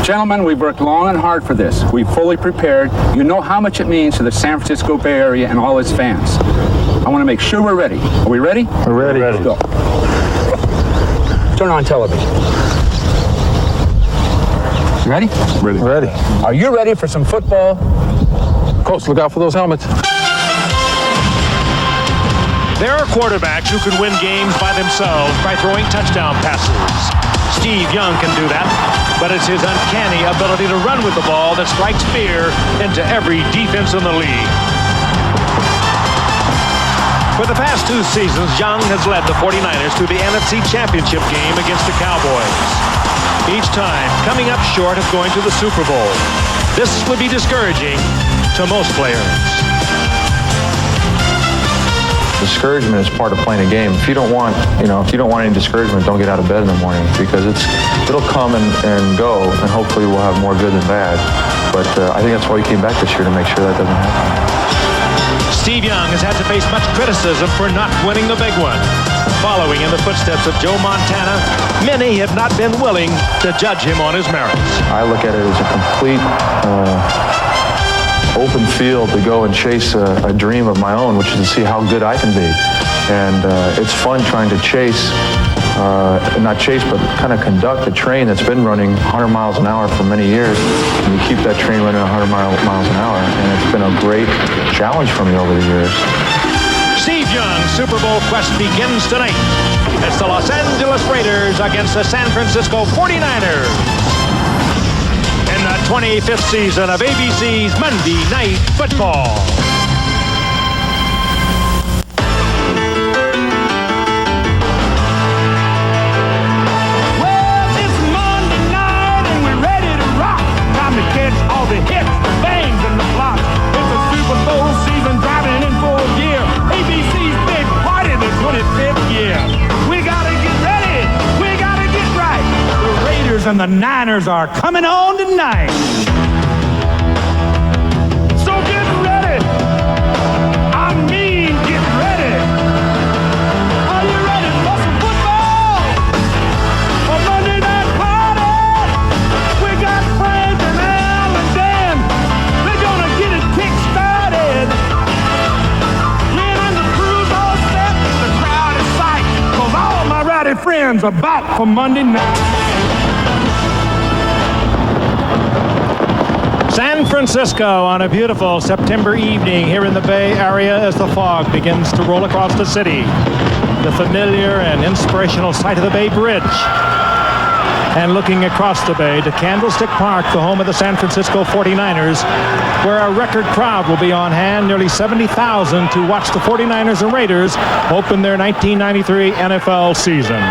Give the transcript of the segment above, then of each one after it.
Gentlemen, we've worked long and hard for this. We've fully prepared. You know how much it means to the San Francisco Bay Area and all its fans. I want to make sure we're ready. Are we ready? We're ready. Let's go. Turn on television. You ready? Ready. Ready. Are you ready for some football? Coach, look out for those helmets. There are quarterbacks who can win games by themselves by throwing touchdown passes. Steve Young can do that, but it's his uncanny ability to run with the ball that strikes fear into every defense in the league. For the past 2 seasons, Young has led the 49ers to the NFC Championship game against the Cowboys. Each time coming up short of going to the Super Bowl. This would be discouraging to most players. Discouragement is part of playing a game. If you don't want, any discouragement, don't get out of bed in the morning, because it'll come and go, and hopefully we'll have more good than bad. But I think that's why we came back this year, to make sure that doesn't happen. Steve Young has had to face much criticism for not winning the big one. Following in the footsteps of Joe Montana, many have not been willing to judge him on his merits. I look at it as a complete open field to go and chase a dream of my own, which is to see how good I can be. And it's fun trying to not chase, but kind of conduct a train that's been running 100 miles an hour for many years. And you keep that train running 100 miles an hour, and it's been a great challenge for me over the years. Steve Young's Super Bowl quest begins tonight. It's the Los Angeles Raiders against the San Francisco 49ers. In the 25th season of ABC's Monday Night Football. Well, it's Monday night and we're ready to rock. Time to catch all the hits, the bangs, and the flops. It's a Super Bowl season driving in full gear. ABC's big party, the 25th year. We gotta get ready. We gotta get right. The Raiders and the Niners are coming on tonight. So get ready. I mean, get ready. Are you ready for some football? A Monday night party. We got Frank and Al and Dan. We're gonna get it kick-started. Lynn and the crew's all set. The crowd is psyched, 'cause all my rowdy friends are back for Monday night. San Francisco on a beautiful September evening here in the Bay Area as the fog begins to roll across the city. The familiar and inspirational sight of the Bay Bridge. And looking across the bay to Candlestick Park, the home of the San Francisco 49ers, where a record crowd will be on hand, nearly 70,000, to watch the 49ers and Raiders open their 1993 NFL season.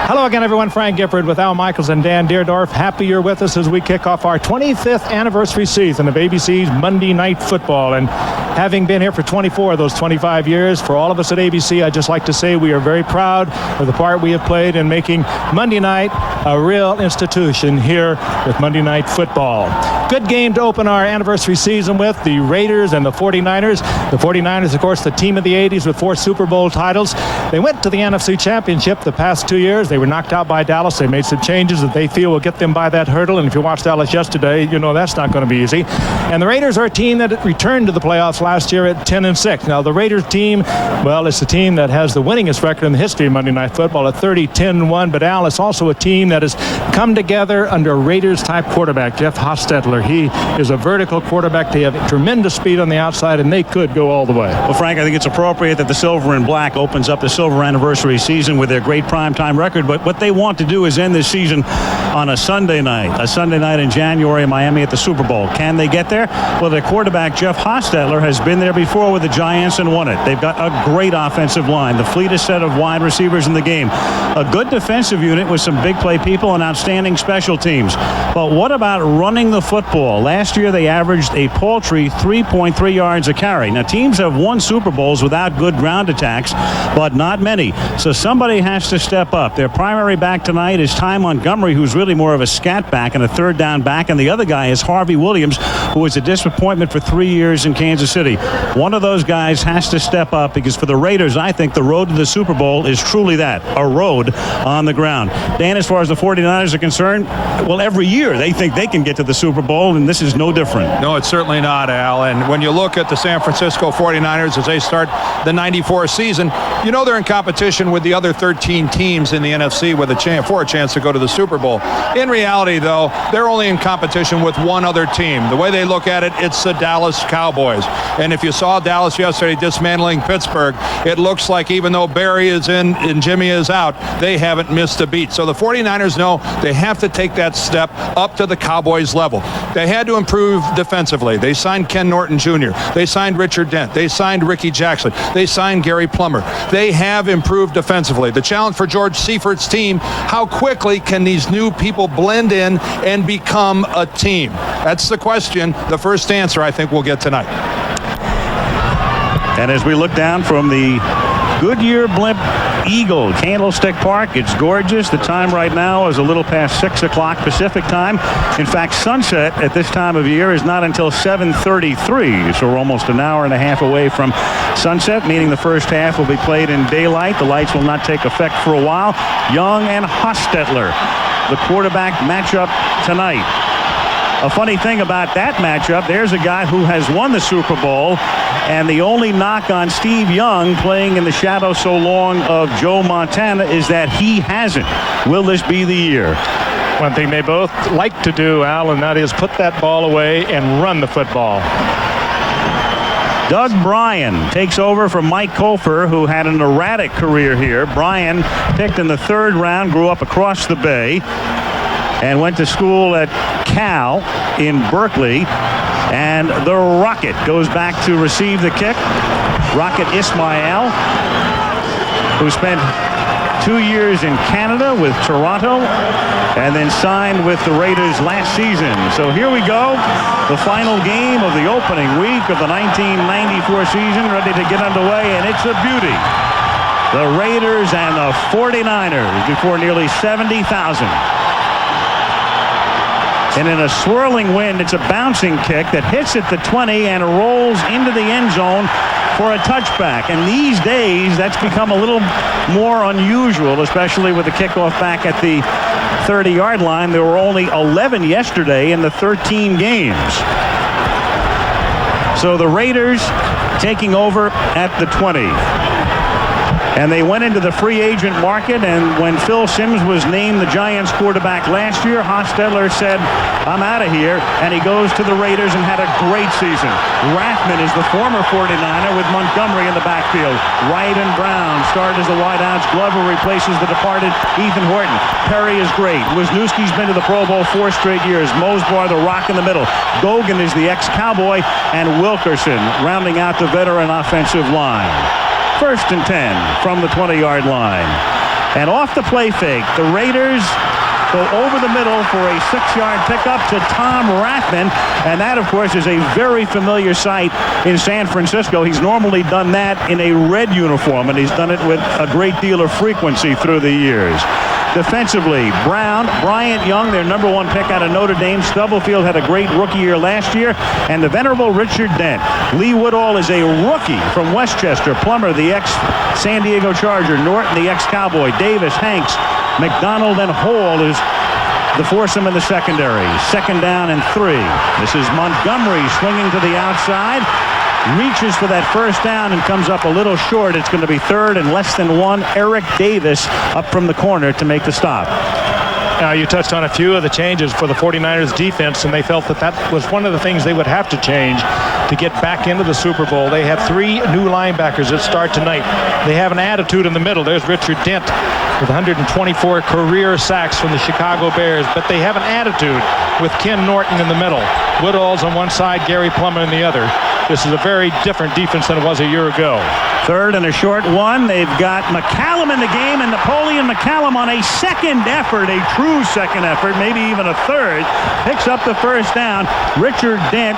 Hello again, everyone. Frank Gifford with Al Michaels and Dan Deerdorf. Happy you're with us as we kick off our 25th anniversary season of ABC's Monday Night Football. And having been here for 24 of those 25 years, for all of us at ABC, I'd just like to say we are very proud of the part we have played in making Monday night a real institution here with Monday Night Football. Good game to open our anniversary season with, the Raiders and the 49ers. The 49ers, of course, the team of the 80s with 4 Super Bowl titles. They went to the NFC Championship the past 2 years. They were knocked out by Dallas. They made some changes that they feel will get them by that hurdle. And if you watched Dallas yesterday, you know that's not going to be easy. And the Raiders are a team that returned to the playoffs last year at 10-6. Now, the Raiders team, well, it's the team that has the winningest record in the history of Monday Night Football at 30-10-1. But Al, it's also a team that has come together under a Raiders-type quarterback, Jeff Hostetler. He is a vertical quarterback. They have tremendous speed on the outside, and they could go all the way. Well, Frank, I think it's appropriate that the Silver and Black opens up the Silver Anniversary season with their great primetime record. But what they want to do is end this season on a Sunday night in January in Miami at the Super Bowl. Can they get there? Well, their quarterback, Jeff Hostetler, has been there before with the Giants and won it. They've got a great offensive line, the fleetest set of wide receivers in the game, a good defensive unit with some big play people and outstanding special teams. But what about running the football? Last year, they averaged a paltry 3.3 yards a carry. Now, teams have won Super Bowls without good ground attacks, but not many. So somebody has to step up. Their primary back tonight is Ty Montgomery, who's really more of a scat back and a third down back. And the other guy is Harvey Williams, who was a disappointment for 3 years in Kansas City. One of those guys has to step up, because for the Raiders, I think the road to the Super Bowl is truly that, a road on the ground. Dan, as far as the 49ers are concerned, well, every year they think they can get to the Super Bowl, and this is no different. No, it's certainly not, Al. And when you look at the San Francisco 49ers as they start the 94 season, you know they're in competition with the other 13 teams in the NFC with a chance to go to the Super Bowl. In reality, though, they're only in competition with one other team. The way they look at it, it's the Dallas Cowboys. And if you saw Dallas yesterday dismantling Pittsburgh, it looks like even though Barry is in and Jimmy is out, they haven't missed a beat. So the 49ers know they have to take that step up to the Cowboys level. They had to improve defensively. They signed Ken Norton Jr. They signed Richard Dent. They signed Ricky Jackson. They signed Gary Plummer. They have improved defensively. The challenge for George Seifert's team, how quickly can these new people blend in and become a team? That's the question. The first answer I think we'll get tonight. And as we look down from the Goodyear Blimp Eagle, Candlestick Park, it's gorgeous. The time right now is a little past 6 o'clock Pacific time. In fact, sunset at this time of year is not until 7:33, so we're almost an hour and a half away from sunset, meaning the first half will be played in daylight. The lights will not take effect for a while. Young and Hostetler, the quarterback matchup tonight. A funny thing about that matchup, there's a guy who has won the Super Bowl, and the only knock on Steve Young playing in the shadow so long of Joe Montana is that he hasn't. Will this be the year? One thing they both like to do, Al, and that is put that ball away and run the football. Doug Bryan takes over from Mike Colfer, who had an erratic career here. Bryan picked in the 3rd round, grew up across the bay, and went to school at Cal in Berkeley. And the Rocket goes back to receive the kick. Rocket Ismail, who spent 2 years in Canada with Toronto and then signed with the Raiders last season. So here we go, the final game of the opening week of the 1994 season, ready to get underway, and it's a beauty. The Raiders and the 49ers before nearly 70,000. And in a swirling wind, it's a bouncing kick that hits at the 20 and rolls into the end zone for a touchback. And these days, that's become a little more unusual, especially with the kickoff back at the 30-yard line. There were only 11 yesterday in the 13 games. So the Raiders taking over at the 20. And they went into the free agent market, and when Phil Simms was named the Giants quarterback last year, Hostetler said, I'm out of here, and he goes to the Raiders and had a great season. Rathman is the former 49er with Montgomery in the backfield. Wright and Brown start as the wideouts. Glover replaces the departed Ethan Horton. Perry is great. Wisniewski's been to the Pro Bowl 4 straight years. Mosbar, the rock in the middle. Gogan is the ex-Cowboy, and Wilkerson rounding out the veteran offensive line. 1st and 10 from the 20-yard line. And off the play fake, the Raiders go over the middle for a 6-yard pickup to Tom Rathman. And that, of course, is a very familiar sight in San Francisco. He's normally done that in a red uniform, and he's done it with a great deal of frequency through the years. Defensively, Bryant Young, their number 1 pick out of Notre Dame. Stubblefield had a great rookie year last year. And the venerable Richard Dent. Lee Woodall is a rookie from Westchester. Plummer, the ex-San Diego Charger. Norton, the ex-Cowboy. Davis, Hanks, McDonald, and Hall is the foursome in the secondary. 2nd down and 3. This is Montgomery swinging to the outside. Reaches for that 1st down and comes up a little short. It's going to be 3rd and less than 1. Eric Davis up from the corner to make the stop. Now, you touched on a few of the changes for the 49ers defense, and they felt that that was one of the things they would have to change to get back into the Super Bowl. They have 3 new linebackers that start tonight. They have an attitude in the middle. There's Richard Dent with 124 career sacks from the Chicago Bears, but they have an attitude with Ken Norton in the middle. Woodall's on one side, Gary Plummer on the other. This is a very different defense than it was a year ago. 3rd and a short 1. They've got McCallum in the game, and Napoleon McCallum on a second effort, a true second effort, maybe even a third, picks up the 1st down. Richard Dent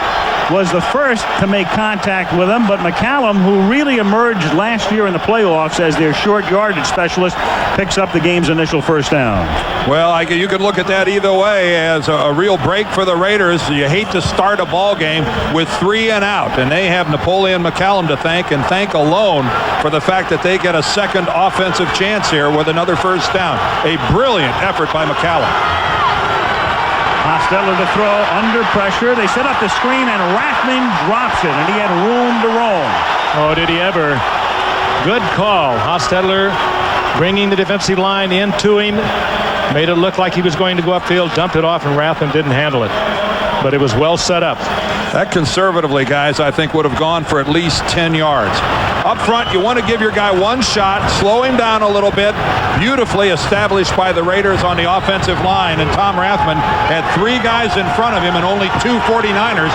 was the first to make contact with him, but McCallum, who really emerged last year in the playoffs as their short yardage specialist, picks up the game's initial first down. Well, you could look at that either way as a real break for the Raiders. You hate to start a ball game with 3 and out, and they have Napoleon McCallum to thank, and thank alone for the fact that they get a second offensive chance here with another first down. A brilliant effort by McCallum. Hostetler to throw under pressure. They set up the screen, and Rathman drops it, and he had room to roam. Oh, did he ever. Good call. Hostetler bringing the defensive line into him. Made it look like he was going to go upfield, dumped it off, and Rathman didn't handle it. But it was well set up. That conservatively, guys, I think would have gone for at least 10 yards. Up front, you want to give your guy one shot, slow him down a little bit. Beautifully established by the Raiders on the offensive line, and Tom Rathman had 3 guys in front of him and only 2 49ers.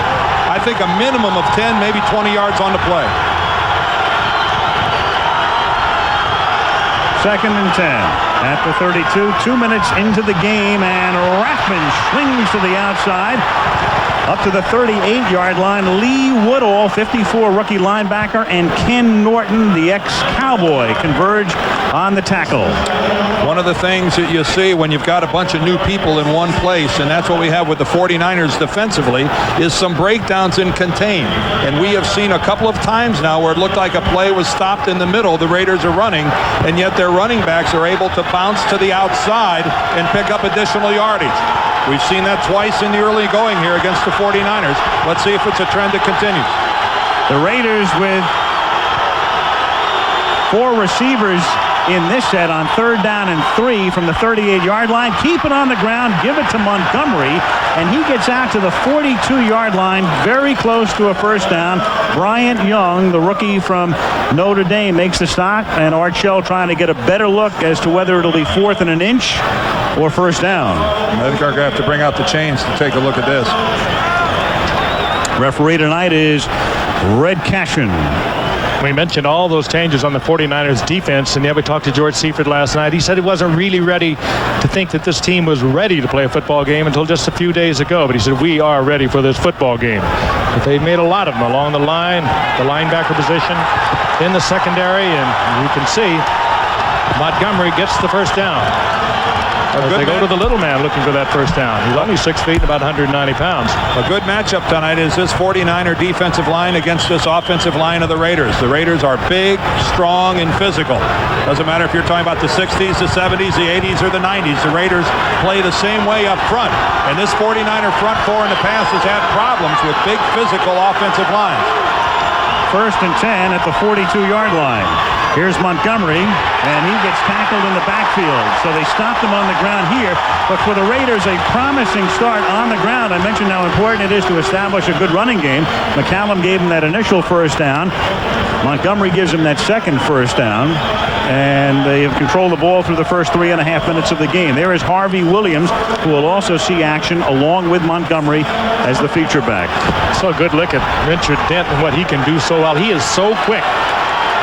I think a minimum of 10, maybe 20 yards on the play. 2nd and 10 at the 32. 2 minutes into the game, and Rathman swings to the outside. Up to the 38-yard line, Lee Woodall, 54 rookie linebacker, and Ken Norton, the ex-Cowboy, converge on the tackle. One of the things that you see when you've got a bunch of new people in one place, and that's what we have with the 49ers defensively, is some breakdowns in contain. And we have seen a couple of times now where it looked like a play was stopped in the middle. The Raiders are running, and yet their running backs are able to bounce to the outside and pick up additional yardage. We've seen that twice in the early going here against the 49ers. Let's see if it's a trend that continues. The Raiders with 4 receivers in this set on 3rd down and 3 from the 38-yard line. Keep it on the ground, give it to Montgomery, and he gets out to the 42-yard line, very close to a first down. Bryant Young, the rookie from Notre Dame, makes the stop, and Art Shell trying to get a better look as to whether it'll be 4th and an inch or first down. I think we're going to have to bring out the chains to take a look at this. Referee tonight is Red Cashin. We mentioned all those changes on the 49ers defense, and yet we talked to George Seifert last night. He said he wasn't really ready to think that this team was ready to play a football game until just a few days ago. But he said, we are ready for this football game. But they've made a lot of them along the line, the linebacker position, in the secondary, and you can see Montgomery gets the first down. As they go to the little man looking for that first down. He's only 6 feet and about 190 pounds. A good matchup tonight is this 49er defensive line against this offensive line of the Raiders. The Raiders are big, strong, and physical. Doesn't matter if you're talking about the 60s, the 70s, the 80s, or the 90s. The Raiders play the same way up front. And this 49er front 4 in the past has had problems with big, physical offensive lines. 1st and 10 at the 42-yard line. Here's Montgomery, and he gets tackled in the backfield. So they stopped him on the ground here. But for the Raiders, a promising start on the ground. I mentioned how important it is to establish a good running game. McCallum gave him that initial first down. Montgomery gives him that second first down. And they have controlled the ball through the first 3.5 minutes of the game. There is Harvey Williams, who will also see action along with Montgomery as the feature back. So a good look at Richard Dent and what he can do so well. He is so quick.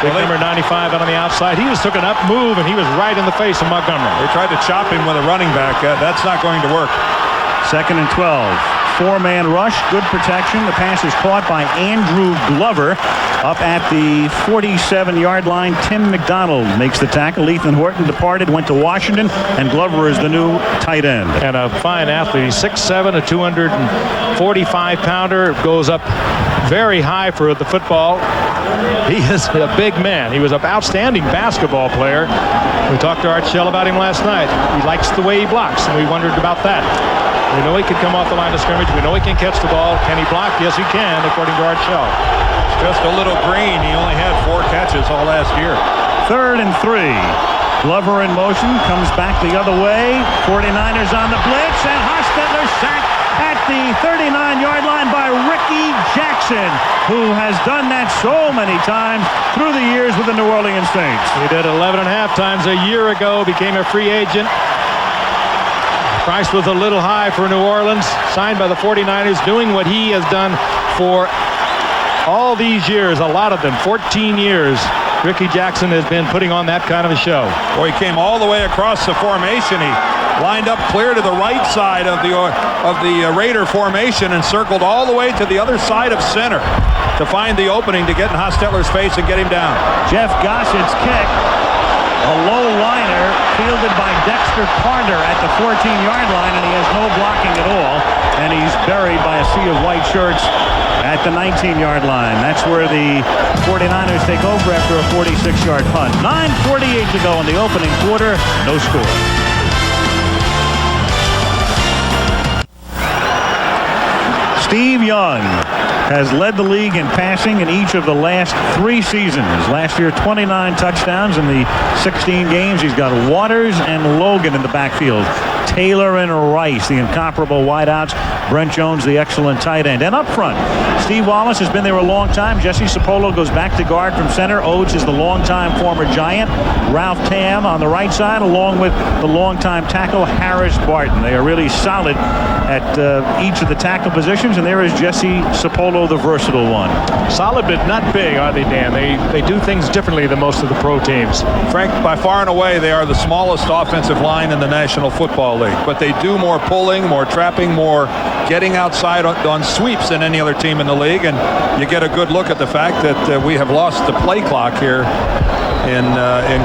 Big number 95 out on the outside. He just took an up move, and he was right in the face of Montgomery. They tried to chop him with a running back. That's not going to work. 2nd and 12. 4-man rush, good protection. The pass is caught by Andrew Glover up at the 47-yard line. Tim McDonald makes the tackle. Ethan Horton departed, went to Washington, and Glover is the new tight end. And a fine athlete. He's 6'7", a 245-pounder. Goes up very high for the football. He is a big man. He was an outstanding basketball player. We talked to Art Shell about him last night. He likes the way he blocks, and we wondered about that. We know he can come off the line of scrimmage. We know he can catch the ball. Can he block? Yes, he can, according to Art Shell. Just a little green. He only had 4 catches all last year. 3rd and 3. Glover in motion, comes back the other way. 49ers on the blitz, and Hostetler sacked at the 39-yard line by Ricky Jackson, who has done that so many times through the years with the New Orleans Saints. He did 11.5 times a year ago, became a free agent. Price was a little high for New Orleans, signed by the 49ers, doing what he has done for all these years, a lot of them, 14 years Ricky Jackson has been putting on that kind of a show. Boy, he came all the way across the formation. He lined up clear to the right side of the Raider formation and circled all the way to the other side of center to find the opening to get in Hostetler's face and get him down. Jeff Gossett's kick, a low liner fielded by Dexter Carter at the 14-yard line, and he has no blocking at all, and he's buried by a sea of white shirts at the 19-yard line. That's where the 49ers take over after a 46-yard punt. 9:48 to go in the opening quarter. No score. Steve Young has led the league in passing in each of the last 3 seasons. Last year, 29 touchdowns in the 16 games. He's got Waters and Logan in the backfield. Taylor and Rice, the incomparable wideouts. Brent Jones, the excellent tight end. And up front, Steve Wallace has been there a long time. Jesse Sapolo goes back to guard from center. Oates is the longtime former Giant. Ralph Tam on the right side, along with the longtime tackle Harris Barton. They are really solid at each of the tackle positions, and there is Jesse Sapolo, the versatile one. Solid but not big, are they, Dan? They do things differently than most of the pro teams. Frank, by far and away, they are the smallest offensive line in the National Football League, but they do more pulling, more trapping, more getting outside on sweeps than any other team in the league, and you get a good look at the fact that we have lost the play clock here in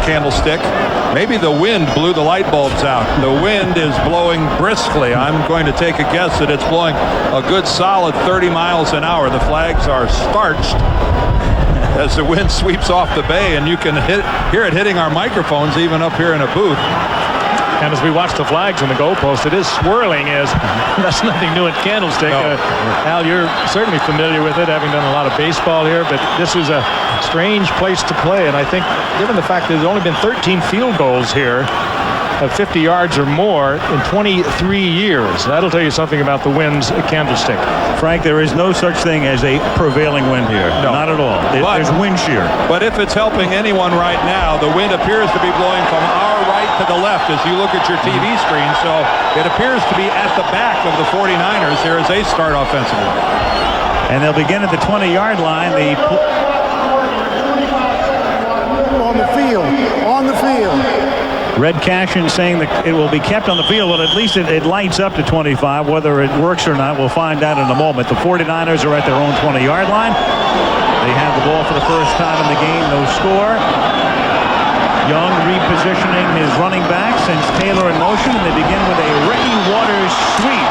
Candlestick. Maybe the wind blew the light bulbs out. The wind is blowing briskly. I'm going to take a guess that it's blowing a good solid 30 miles an hour. The flags are starched as the wind sweeps off the bay, and you can hear it hitting our microphones even up here in a booth. And as we watch the flags on the goalpost, it is swirling. That's nothing new at Candlestick. No. Al, you're certainly familiar with it, having done a lot of baseball here, but this is a strange place to play. And I think, given the fact that there's only been 13 field goals here of 50 yards or more in 23 years, that'll tell you something about the winds at Candlestick. Frank, there is no such thing as a prevailing wind here. No. Not at all. There's wind shear. But if it's helping anyone right now, the wind appears to be blowing from our right to the left as you look at your TV screen. So it appears to be at the back of the 49ers here as they start offensively. And they'll begin at the 20-yard line. On the field. Red Cashin saying that it will be kept on the field. Well, at least it lights up to 25. Whether it works or not, we'll find out in a moment. The 49ers are at their own 20-yard line. They have the ball for the first time in the game. No score. Young repositioning his running back, sends Taylor in motion, and they begin with a Ricky Waters sweep.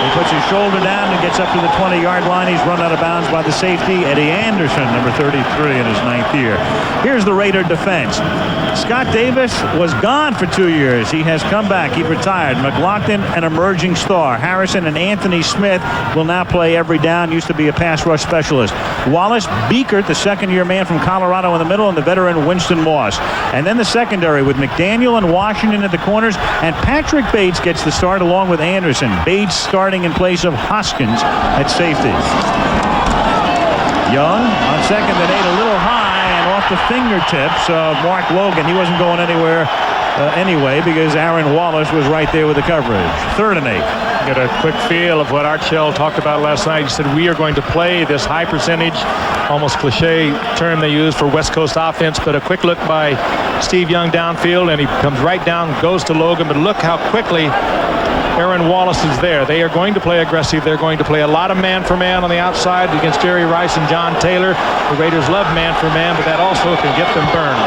He puts his shoulder down and gets up to the 20-yard line. He's run out of bounds by the safety, Eddie Anderson, number 33 in his 9th year. Here's the Raider defense. Scott Davis was gone for 2 years. He has come back. He retired. McLaughlin, an emerging star. Harrison and Anthony Smith will now play every down. Used to be a pass rush specialist. Wallace Beekert, the second-year man from Colorado in the middle, and the veteran Winston Moss. And then the secondary with McDaniel and Washington at the corners, and Patrick Bates gets the start along with Anderson. Bates starting in place of Hoskins at safety. Young on second and 8, a little high and off the fingertips of Mark Logan. He wasn't going anywhere anyway because Aaron Wallace was right there with the coverage. 3rd and 8. Get a quick feel of what Art Shell talked about last night. He said we are going to play this high percentage, almost cliche term they use for West Coast offense, but a quick look by Steve Young downfield, and he comes right down, goes to Logan, but look how quickly Aaron Wallace is there. They are going to play aggressive. They're going to play a lot of man-for-man on the outside against Jerry Rice and John Taylor. The Raiders love man-for-man, but that also can get them burned.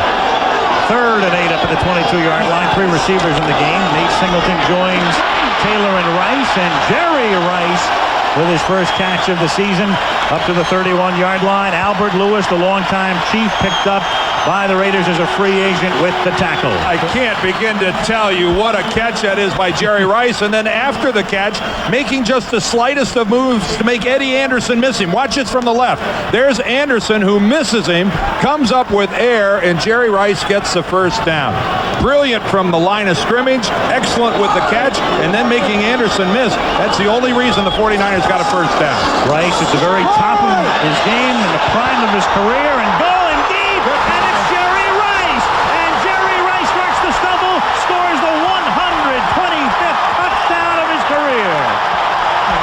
3rd and 8 up at the 22-yard line. 3 receivers in the game. Nate Singleton joins Taylor and Rice, and Jerry Rice with his first catch of the season up to the 31-yard line. Albert Lewis, the longtime Chief, picked up by the Raiders as a free agent with the tackle. I can't begin to tell you what a catch that is by Jerry Rice. And then after the catch, making just the slightest of moves to make Eddie Anderson miss him. Watch it from the left. There's Anderson who misses him, comes up with air, and Jerry Rice gets the first down. Brilliant from the line of scrimmage, excellent with the catch, and then making Anderson miss. That's the only reason the 49ers got a first down. Rice at the very top of his game, in the prime of his career, and going deep, and it's Jerry Rice. And Jerry Rice starts to stumble, scores the 125th touchdown of his career.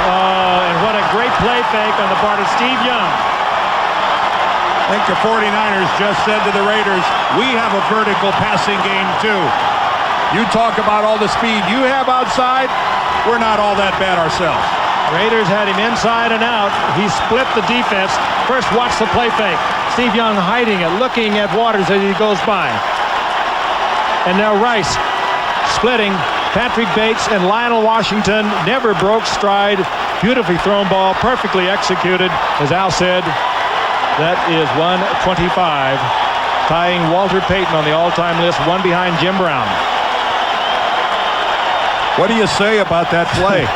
And what a great play fake on the part of Steve Young. I think the 49ers just said to the Raiders, we have a vertical passing game too. You talk about all the speed you have outside, we're not all that bad ourselves. Raiders had him inside and out. He split the defense. First, watch the play fake. Steve Young hiding it, looking at Waters as he goes by. And now Rice splitting. Patrick Bates and Lionel Washington never broke stride. Beautifully thrown ball, perfectly executed. As Al said, that is 125, tying Walter Payton on the all-time list, one behind Jim Brown. What do you say about that play?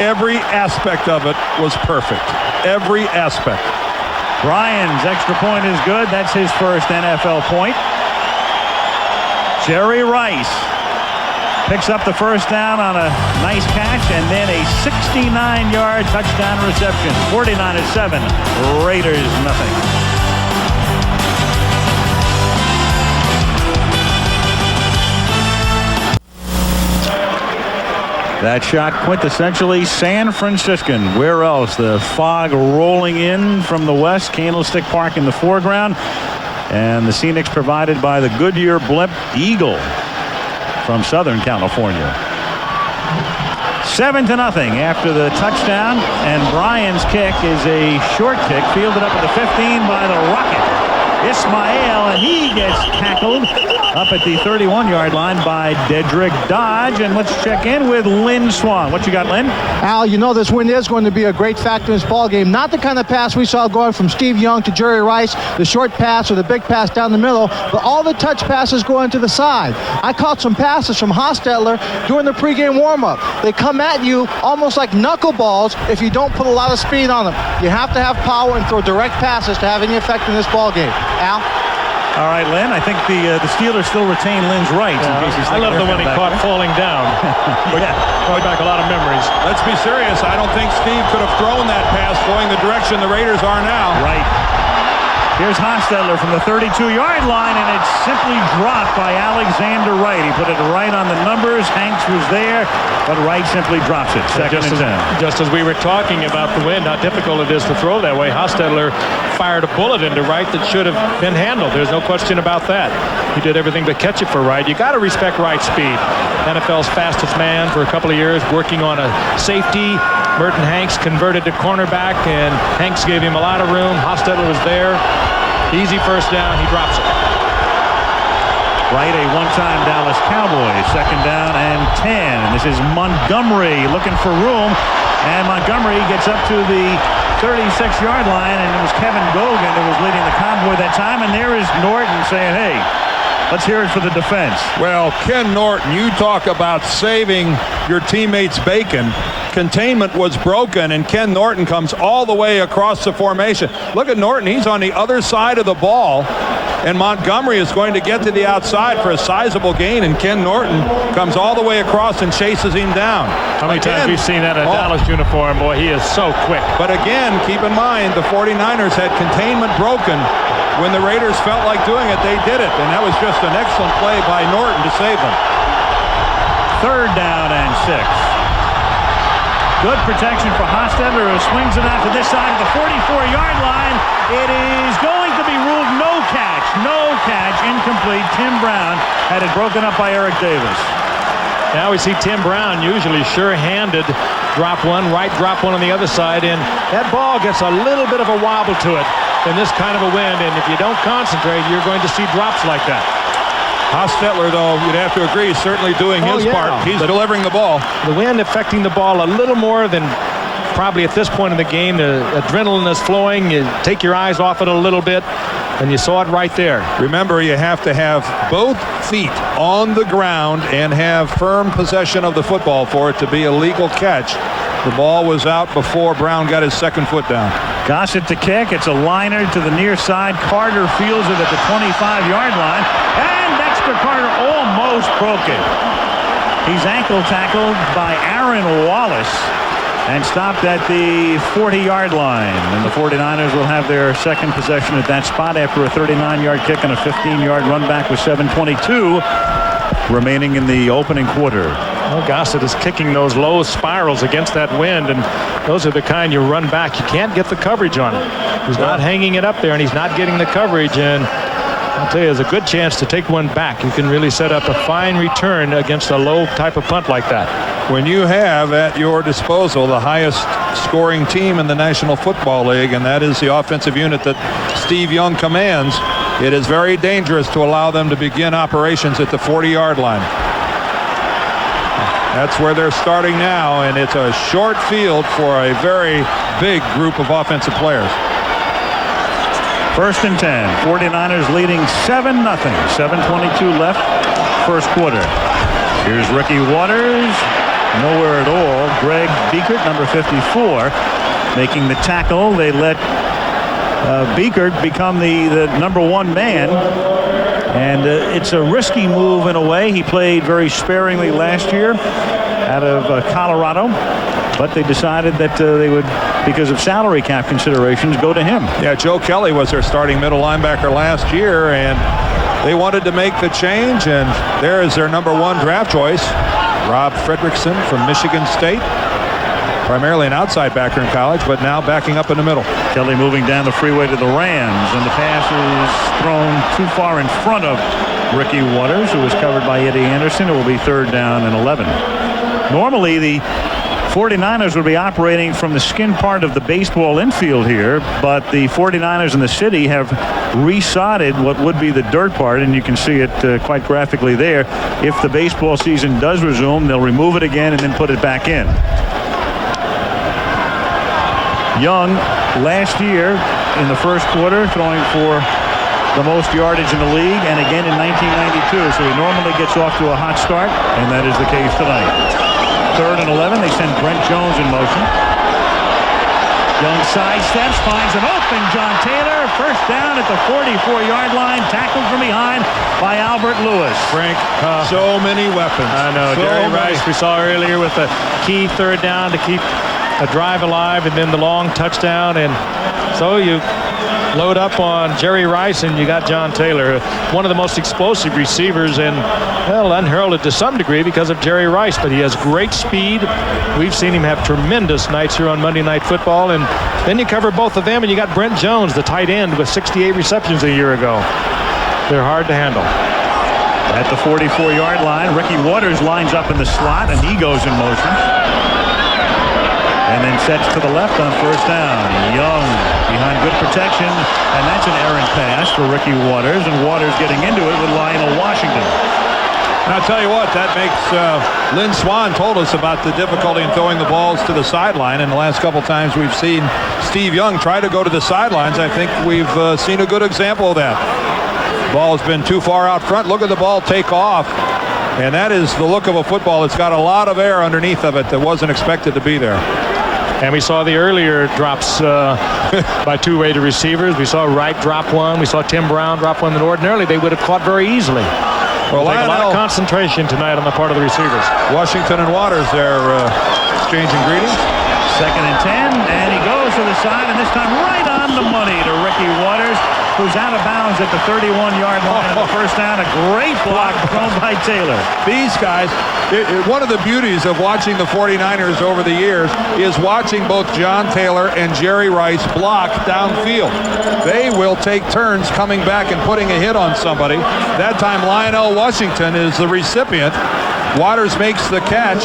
Every aspect of it was perfect. Every aspect. Bryan's extra point is good. That's his first NFL point. Jerry Rice picks up the first down on a nice catch and then a 69-yard touchdown reception. 49-7. Raiders nothing. That shot quintessentially San Franciscan. Where else? The fog rolling in from the west. Candlestick Park in the foreground. And the scenics provided by the Goodyear Blimp Eagle from Southern California. 7-0 after the touchdown. And Bryan's kick is a short kick fielded up at the 15 by the Rocket. Ismael, and he gets tackled up at the 31-yard line by Dedrick Dodge. And let's check in with Lynn Swan. What you got, Lynn? Al, you know this win is going to be a great factor in this ball game. Not the kind of pass we saw going from Steve Young to Jerry Rice, the short pass or the big pass down the middle, but all the touch passes going to the side. I caught some passes from Hostetler during the pregame warm-up. They come at you almost like knuckleballs if you don't put a lot of speed on them. You have to have power and throw direct passes to have any effect in this ball game. Al? All right, Lynn. I think the Steelers still retain Lynn's rights. In case he's I love the one he caught falling down. Yeah. Brought back a lot of memories. Let's be serious. I don't think Steve could have thrown that pass going the direction the Raiders are now. Right. Here's Hostetler from the 32-yard line, and it's simply dropped by Alexander Wright. He put it right on the numbers. Hanks was there, but Wright simply drops it. Second and 10. Just as we were talking about the wind, how difficult it is to throw that way, Hostetler fired a bullet into Wright that should have been handled. There's no question about that. He did everything but catch it for Wright. You got to respect Wright's speed. NFL's fastest man for a couple of years, working on a safety. Merton Hanks converted to cornerback, and Hanks gave him a lot of room. Hostetler was there. Easy first down. He drops it. Wright, a one-time Dallas Cowboy. Second down and 10. And this is Montgomery looking for room. And Montgomery gets up to the 36-yard line, and it was Kevin Gogan who was leading the convoy that time. And there is Norton saying, hey, let's hear it for the defense. Well, Ken Norton, you talk about saving your teammates' bacon. Containment was broken, and Ken Norton comes all the way across the formation. Look at Norton. He's on the other side of the ball, and Montgomery is going to get to the outside for a sizable gain, and Ken Norton comes all the way across and chases him down. How many times we've seen that in a Dallas uniform? Boy, he is so quick. But again, keep in mind, the 49ers had containment broken. When the Raiders felt like doing it, they did it, and that was just an excellent play by Norton to save them. Third down and 6. Good protection for Hostetler, who swings it out to this side of the 44-yard line. It is going to be ruled no catch. No catch. Incomplete. Tim Brown had it broken up by Eric Davis. Now we see Tim Brown, usually sure-handed, drop one, Wright drop one on the other side, and that ball gets a little bit of a wobble to it in this kind of a wind, and if you don't concentrate, you're going to see drops like that. Hostetler, though, you'd have to agree, is certainly doing his part. He's delivering the ball. The wind affecting the ball a little more than probably at this point in the game. The adrenaline is flowing. You take your eyes off it a little bit, and you saw it right there. Remember, you have to have both feet on the ground and have firm possession of the football for it to be a legal catch. The ball was out before Brown got his second foot down. Gossett to kick. It's a liner to the near side. Carter fields it at the 25-yard line. And Dexter Carter almost broke it. He's ankle tackled by Aaron Wallace and stopped at the 40-yard line. And the 49ers will have their second possession at that spot after a 39-yard kick and a 15-yard run back with 7:22 remaining in the opening quarter. Well, Gossett is kicking those low spirals against that wind, and those are the kind you run back. You can't get the coverage on it. He's not hanging it up there, and he's not getting the coverage, and I'll tell you, there's a good chance to take one back. You can really set up a fine return against a low type of punt like that. When you have at your disposal the highest scoring team in the National Football League, and that is the offensive unit that Steve Young commands, it is very dangerous to allow them to begin operations at the 40-yard line. That's where they're starting now, and it's a short field for a very big group of offensive players. 1st and 10. 49ers leading 7-0. 7:22 left, first quarter. Here's Ricky Watters. Nowhere at all. Greg Biekert, number 54, making the tackle. They let Biekert become the number 1 man. And it's a risky move in a way. He played very sparingly last year out of Colorado. But they decided that they would, because of salary cap considerations, go to him. Yeah, Joe Kelly was their starting middle linebacker last year, and they wanted to make the change, and there is their number 1 draft choice, Rob Fredrickson from Michigan State. Primarily an outside backer in college, but now backing up in the middle. Kelly moving down the freeway to the Rams, and the pass is thrown too far in front of Ricky Watters, who was covered by Eddie Anderson. It will be 3rd down and 11. Normally, the 49ers would be operating from the skin part of the baseball infield here, but the 49ers in the city have resodded what would be the dirt part, and you can see it quite graphically there. If the baseball season does resume, they'll remove it again and then put it back in. Young, last year in the first quarter, throwing for the most yardage in the league, and again in 1992, so he normally gets off to a hot start, and that is the case tonight. 3rd and 11. They send Brent Jones in motion. Young sidesteps, finds an open John Taylor. First down at the 44-yard line. Tackled from behind by Albert Lewis. Frank, so many weapons. I know. So Jerry many. Rice, we saw earlier with the key 3rd down to keep a drive alive, and then the long touchdown. And so you load up on Jerry Rice, and you got John Taylor, one of the most explosive receivers, and well, unheralded to some degree because of Jerry Rice, but he has great speed. We've seen him have tremendous nights here on Monday Night Football, and then you cover both of them, and you got Brent Jones, the tight end, with 68 receptions a year ago. They're hard to handle. At the 44-yard line, Ricky Watters lines up in the slot, and he goes in motion. And then sets to the left on 1st down. Young behind good protection, and that's an errant pass for Ricky Watters, and Watters getting into it with Lionel Washington. And I'll tell you what, that makes Lynn Swann told us about the difficulty in throwing the balls to the sideline, and the last couple times we've seen Steve Young try to go to the sidelines, I think we've seen a good example of that. The ball has been too far out front. Look at the ball take off, and that is the look of a football. It's got a lot of air underneath of it that wasn't expected to be there. And we saw the earlier drops by two-way receivers. We saw Wright drop one. We saw Tim Brown drop one that ordinarily they would have caught very easily. Well, a lot of concentration tonight on the part of the receivers. Washington and Watters, they're exchanging greetings. 2nd and 10, and he goes to the side, and this time right on the money to Ricky Watters, who's out of bounds at the 31-yard line of the 1st down. A great block thrown by Taylor. These guys, one of the beauties of watching the 49ers over the years is watching both John Taylor and Jerry Rice block downfield. They will take turns coming back and putting a hit on somebody. That time Lionel Washington is the recipient. Watters makes the catch.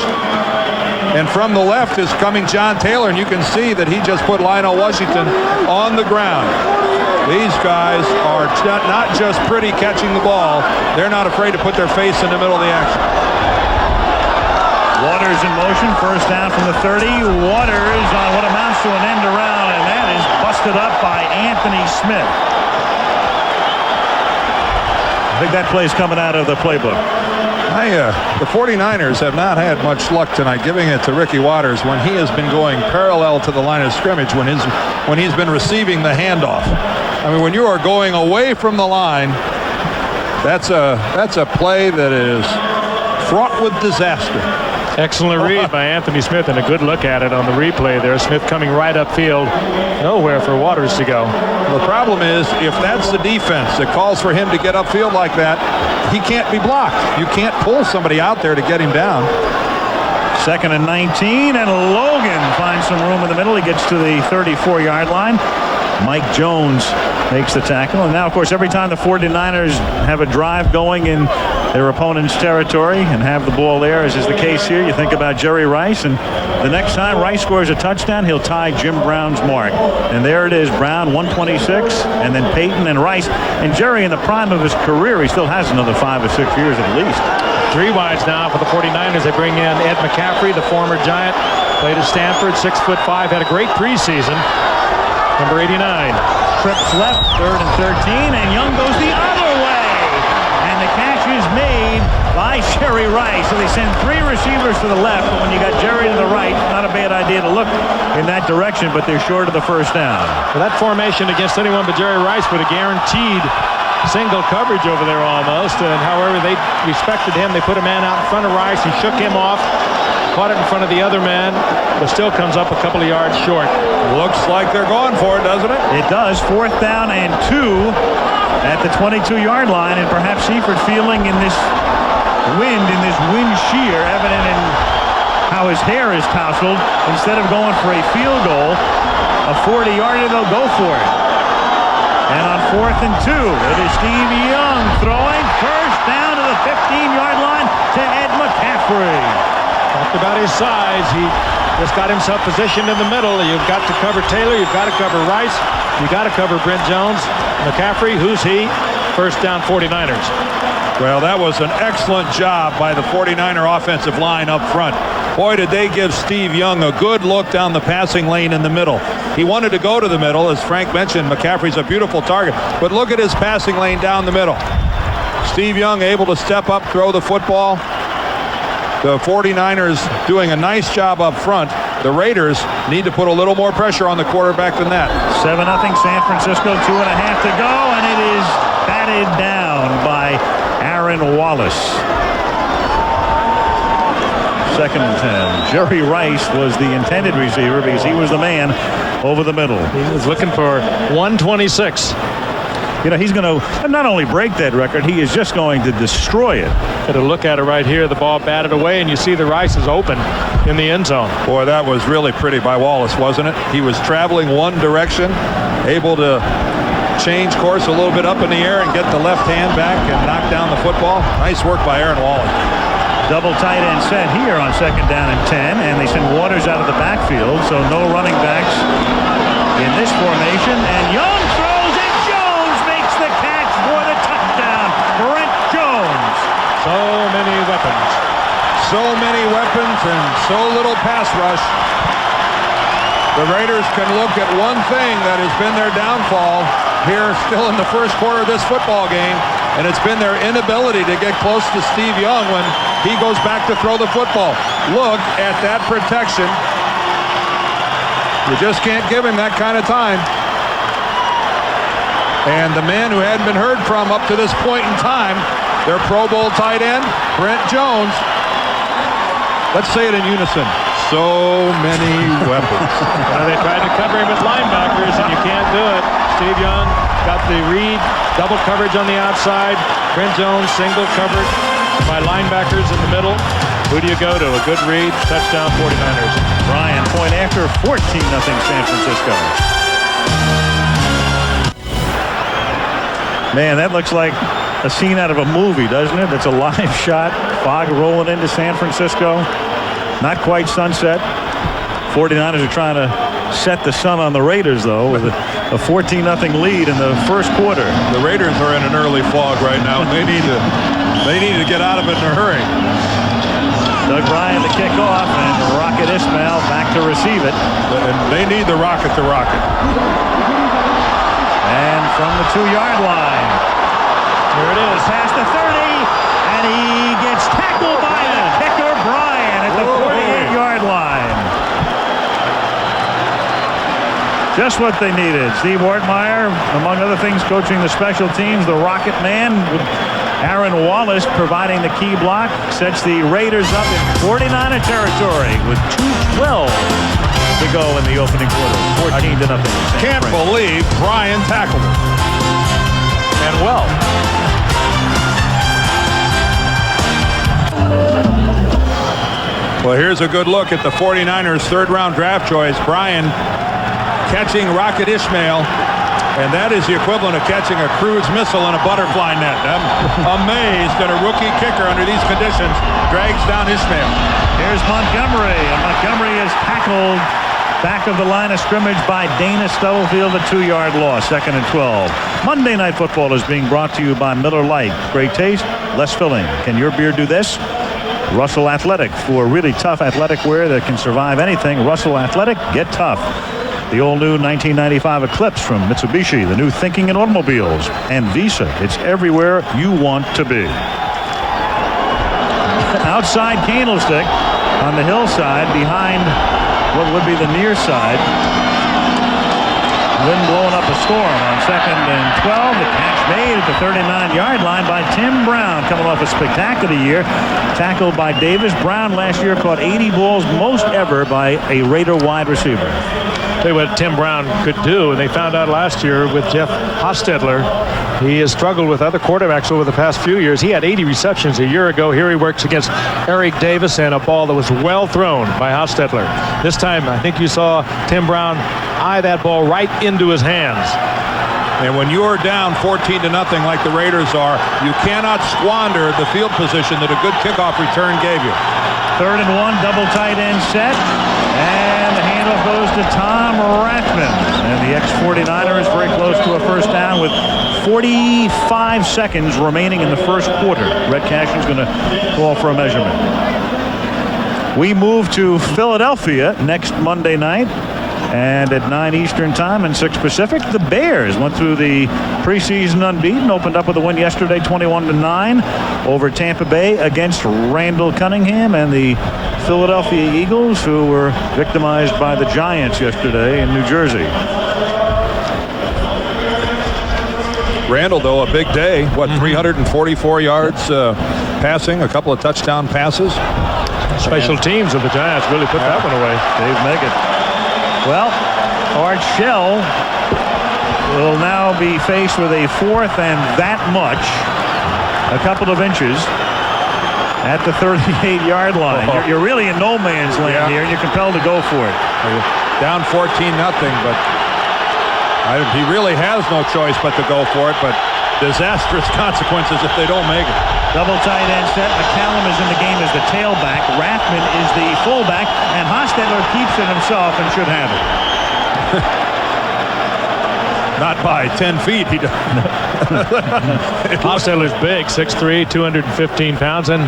And from the left is coming John Taylor, and you can see that he just put Lionel Washington on the ground. These guys are not just pretty catching the ball. They're not afraid to put their face in the middle of the action. Watters in motion, 1st down from the 30. Watters on what amounts to an end around, and that is busted up by Anthony Smith. I think that play's coming out of the playbook. The 49ers have not had much luck tonight giving it to Ricky Watters when he has been going parallel to the line of scrimmage when he's been receiving the handoff. I mean, when you are going away from the line, that's a play that is fraught with disaster. Excellent read by Anthony Smith, and a good look at it on the replay there. Smith coming right upfield, nowhere for Watters to go. The problem is, if that's the defense that calls for him to get upfield like that, he can't be blocked. You can't pull somebody out there to get him down. 2nd and 19, and Logan finds some room in the middle. He gets to the 34-yard line. Mike Jones makes the tackle. And now, of course, every time the 49ers have a drive going in their opponent's territory and have the ball there, as is the case here, you think about Jerry Rice. And the next time Rice scores a touchdown, he'll tie Jim Brown's mark. And there it is, Brown, 126, and then Peyton and Rice. And Jerry, in the prime of his career, he still has another 5 or 6 years at least. 3 wides now for the 49ers. They bring in Ed McCaffrey, the former Giant. Played at Stanford, 6'5", had a great preseason. Number 89. Trips left, 3rd and 13, and Young goes the other way. And the catch is made by Jerry Rice. So they send 3 receivers to the left, but when you got Jerry to the right, not a bad idea to look in that direction, but they're short of the first down. Well, that formation against anyone but Jerry Rice would have guaranteed single coverage over there almost. And however, they respected him. They put a man out in front of Rice. He shook him off. Caught it in front of the other man, but still comes up a couple of yards short. Looks like they're going for it, doesn't it? It does. 4th down and 2 at the 22-yard line, and perhaps Seifert feeling in this wind shear, evident in how his hair is tousled. Instead of going for a field goal, a 40-yarder, they'll go for it. And on 4th and 2, it is Steve Young throwing first down to the 15-yard line to Ed McCaffrey. Talked about his size. He just got himself positioned in the middle. You've got to cover Taylor. You've got to cover Rice. You've got to cover Brent Jones. McCaffrey, who's he? First down 49ers. Well, that was an excellent job by the 49er offensive line up front. Boy, did they give Steve Young a good look down the passing lane in the middle. He wanted to go to the middle. As Frank mentioned, McCaffrey's a beautiful target. But look at his passing lane down the middle. Steve Young able to step up, throw the football. The 49ers doing a nice job up front. The Raiders need to put a little more pressure on the quarterback than that. 7-0 San Francisco, 2.5 to go, and it is batted down by Aaron Wallace. 2nd and 10. Jerry Rice was the intended receiver because he was the man over the middle. He was looking for 126. You know, he's going to not only break that record, he is just going to destroy it. Get a look at it right here. The ball batted away, and you see the Rice is open in the end zone. Boy, that was really pretty by Wallace, wasn't it? He was traveling one direction, able to change course a little bit up in the air and get the left hand back and knock down the football. Nice work by Aaron Wallace. Double tight end set here on 2nd down and 10, and they send Waters out of the backfield, so no running backs in this formation. And Young throws, and Jones makes the catch for the touchdown. Brent Jones. So many weapons. So many weapons and so little pass rush. The Raiders can look at one thing that has been their downfall here still in the first quarter of this football game, and it's been their inability to get close to Steve Young when he goes back to throw the football. Look at that protection. You just can't give him that kind of time. And the man who hadn't been heard from up to this point in time, their Pro Bowl tight end, Brent Jones. Let's say it in unison. So many weapons. Well, they tried to cover him with linebackers, and you can't do it. Steve Young got the read, double coverage on the outside. Brent Jones single covered by linebackers in the middle. Who do you go to? A good read, touchdown 49ers. Brian, point after, 14-0 San Francisco. Man, that looks like a scene out of a movie, doesn't it? It's a live shot. Fog rolling into San Francisco. Not quite sunset. 49ers are trying to set the sun on the Raiders, though, with a 14-0 lead in the first quarter. The Raiders are in an early fog right now. They need to get out of it in a hurry. Doug Ryan to kick off, and Rocket Ismail back to receive it. And they need the rocket to rocket. And from the 2-yard line, here it is, past the 30, and he gets tackled by the kicker, Brian, at the 48-yard line. Just what they needed. Steve Ortmeyer, among other things, coaching the special teams, the Rocket Man, with Aaron Wallace providing the key block, sets the Raiders up in 49er territory with 2:12 to go in the opening quarter. 14-0. Can't believe Brian tackled him. And well. Well, here's a good look at the 49ers third-round draft choice. Brian catching Rocket Ismail, and that is the equivalent of catching a cruise missile in a butterfly net. I'm amazed that a rookie kicker under these conditions drags down Ismail. Here's Montgomery, and Montgomery is tackled back of the line of scrimmage by Dana Stubblefield, a 2-yard loss, 2nd and 12. Monday Night Football is being brought to you by Miller Lite. Great taste, less filling. Can your beer do this? Russell Athletic, for really tough athletic wear that can survive anything. Russell Athletic, get tough. The all-new 1995 Eclipse from Mitsubishi, the new thinking in automobiles. And Visa, it's everywhere you want to be. Outside Candlestick on the hillside behind what would be the near side. Wind blowing up a storm on 2nd and 12. The catch made at the 39-yard line by Tim Brown, coming off a spectacular year. Tackled by Davis. Brown last year caught 80 balls, most ever by a Raider wide receiver. Tell you what Tim Brown could do, and they found out last year with Jeff Hostetler. He has struggled with other quarterbacks over the past few years. He had 80 receptions a year ago. Here he works against Eric Davis, and a ball that was well thrown by Hostetler. This time, I think you saw Tim Brown eye that ball right into his hands. And when you're down 14-0 like the Raiders are, you cannot squander the field position that a good kickoff return gave you. 3rd and 1, double tight end set. And the handoff goes to Tom Rathman. And the ex-49er is very close to a first down with 45 seconds remaining in the first quarter. Red Cashion's going to call for a measurement. We move to Philadelphia next Monday night. And at 9 Eastern time and 6 Pacific, the Bears went through the preseason unbeaten, opened up with a win yesterday, 21-9 over Tampa Bay against Randall Cunningham and the Philadelphia Eagles, who were victimized by the Giants yesterday in New Jersey. Randall, though, a big day. What, 344 yards passing, a couple of touchdown passes. Special teams of the Giants really put that one away. Dave Meggett. Well, Art Shell will now be faced with a 4th and that much, a couple of inches, at the 38-yard line. You're really in no man's land here, and you're compelled to go for it. Down 14-0, but he really has no choice but to go for it, but disastrous consequences if they don't make it. Double tight end set. McCallum is in the game as the tailback. Rathman is the fullback, and Hostetler keeps it himself and should have it. Not by 10 feet. He does. Hostetler's big, 6'3", 215 pounds, and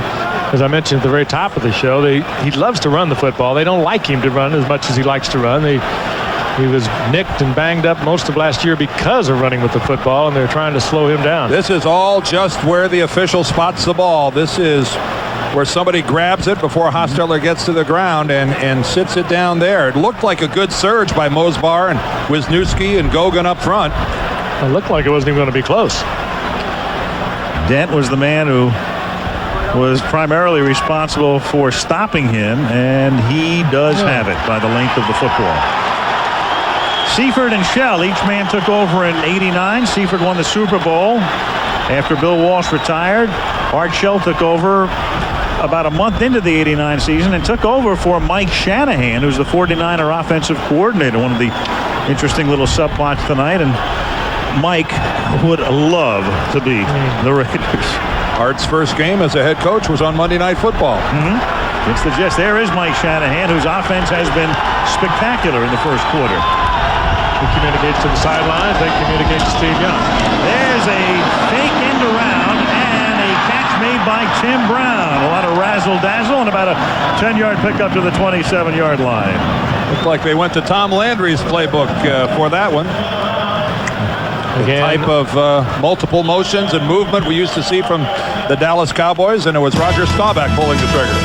as I mentioned at the very top of the show, he loves to run the football. They don't like him to run as much as he likes to run. He was nicked and banged up most of last year because of running with the football, and they're trying to slow him down. This is all just where the official spots the ball. This is where somebody grabs it before Hostetler gets to the ground and sits it down there. It looked like a good surge by Mosbar and Wisniewski and Gogan up front. It looked like it wasn't even going to be close. Dent was the man who was primarily responsible for stopping him, and he does have it by the length of the football. Seifert and Shell, each man took over in '89. Seifert won the Super Bowl after Bill Walsh retired. Art Shell took over about a month into the '89 season and took over for Mike Shanahan, who's the 49er offensive coordinator. One of the interesting little subplots tonight, and Mike would love to be the Raiders. Art's first game as a head coach was on Monday Night Football. It's the Jets. There is Mike Shanahan, whose offense has been spectacular in the first quarter. He communicates to the sidelines. They communicate to Steve Young. There's a fake end around and a catch made by Tim Brown. A lot of razzle-dazzle and about a 10-yard pickup to the 27-yard line. Looked like they went to Tom Landry's playbook for that one. The type of multiple motions and movement we used to see from the Dallas Cowboys, and it was Roger Staubach pulling the trigger.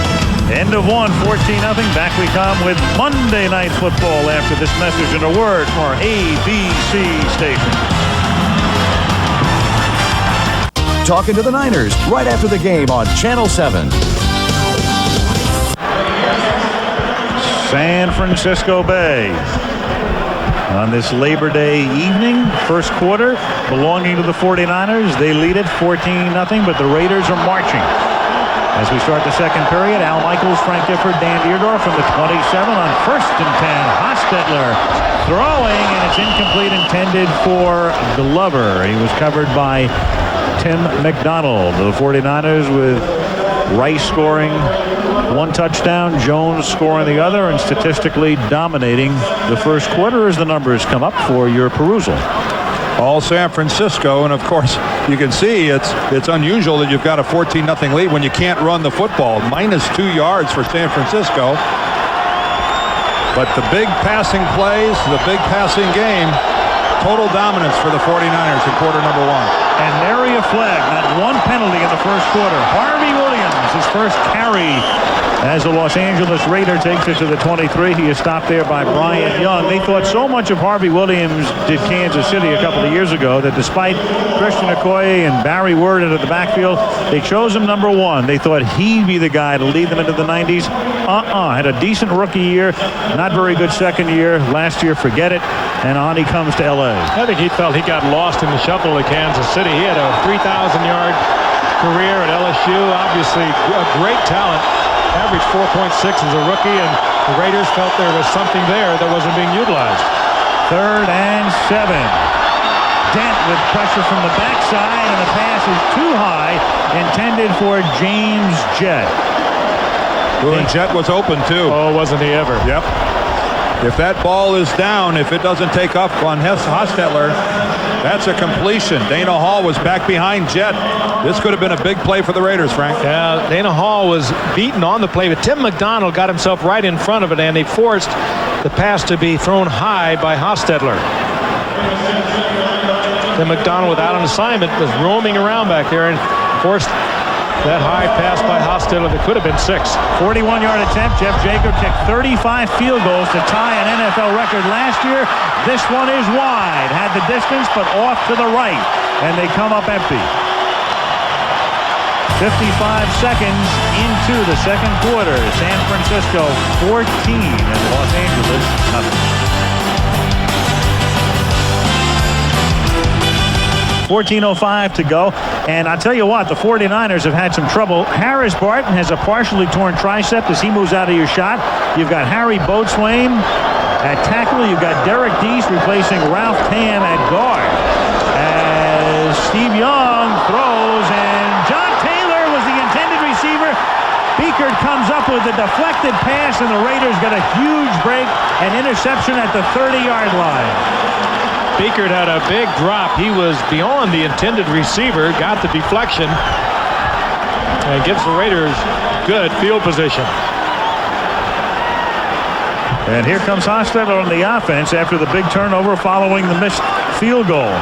End of one, 14-0. Back we come with Monday Night Football after this message and a word from our ABC station. Talking to the Niners right after the game on Channel 7. San Francisco Bay. On this Labor Day evening, first quarter, belonging to the 49ers. They lead it 14-0, but the Raiders are marching. As we start the second period, Al Michaels, Frank Gifford, Dan Deardorff from the 27 on 1st and 10. Hostetler throwing, and it's incomplete, intended for Glover. He was covered by Tim McDonald. The 49ers with Rice scoring one touchdown, Jones scoring the other, and statistically dominating the first quarter as the numbers come up for your perusal. All San Francisco, and of course you can see it's unusual that you've got a 14-0 lead when you can't run the football. -2 yards for San Francisco. But the big passing plays, the big passing game, total dominance for the 49ers in quarter number 1. And nary a flag, not one penalty in the first quarter. Harvey Williams, his first carry as the Los Angeles Raider takes it to the 23. He is stopped there by Brian Young. They thought so much of Harvey Williams did Kansas City a couple of years ago that despite Christian Okoye and Barry Word into the backfield, they chose him number 1. They thought he'd be the guy to lead them into the 90s. Had a decent rookie year, not very good second year. Last year, forget it. And on he comes to L.A. I think he felt he got lost in the shuffle at Kansas City. He had a 3,000-yard career at LSU. Obviously, a great talent. Averaged 4.6 as a rookie, and the Raiders felt there was something there that wasn't being utilized. 3rd and 7. Dent with pressure from the backside, and the pass is too high, intended for James Jett. And Jett was open too. Oh, wasn't he ever? Yep. If that ball is down, if it doesn't take up on Hostetler, that's a completion. Dana Hall was back behind Jett. This could have been a big play for the Raiders, Frank. Yeah, Dana Hall was beaten on the play, but Tim McDonald got himself right in front of it, and they forced the pass to be thrown high by Hostetler. Tim McDonald, without an assignment, was roaming around back there and forced that high pass by Hostetler that could have been 6. 41-yard attempt. Jeff Jacob kicked 35 field goals to tie an NFL record last year. This one is wide. Had the distance, but off to the right. And they come up empty. 55 seconds into the second quarter. San Francisco 14 and Los Angeles nothing. 14:05 to go. And I tell you what, the 49ers have had some trouble. Harris Barton has a partially torn tricep as he moves out of your shot. You've got Harry Boatswain at tackle. You've got Derek Deese replacing Ralph Tam at guard. As Steve Young throws, and John Taylor was the intended receiver. Beekert comes up with a deflected pass, and the Raiders got a huge break, an interception at the 30-yard line. Beekert had a big drop. He was beyond the intended receiver, got the deflection, and gives the Raiders good field position. And here comes Hostetler on the offense after the big turnover following the missed field goal.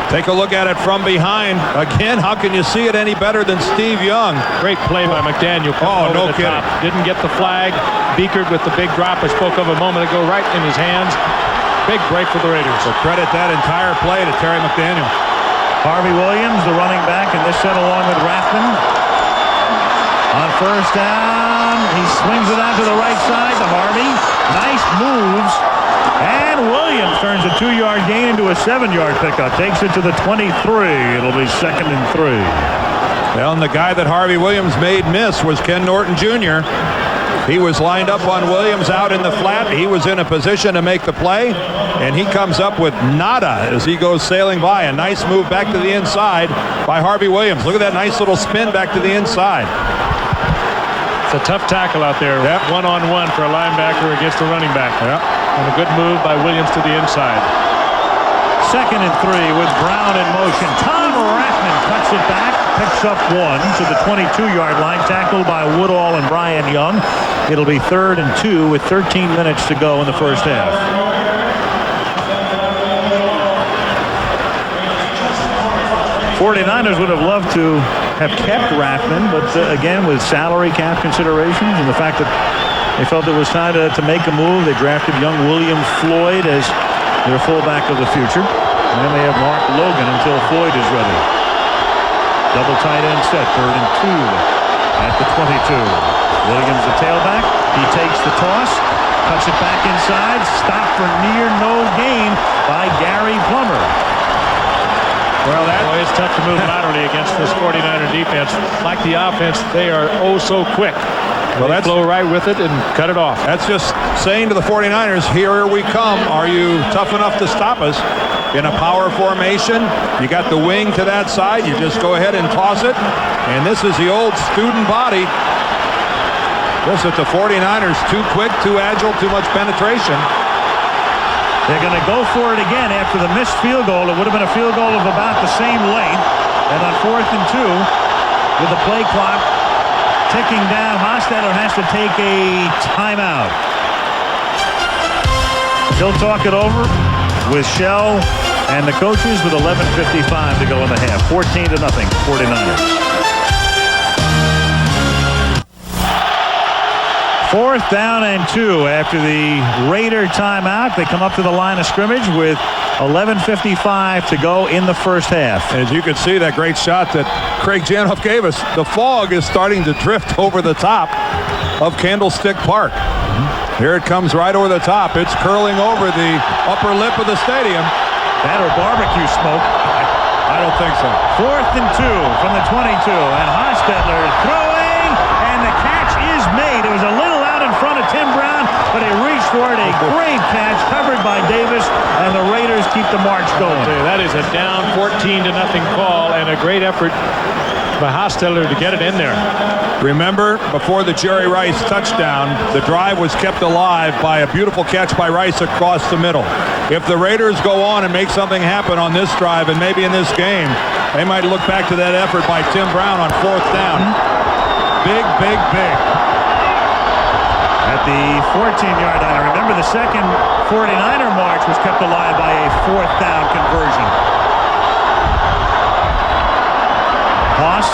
Take a look at it from behind. Again, how can you see it any better than Steve Young? Great play by McDaniel. Oh, no kidding. Didn't get the flag. Beekert with the big drop I spoke of a moment ago, right in his hands. Big break for the Raiders. So credit that entire play to Terry McDaniel. Harvey Williams, the running back, and this set along with Rathman. On first down, he swings it out to the right side to Harvey. Nice moves. And Williams turns a 2-yard gain into a 7-yard pickup. Takes it to the 23. It'll be 2nd and 3. Well, and the guy that Harvey Williams made miss was Ken Norton Jr. He was lined up on Williams out in the flat. He was in a position to make the play, and he comes up with nada as he goes sailing by. A nice move back to the inside by Harvey Williams. Look at that nice little spin back to the inside. It's a tough tackle out there. Yep. One-on-one for a linebacker against a running back. Yep. And a good move by Williams to the inside. 2nd and 3 with Brown in motion. Tom Rathman cuts it back, picks up 1 to the 22-yard line, tackled by Woodall and Brian Young. It'll be 3rd and 2 with 13 minutes to go in the first half. 49ers would have loved to have kept Rathman, but again, with salary cap considerations and the fact that they felt it was time to make a move, they drafted young William Floyd as their fullback of the future. And then they have Mark Logan until Floyd is ready. Double tight end set, 3rd and 2 at the 22. Williams the tailback. He takes the toss, cuts it back inside, stopped for near no gain by Gary Plummer. Well, that It's tough to move laterally against this 49er defense. Like the offense, they are oh so quick. Well, They that's flow right with it and cut it off. That's just saying to the 49ers, here we come. Are you tough enough to stop us? In a power formation, you got the wing to that side. You just go ahead and toss it. And this is the old student body. This is the 49ers. Too quick, too agile, too much penetration. They're going to go for it again after the missed field goal. It would have been a field goal of about the same length. And on 4th and 2, with the play clock ticking down, Hostetler has to take a timeout. He'll talk it over with Shell and the coaches with 11:55 to go in the half. 14-0, 49ers. 4th down and 2 after the Raider timeout. They come up to the line of scrimmage with 11:55 to go in the first half. As you can see, that great shot that Craig Janoff gave us, the fog is starting to drift over the top of Candlestick Park. Here it comes right over the top. It's curling over the upper lip of the stadium. That or barbecue smoke. I don't think so. 4th and 2 from the 22, and Hostetler throwing, and the catch is made. It was a little out in front of Tim Brown, but he reached for it. A great catch covered by Davis, and the Raiders keep the march going. That is a down 14-0 call and a great effort by Hostetler to get it in there. Remember, before the Jerry Rice touchdown, the drive was kept alive by a beautiful catch by Rice across the middle. If the Raiders go on and make something happen on this drive and maybe in this game, they might look back to that effort by Tim Brown on 4th down. Big, big, big. At the 14-yard line. Remember, the second 49er march was kept alive by a 4th down conversion. Haas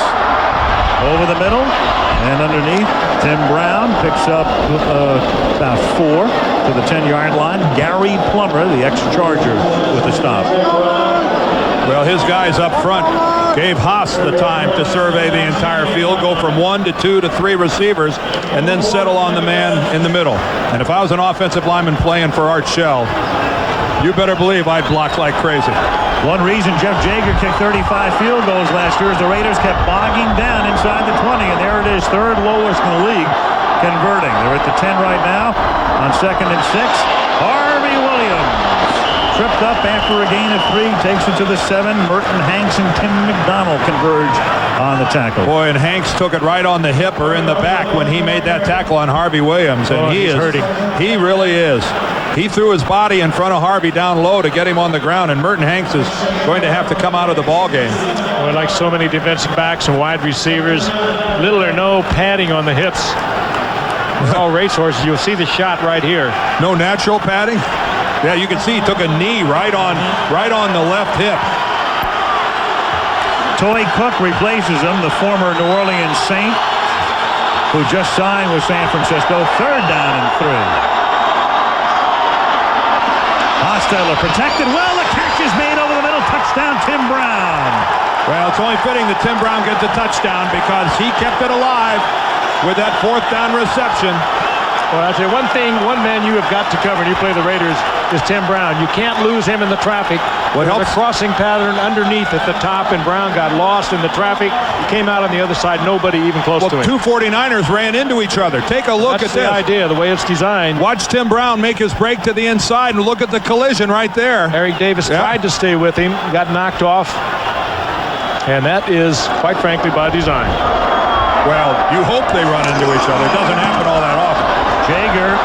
over the middle and underneath. Tim Brown picks up about 4 to the 10-yard line. Gary Plummer, the ex-Charger, with the stop. Well, his guys up front gave Haas the time to survey the entire field, go from 1 to 2 to 3 receivers, and then settle on the man in the middle. And if I was an offensive lineman playing for Art Shell, you better believe I'd block like crazy. One reason Jeff Jaeger kicked 35 field goals last year is the Raiders kept bogging down inside the 20, and there it is, 3rd lowest in the league, converting. They're at the 10 right now on 2nd and 6. Harvey Williams tripped up after a gain of 3, takes it to the 7. Merton Hanks and Tim McDonald converge on the tackle. Boy, and Hanks took it right on the hip or in the back when he made that tackle on Harvey Williams, and he's hurting. He really is. He threw his body in front of Harvey down low to get him on the ground, and Merton Hanks is going to have to come out of the ball game. Well, like so many defensive backs and wide receivers, little or no padding on the hips. All racehorses, you'll see the shot right here. No natural padding? Yeah, you can see he took a knee right on the left hip. Toy Cook replaces him, the former New Orleans Saint, who just signed with San Francisco. 3rd down and 3. Hostetler protected well. The catch is made over the middle. Touchdown, Tim Brown. Well, it's only fitting that Tim Brown gets a touchdown because he kept it alive with that 4th down reception. Well, I'll tell you one thing, one man you have got to cover when you play the Raiders is Tim Brown. You can't lose him in the traffic. There's a crossing pattern underneath at the top, and Brown got lost in the traffic. He came out on the other side, nobody even close to him. Two 49ers ran into each other. Take a look That's at the this. idea, the way it's designed. Watch Tim Brown make his break to the inside, and look at the collision right there. Eric Davis tried to stay with him, got knocked off, and that is, quite frankly, by design. Well, you hope they run into each other. It doesn't happen all that often. Jaeger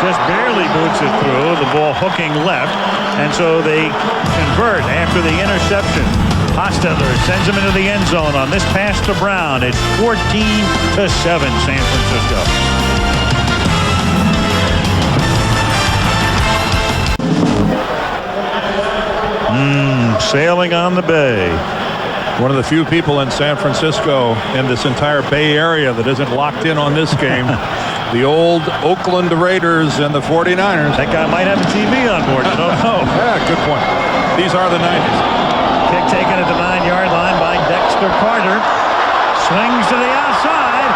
just barely boots it through, the ball hooking left, and so they convert after the interception. Hostetler sends him into the end zone on this pass to Brown. It's 14-7 San Francisco. Sailing on the bay. One of the few people in San Francisco in this entire Bay Area that isn't locked in on this game. The old Oakland Raiders and the 49ers. That guy might have a TV on board. You don't know. Yeah, good point. These are the 90s. Kick taken at the 9-yard line by Dexter Carter. Swings to the outside.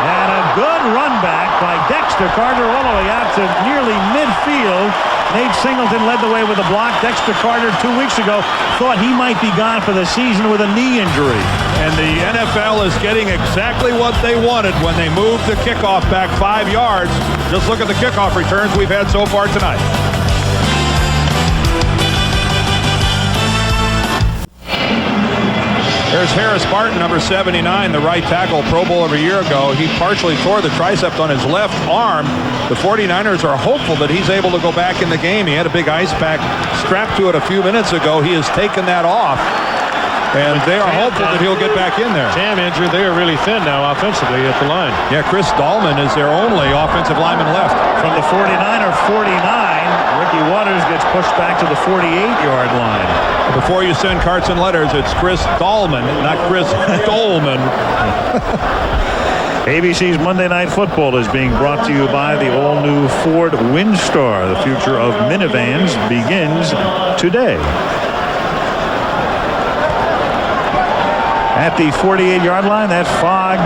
And a good run back by Dexter Carter all the way out to nearly midfield. Nate Singleton led the way with a block. Dexter Carter 2 weeks ago thought he might be gone for the season with a knee injury. And the NFL is getting exactly what they wanted when they moved the kickoff back 5 yards. Just look at the kickoff returns we've had so far tonight. There's Harris Barton, number 79, the right tackle, Pro Bowler a year ago. He partially tore the triceps on his left arm. The 49ers are hopeful that he's able to go back in the game. He had a big ice pack strapped to it a few minutes ago. He has taken that off. And they are hopeful that he'll get back in there. Tam injured. They are really thin now offensively at the line. Yeah, Chris Dahlman is their only offensive lineman left. From the 49er 49, Ricky Waters gets pushed back to the 48-yard line. Before you send carts and letters, it's Chris Dahlman, not Chris Dolman. ABC's Monday Night Football is being brought to you by the all-new Ford Windstar. The future of minivans begins today. At the 48-yard line, that fog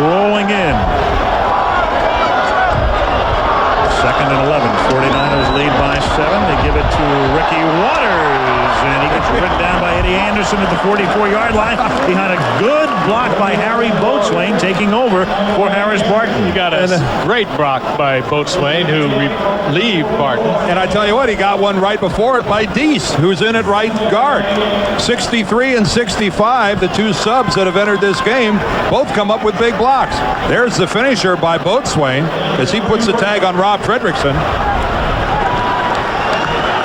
rolling in. 2nd and 11. 49ers lead by 7. They give it to Ricky Waters, and he gets ridden down by Eddie Anderson at the 44-yard line behind a good block by Harry Boatswain, taking over for Harris Barton. You got a great block by Boatswain, who relieved Barton. And I tell you what, he got one right before it by Deese, who's in at right guard. 63 and 65, the two subs that have entered this game, both come up with big blocks. There's the finisher by Boatswain as he puts the tag on Rob Fredrickson.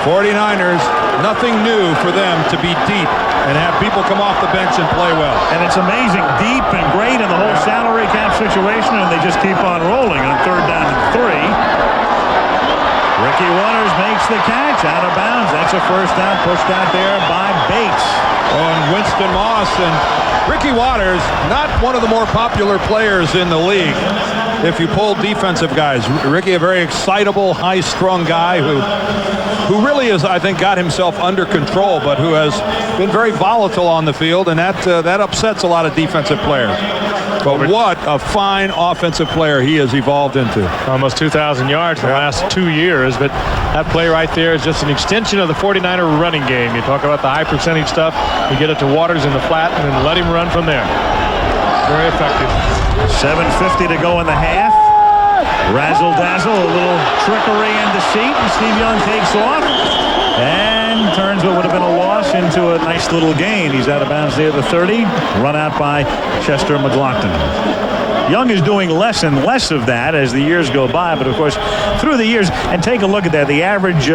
49ers, nothing new for them to be deep and have people come off the bench and play well. And it's amazing, deep and great in the whole salary cap situation, and they just keep on rolling on 3rd down and 3. Ricky Waters makes the catch out of bounds. That's a first down, pushed out there by Bates. On Winston Moss. And Ricky Waters, not one of the more popular players in the league if you pull defensive guys. Ricky, a very excitable, high-strung guy who really has, I think, got himself under control, but who has been very volatile on the field, and that upsets a lot of defensive players. But what a fine offensive player he has evolved into. Almost 2,000 yards in the last 2 years, but that play right there is just an extension of the 49er running game. You talk about the high percentage stuff, you get it to Waters in the flat, and then let him run from there. Very effective. 7:50 to go in the half. Razzle-dazzle, a little trickery and deceit, and Steve Young takes off and turns what would have been a loss into a nice little gain. He's out of bounds there at the 30, run out by Chester McLaughlin. Young is doing less and less of that as the years go by, but of course, through the years, and take a look at that, the average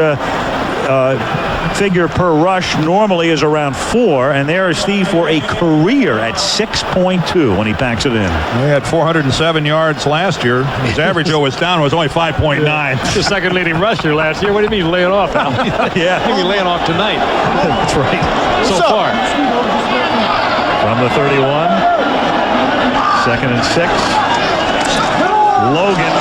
figure per rush normally is around 4, and there is Steve for a career at 6.2 when he packs it in. He had 407 yards last year. His average was down, was only 5.9. The second leading rusher last year. What do you mean laying off? Yeah. He'll be laying off tonight. That's right. So far. From the 31, 2nd and 6. Logan.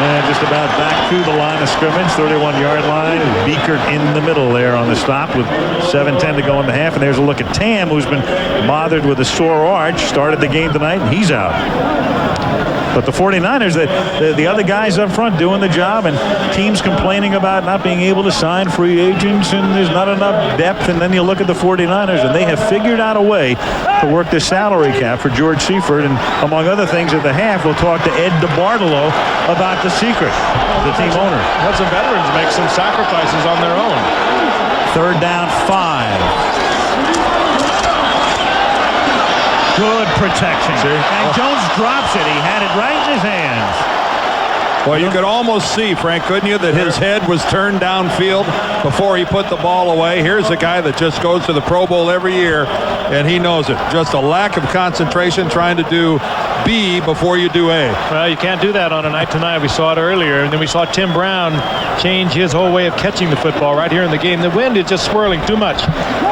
And just about back to the line of scrimmage, 31-yard line. Beekert in the middle there on the stop with 7:10 to go in the half. And there's a look at Tam, who's been bothered with a sore arch. Started the game tonight, and he's out. But the 49ers, the other guys up front doing the job, and teams complaining about not being able to sign free agents, and there's not enough depth. And then you look at the 49ers, and they have figured out a way to work the salary cap for George Seifert. And among other things, at the half, we'll talk to Ed DeBartolo about the secret, the team owner. Had some veterans make some sacrifices on their own. 3rd down, 5. Good protection. And Jones drops it. He had it right in his hands. Well, you could almost see, Frank, couldn't you, that his head was turned downfield before he put the ball away. Here's a guy that just goes to the Pro Bowl every year, and he knows it. Just a lack of concentration trying to do B before you do A. Well, you can't do that on a night tonight. We saw it earlier, and then we saw Tim Brown change his whole way of catching the football right here in the game. The wind is just swirling too much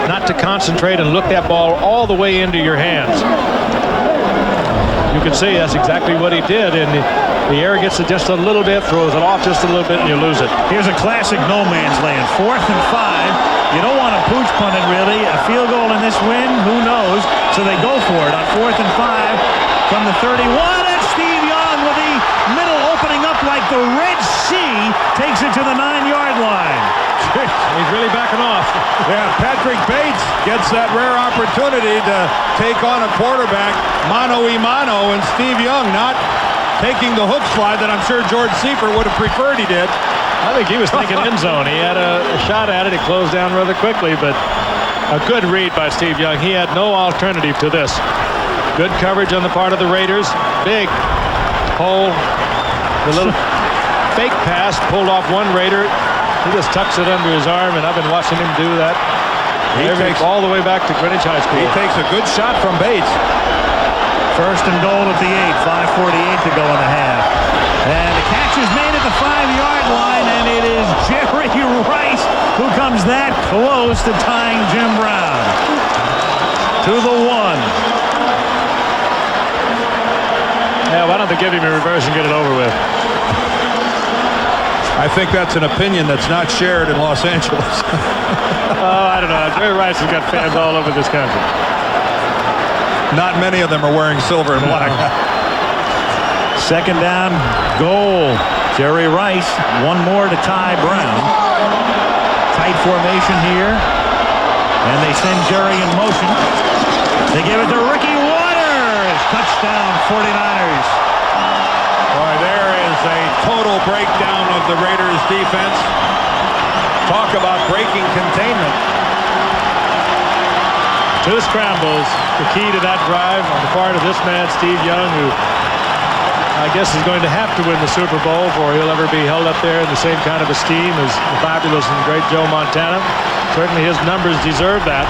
not to concentrate and look that ball all the way into your hands. You can see that's exactly what he did, and the air gets it just a little bit, throws it off just a little bit, and you lose it. Here's a classic no man's land. 4th and 5. You don't want to pooch punt it, really. A field goal in this win, who knows? So they go for it on 4th and 5 from the 31. And Steve Young with the middle opening up like the the Red Sea takes it to the 9-yard line. He's really backing off. Yeah, Patrick Bates gets that rare opportunity to take on a quarterback mano-a-mano, and Steve Young not taking the hook slide that I'm sure George Seifert would have preferred he did. I think he was thinking end zone. He had a shot at it. It closed down rather quickly, but a good read by Steve Young. He had no alternative to this. Good coverage on the part of the Raiders. Big hole. The little fake pass pulled off one Raider. He just tucks it under his arm, and I've been watching him do that. He takes all the way back to Greenwich High School. He takes a good shot from Bates. First and goal at the 8, 5:48 to go in the half. And the catch is made at the 5-yard line, and it is Jerry Rice who comes that close to tying Jim Brown. To the 1. Yeah, why don't they give him a reverse and get it over with? I think that's an opinion that's not shared in Los Angeles. Oh, I don't know. Jerry Rice has got fans all over this country. Not many of them are wearing silver and black. Second down, goal. Jerry Rice, one more to tie Brown. Tight formation here. And they send Jerry in motion. They give it to Ricky Waters. Touchdown, 49ers. Boy, there is a total breakdown of the Raiders' defense. Talk about breaking containment. 2 scrambles, the key to that drive on the part of this man, Steve Young, who I guess is going to have to win the Super Bowl before he'll ever be held up there in the same kind of esteem as the fabulous and great Joe Montana. Certainly his numbers deserve that.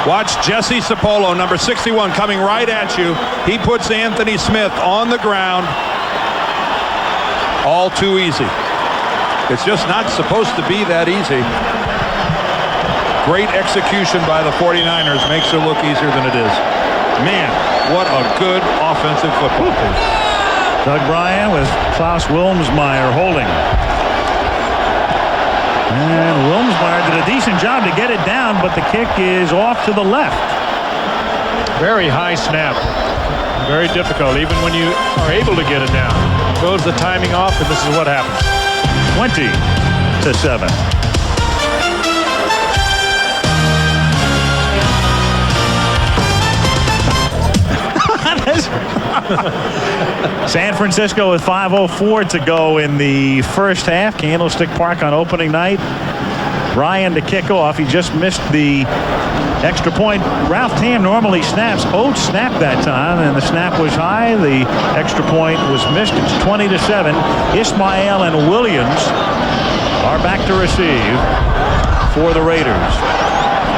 Watch Jesse Sapolo, number 61, coming right at you. He puts Anthony Smith on the ground. All too easy. It's just not supposed to be that easy. Great execution by the 49ers makes it look easier than it is. Man, what a good offensive football team. Doug Bryan with Klaus Wilmsmeyer holding. And Wilmsmeyer did a decent job to get it down, but the kick is off to the left. Very high snap. Very difficult, even when you are able to get it down. Throws the timing off, and this is what happens. 20-7. San Francisco with 5:04 to go in the first half. Candlestick Park on opening night. Bryan to kick off. He just missed the extra point. Ralph Tam normally snaps. Oates snapped that time, and the snap was high. The extra point was missed. It's 20-7. Ismael and Williams are back to receive for the Raiders.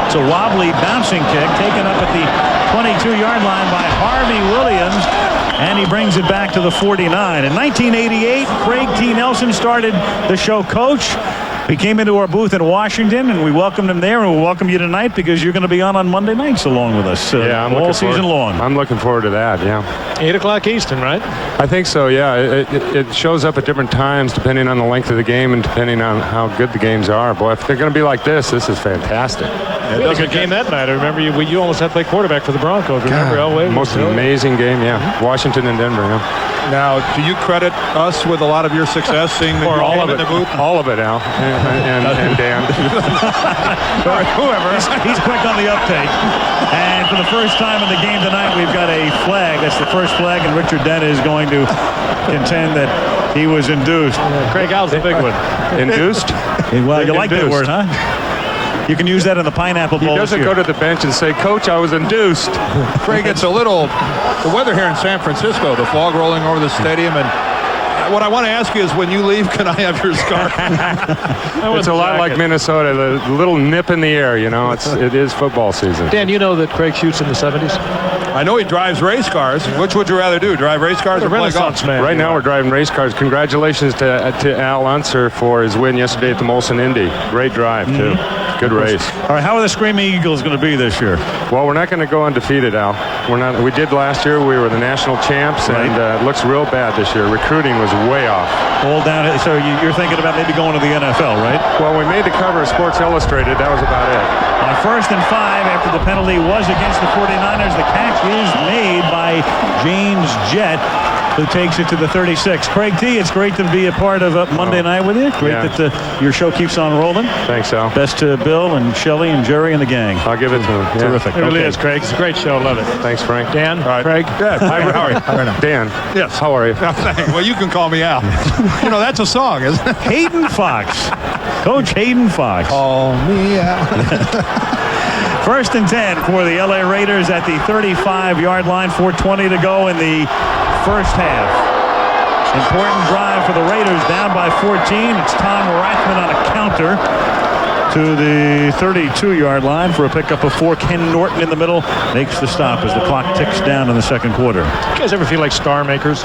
It's a wobbly bouncing kick taken up at the 22-yard line by Harvey Williams, and he brings it back to the 49. In 1988, Craig T. Nelson started the show coach. He came into our booth in Washington, and we welcomed him there, and we'll welcome you tonight because you're going to be on Monday nights along with us all season long. I'm looking forward to that, yeah. 8 o'clock Eastern, right? I think so, yeah. It shows up at different times depending on the length of the game and depending on how good the games are. Boy, if they're going to be like this is fantastic. It was a good game that night. I remember you almost had to play quarterback for the Broncos. Remember Elway? Most amazing game, yeah. Washington and Denver, yeah. Now, do you credit us with a lot of your success seeing the all of in it, the booth? all of it, Al, and Dan. Whoever. He's quick on the uptake. And for the first time in the game tonight, we've got a flag. That's the first flag, and Richard Dent is going to contend that he was induced. Craig Al's a big one. Induced? Well, you like that Induced. word, huh? You can use that in the Pineapple Bowl. He doesn't go to the bench and say, Coach, I was induced. Craig, it's a little, the weather here in San Francisco, the fog rolling over the stadium, and what I want to ask you is when you leave, can I have your scarf? It's a lot like Minnesota, the little nip in the air, you know. It is football season. Dan, you know that Craig shoots in the 70s? I know he drives race cars. Which would you rather do, drive race cars or play golf? Renaissance man. Right now we're driving race cars. Congratulations to Al Unser for his win yesterday at the Molson Indy. Great drive, too. Good race. All right, how are the Screaming Eagles going to be this year? Well, we're not going to go undefeated, Al. We're not. We did last year. We were the national champs, and it looks real bad this year. Recruiting was way off. All down. So you're thinking about maybe going to the NFL, right? Well, we made the cover of Sports Illustrated. That was about it. On 1st and 5, after the penalty was against the 49ers, the catch is made by James Jett. who takes it to the 36. Craig T., it's great to be a part of Monday night with you. Great that your show keeps on rolling. Thanks, Al. Best to Bill and Shelley and Jerry and the gang. I'll give it to him. Yeah. Terrific. It really is, Craig. It's a great show. Love it. Thanks, Frank. Dan, right. Craig. Good. How are you? Dan. Yes. How are you? Well, you can call me Al. You know, that's a song, isn't it? Hayden Fox. Coach Hayden Fox. Call me Al. 1st and 10 for the LA Raiders at the 35-yard line. 4:20 to go in the first half. Important drive for the Raiders, down by 14. It's Tom Rathman on a counter to the 32-yard line for a pickup of 4. Ken Norton in the middle makes the stop as the clock ticks down in the second quarter. You guys ever feel like star makers?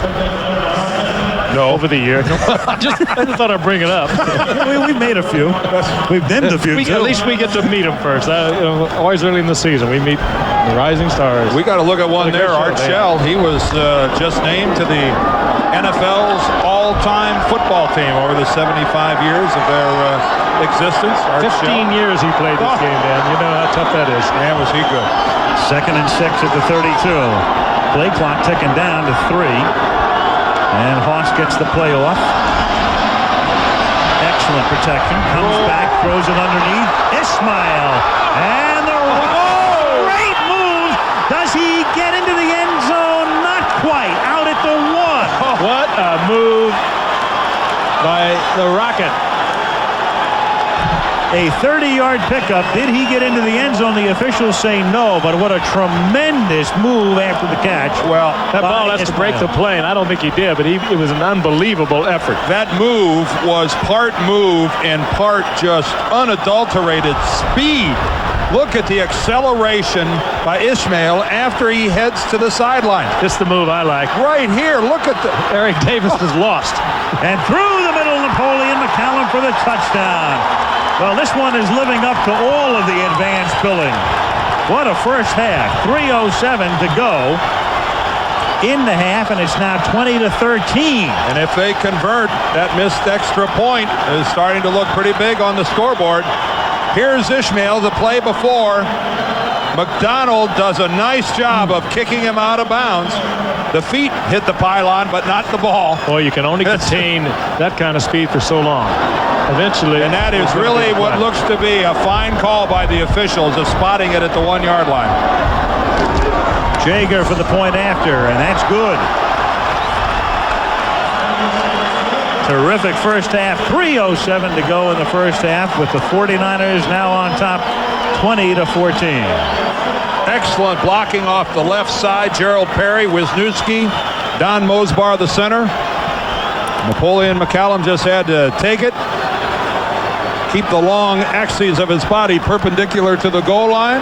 No. Over the year. I just thought I'd bring it up. We've made a few. We've dimmed a few, too. At least we get to meet them first. Always early in the season, we meet the rising stars. We got to look at one there. Art Shell, he was just named to the NFL's all-time football team over the 75 years of their existence. Art 15 Shell. years he played this game, Dan. You know how tough that is. Man, was he good. 2nd and 6 at the 32. Play clock ticking down to 3. And Hoss gets the play off. Excellent protection. Comes back, throws it underneath. Ismail. And the great move. Does he get into the end zone? Not quite. Out at the 1. What a move by the Rocket. A 30-yard pickup. Did he get into the end zone? The officials say no, but what a tremendous move after the catch. Well, that by ball has to break the Ismail. plane. I don't think he did, but it was an unbelievable effort. That move was part move and part just unadulterated speed. Look at the acceleration by Ismail after he heads to the sideline. This is the move I like. Right here, look at the... Eric Davis is lost. And through the middle, Napoleon McCallum for the touchdown. Well, this one is living up to all of the advanced billing. What a first half. 3:07 to go in the half, and it's now 20-13. And if they convert, that missed extra point is starting to look pretty big on the scoreboard. Here's Ismail, the play before. McDonald does a nice job of kicking him out of bounds. The feet hit the pylon, but not the ball. Boy, you can only contain that kind of speed for so long. Eventually. And that is really what looks to be a fine call by the officials of spotting it at the 1-yard line. Jaeger for the point after, and that's good. Terrific first half. 3:07 to go in the first half with the 49ers now on top 20-14. Excellent blocking off the left side. Gerald Perry, Wisniewski, Don Mosbar, the center. Napoleon McCallum just had to take it. Keep the long axes of his body perpendicular to the goal line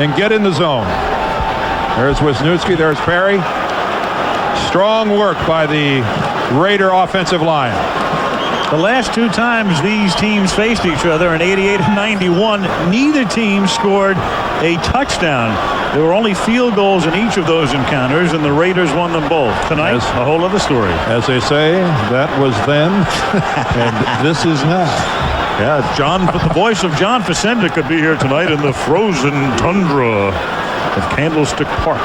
and get in the zone. There's Wisniewski, there's Perry. Strong work by the Raider offensive line. The last 2 times these teams faced each other in 88 and 91, neither team scored a touchdown. There were only field goals in each of those encounters, and the Raiders won them both. Tonight, a whole other story. As they say, that was then, and this is now. Yeah, the voice of John Facenda could be here tonight in the frozen tundra of Candlestick Park.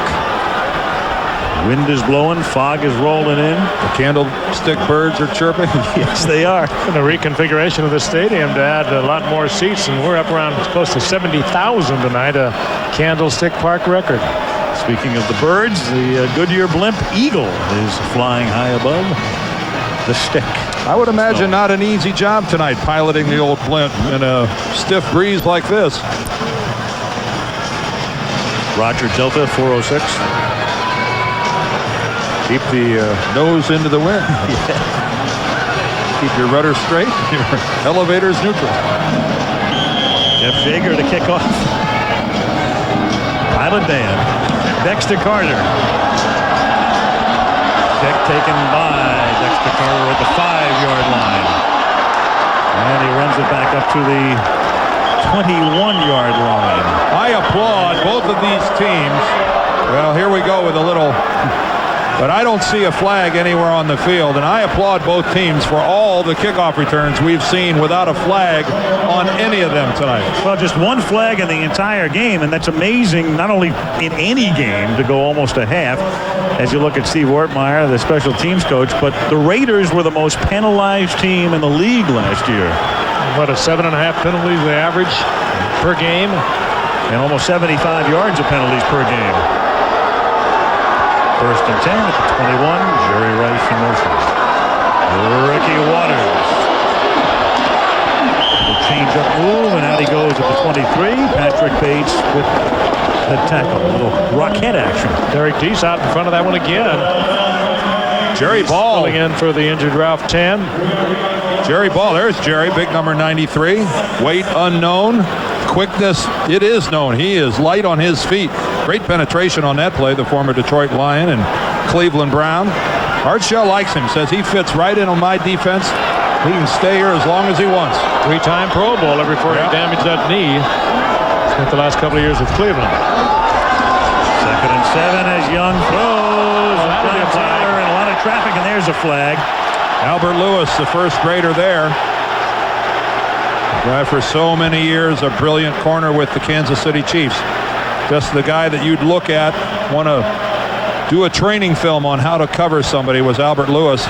Wind is blowing, fog is rolling in. The Candlestick birds are chirping. Yes, they are. And the reconfiguration of the stadium to add a lot more seats, and we're up around close to 70,000 tonight, a Candlestick Park record. Speaking of the birds, the Goodyear Blimp Eagle is flying high above the stick. I would imagine not an easy job tonight piloting the old Blimp in a stiff breeze like this. Roger Delta 406. Keep the nose into the wind. Keep your rudder straight, your elevators neutral. Jeff Jaeger to kick off. Pilot Dan. Dexter Carter. Check taken by Dexter Carter at the 5-yard line. And he runs it back up to the 21-yard line. I applaud both of these teams. Well, here we go with a little But I don't see a flag anywhere on the field, and I applaud both teams for all the kickoff returns we've seen without a flag on any of them tonight. Well, just one flag in the entire game, and that's amazing, not only in any game to go almost a half, as you look at Steve Ortmeyer, the special teams coach, but the Raiders were the most penalized team in the league last year. What, a 7.5 penalties they average per game? And almost 75 yards of penalties per game. First and 10 at the 21. Jerry Rice in motion. Ricky Waters. The change-up move, and out he goes at the 23. Patrick Bates with the tackle. A little rocket action. Derek Deese out in front of that one again. Jerry Ball filling in for the injured Ralph Tan. Jerry Ball, there's Jerry, big number 93. Weight unknown. Quickness, it is known. He is light on his feet. Great penetration on that play, the former Detroit Lion and Cleveland Brown. Art Shell likes him, says he fits right in on my defense. He can stay here as long as he wants. 3-time Pro Bowler before he damaged that knee. Spent the last couple of years with Cleveland. Second and 7 as Young throws. Brian Taylor and a lot of traffic, and there's a flag. Albert Lewis, the first grader there. Guy for so many years, a brilliant corner with the Kansas City Chiefs. Just the guy that you'd look at, want to do a training film on how to cover somebody, was Albert Lewis.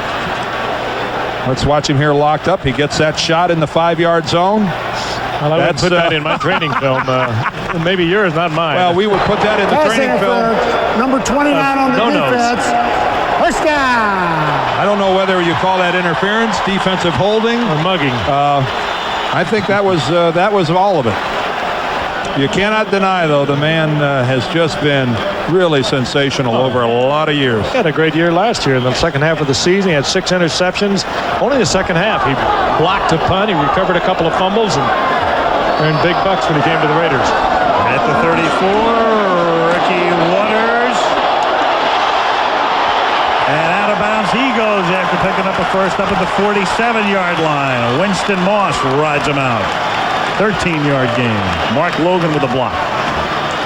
Let's watch him here locked up. He gets that shot in the 5-yard zone. Well, I would put that in my training film. Maybe yours, not mine. Well, we would put that in the training film. Number 29 on the defense. First down. I don't know whether you call that interference, defensive holding, or mugging. I think that was all of it. You cannot deny, though, the man has just been really sensational over a lot of years. He had a great year last year. In the second half of the season, he had 6 interceptions. Only the second half. He blocked a punt. He recovered a couple of fumbles and earned big bucks when he came to the Raiders. At the 34, Ricky Waters. And out of bounds he goes after picking up a first up at the 47-yard line. Winston Moss rides him out. 13-yard gain. Mark Logan with a block.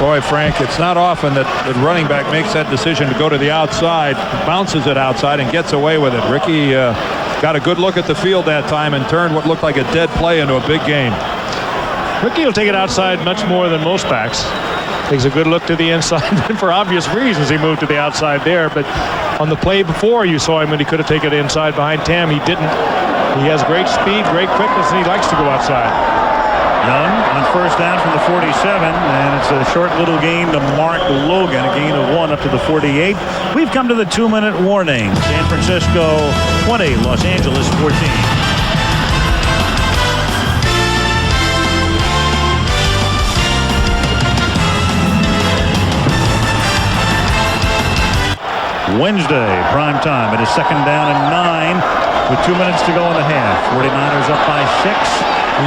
Boy, Frank, it's not often that the running back makes that decision to go to the outside, bounces it outside, and gets away with it. Ricky got a good look at the field that time and turned what looked like a dead play into a big gain. Ricky will take it outside much more than most backs. Takes a good look to the inside, and for obvious reasons he moved to the outside there. But on the play before, you saw him when he could have taken it inside behind Tam. He didn't. He has great speed, great quickness, and he likes to go outside. Young on first down from the 47, and it's a short little gain to Mark Logan, a gain of 1 up to the 48. We've come to the 2-minute warning. San Francisco 20, Los Angeles 14. Wednesday, prime time. It is second down and 9 with 2 minutes to go in the half. 49ers up by 6.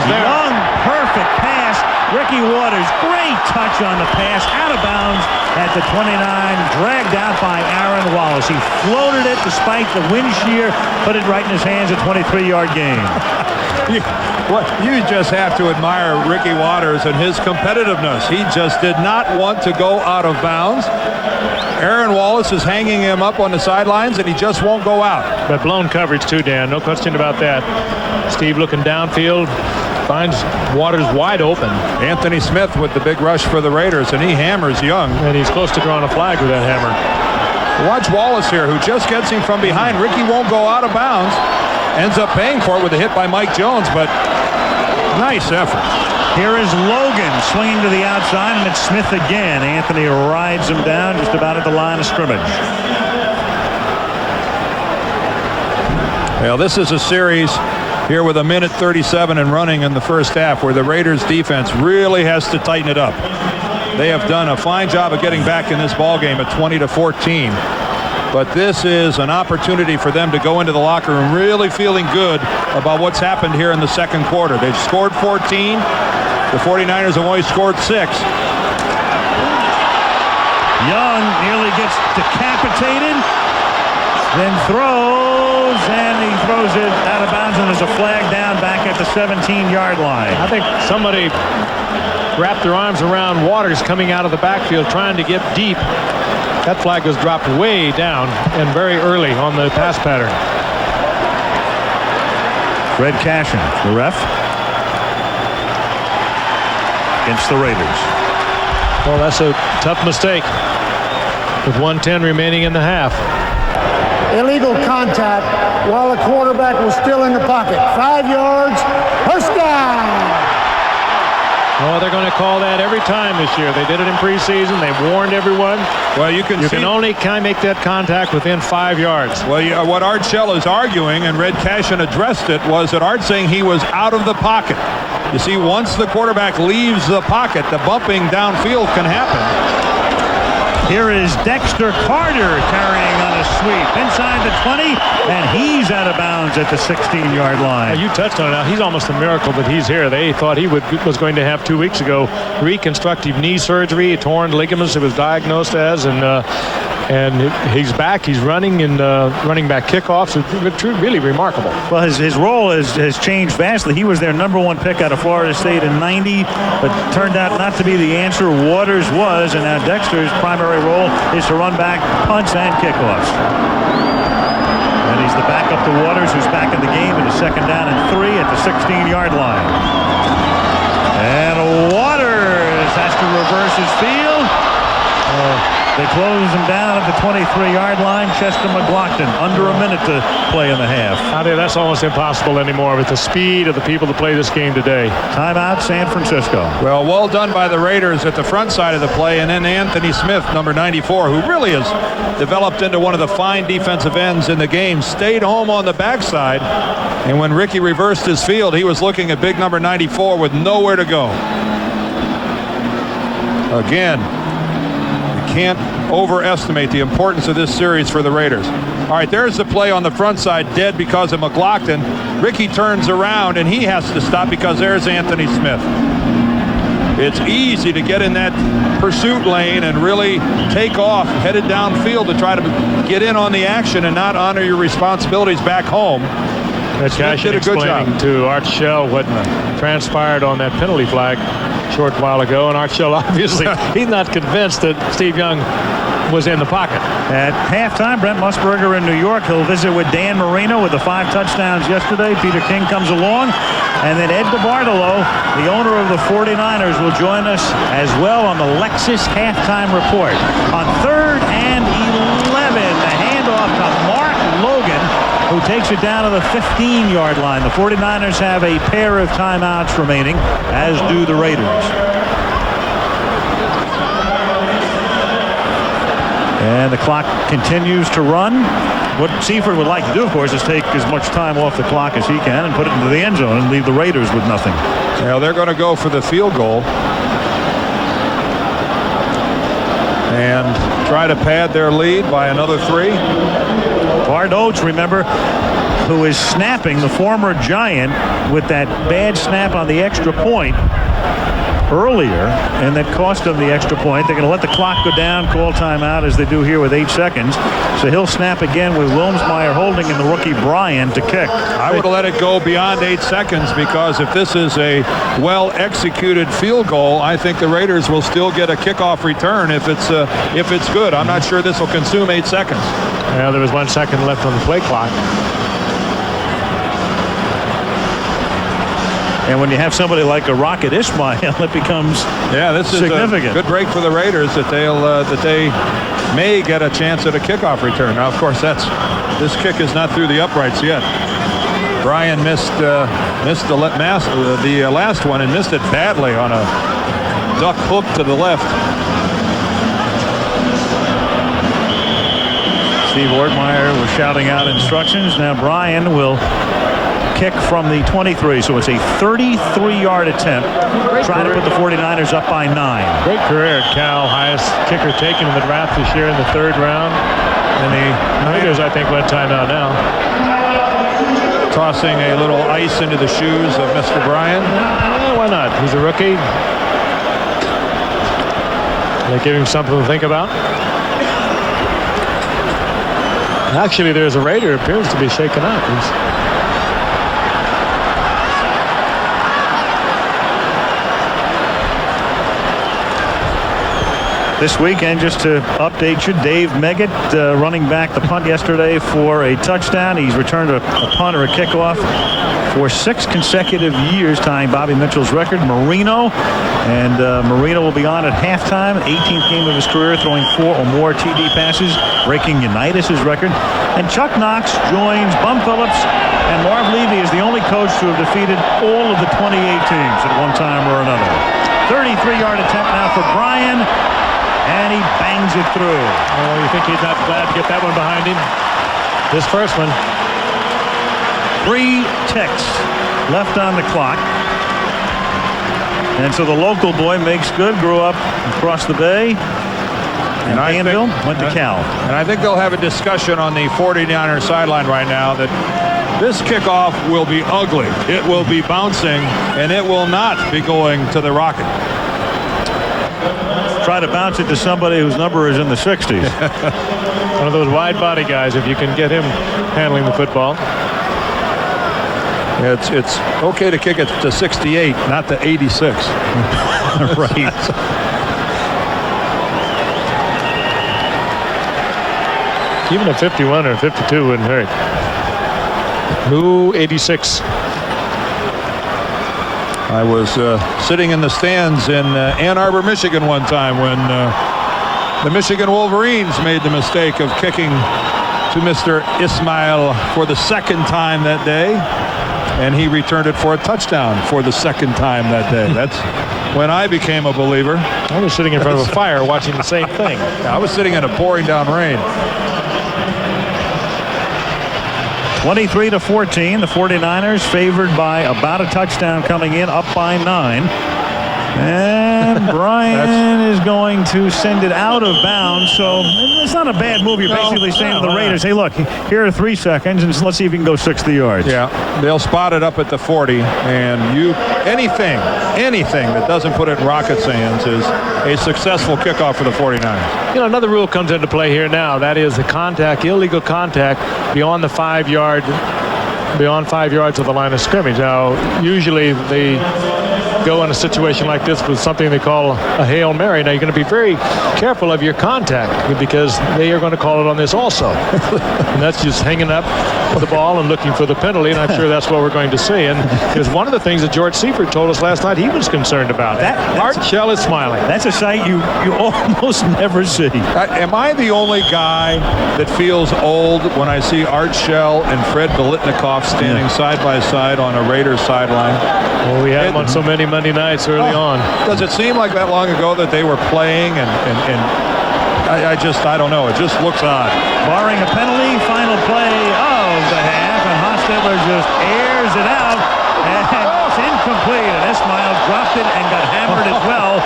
Young, perfect pass. Ricky Waters, great touch on the pass. Out of bounds at the 29. Dragged out by Aaron Wallace. He floated it despite the wind shear. Put it right in his hands. A 23-yard gain. You just have to admire Ricky Waters and his competitiveness. He just did not want to go out of bounds. Aaron Wallace is hanging him up on the sidelines, and he just won't go out. But blown coverage too, Dan. No question about that. Steve looking downfield, finds Waters wide open. Anthony Smith with the big rush for the Raiders, and he hammers Young. And he's close to drawing a flag with that hammer. Watch Wallace here, who just gets him from behind. Ricky won't go out of bounds. Ends up paying for it with a hit by Mike Jones, but nice effort. Here is Logan swinging to the outside, and it's Smith again. Anthony rides him down just about at the line of scrimmage. Well, this is a series here with 1:37 and running in the first half where the Raiders defense really has to tighten it up. They have done a fine job of getting back in this ballgame at 20-14. But this is an opportunity for them to go into the locker room really feeling good about what's happened here in the second quarter. They've scored 14. The 49ers have only scored 6. Young nearly gets decapitated, then throws, and he throws it out of bounds, and there's a flag down back at the 17-yard line. I think somebody wrapped their arms around Waters coming out of the backfield trying to get deep That flag was dropped way down and very early on the pass pattern. Red Cashin, the ref, against the Raiders. Well, that's a tough mistake with 1:10 remaining in the half. Illegal contact while the quarterback was still in the pocket. 5 yards. First down. Oh, they're going to call that every time this year. They did it in preseason. They warned everyone. Well, you can only make that contact within 5 yards. Well, what Art Shell is arguing, and Red Cashin addressed it, was that Art saying he was out of the pocket. You see, once the quarterback leaves the pocket, the bumping downfield can happen. Here is Dexter Carter carrying on a sweep inside the 20, and he's out of bounds at the 16-yard line. You touched on it. Now, he's almost a miracle that he's here. They thought he was going to have 2 weeks ago reconstructive knee surgery, torn ligaments it was diagnosed as, and he's back. He's running and running back kickoffs. It's really remarkable. Well, his role has changed vastly. He was their #1 pick out of Florida State in '90, but turned out not to be the answer. Waters was, and now Dexter's primary role is to run back punts and kickoffs. And he's the backup to Waters, who's back in the game at a 2nd down and 3 at the 16-yard line. And Waters has to reverse his field. They close him down at the 23-yard line. Chester McLaughlin, under a minute to play in the half. That's almost impossible anymore with the speed of the people that play this game today. Timeout, San Francisco. Well done by the Raiders at the front side of the play, and then Anthony Smith, number 94, who really has developed into one of the fine defensive ends in the game, stayed home on the backside, and when Ricky reversed his field, he was looking at big number 94 with nowhere to go. Again, can't overestimate the importance of this series for the Raiders. All right, there's the play on the front side, dead because of McLaughlin. Ricky turns around, and he has to stop because there's Anthony Smith. It's easy to get in that pursuit lane and really take off, headed downfield to try to get in on the action and not honor your responsibilities back home. Red Cashin did a good job. explaining to Art Shell what transpired on that penalty flag a short while ago, and Art Shell obviously he's not convinced that Steve Young was in the pocket. At halftime, Brent Musburger in New York. He'll visit with Dan Marino with the 5 touchdowns yesterday. Peter King comes along, and then Ed DeBartolo, the owner of the 49ers, will join us as well on the Lexus halftime report. On 3rd and 11, the handoff to Mark Logan, who takes it down to the 15-yard line. The 49ers have a pair of timeouts remaining, as do the Raiders. And the clock continues to run. What Seifert would like to do, of course, is take as much time off the clock as he can and put it into the end zone and leave the Raiders with nothing. Well, they're going to go for the field goal and try to pad their lead by another 3. Bart Oates, remember, who is snapping, the former Giant, with that bad snap on the extra point earlier, and that cost them the extra point. They're going to let the clock go down, call timeout, as they do here with 8 seconds. So he'll snap again with Wilmsmeyer holding and the rookie Bryan to kick. I would have let it go beyond 8 seconds, because if this is a well-executed field goal, I think the Raiders will still get a kickoff return if it's good. I'm not sure this will consume 8 seconds. Well, there was 1 second left on the play clock. And when you have somebody like a Rocket Ismail, it becomes this is significant. A good break for the Raiders that they may get a chance at a kickoff return. Now, of course, this kick is not through the uprights yet. Bryan missed the last one and missed it badly on a duck hook to the left. Steve Ortmeyer was shouting out instructions. Now Bryan will kick from the 23, so it's a 33-yard attempt. Trying to put the 49ers up by 9. Great career at Cal, highest kicker taken in the draft this year in the 3rd round. And the Raiders, I think, went timeout now. Tossing a little ice into the shoes of Mr. Bryan. Why not? He's a rookie. They give him something to think about. Actually, there's a Raider who appears to be shaken up. This weekend, just to update you, Dave Meggett running back the punt yesterday for a touchdown. He's returned a punt or a kickoff for 6 consecutive years, tying Bobby Mitchell's record. Marino will be on at halftime. 18th game of his career, throwing 4 or more TD passes, breaking Unitas' record. And Chuck Knox joins Bum Phillips and Marv Levy is the only coach to have defeated all of the 28 teams at one time or another. 33-yard attempt now for Bryan. And he bangs it through. Oh, you think he's not glad to get that one behind him? This first one. 3 ticks left on the clock. And so the local boy makes good, grew up across the bay. And Danville went to Cal. And I think they'll have a discussion on the 49ers sideline right now that this kickoff will be ugly. It will be bouncing, and it will not be going to the Rocket. Try to bounce it to somebody whose number is in the 60s. One of those wide body guys, if you can get him handling the football. It's okay to kick it to 68, not to 86. Right. Even a 51 or 52 wouldn't hurt. Ooh, 86. I was sitting in the stands in Ann Arbor, Michigan one time when the Michigan Wolverines made the mistake of kicking to Mr. Ismail for the second time that day, and he returned it for a touchdown for the second time that day. That's when I became a believer. I was sitting in front of a fire watching the same thing. I was sitting in a pouring down rain. 23-14, the 49ers favored by about a touchdown coming in, up by 9. And Bryan is going to send it out of bounds, so it's not a bad move. You're basically saying to the Raiders, hey, look, here are 3 seconds, and let's see if you can go 60 yards. Yeah, they'll spot it up at the 40, and anything that doesn't put it in Rocket's hands is a successful kickoff for the 49ers. You know, another rule comes into play here now. That is the contact, illegal contact beyond the 5 yards of the line of scrimmage. Now, usually they go in a situation like this with something they call a Hail Mary. Now, you're going to be very careful of your contact because they are going to call it on this also. And that's just hanging up the ball and looking for the penalty, and I'm sure that's what we're going to see. And it's one of the things that George Seifert told us last night he was concerned about. Art Shell is smiling. That's a sight you almost never see. Am I the only guy that feels old when I see Art Shell and Fred Biletnikoff standing side by side on a Raiders sideline? Well, we had them on so many Monday nights early on. Does it seem like that long ago that they were playing and I don't know. It just looks odd. Barring a penalty, final play of the half, and Hostetler just airs it out, and it's incomplete. And Ismail dropped it and got hammered as well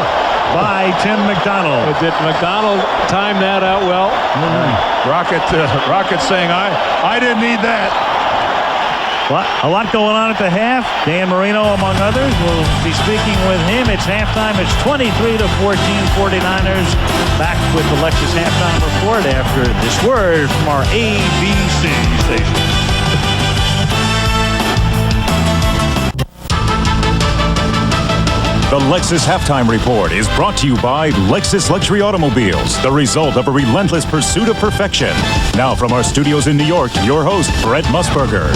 by Tim McDonald. Did McDonald time that out well? Rocket saying, I didn't need that. Well, a lot going on at the half. Dan Marino, among others, will be speaking with him. It's halftime. It's 23-14 49ers. Back with the Lexus halftime report after this word from our ABC station. The Lexus Halftime Report is brought to you by Lexus Luxury Automobiles, the result of a relentless pursuit of perfection. Now from our studios in New York, your host, Brett Musburger.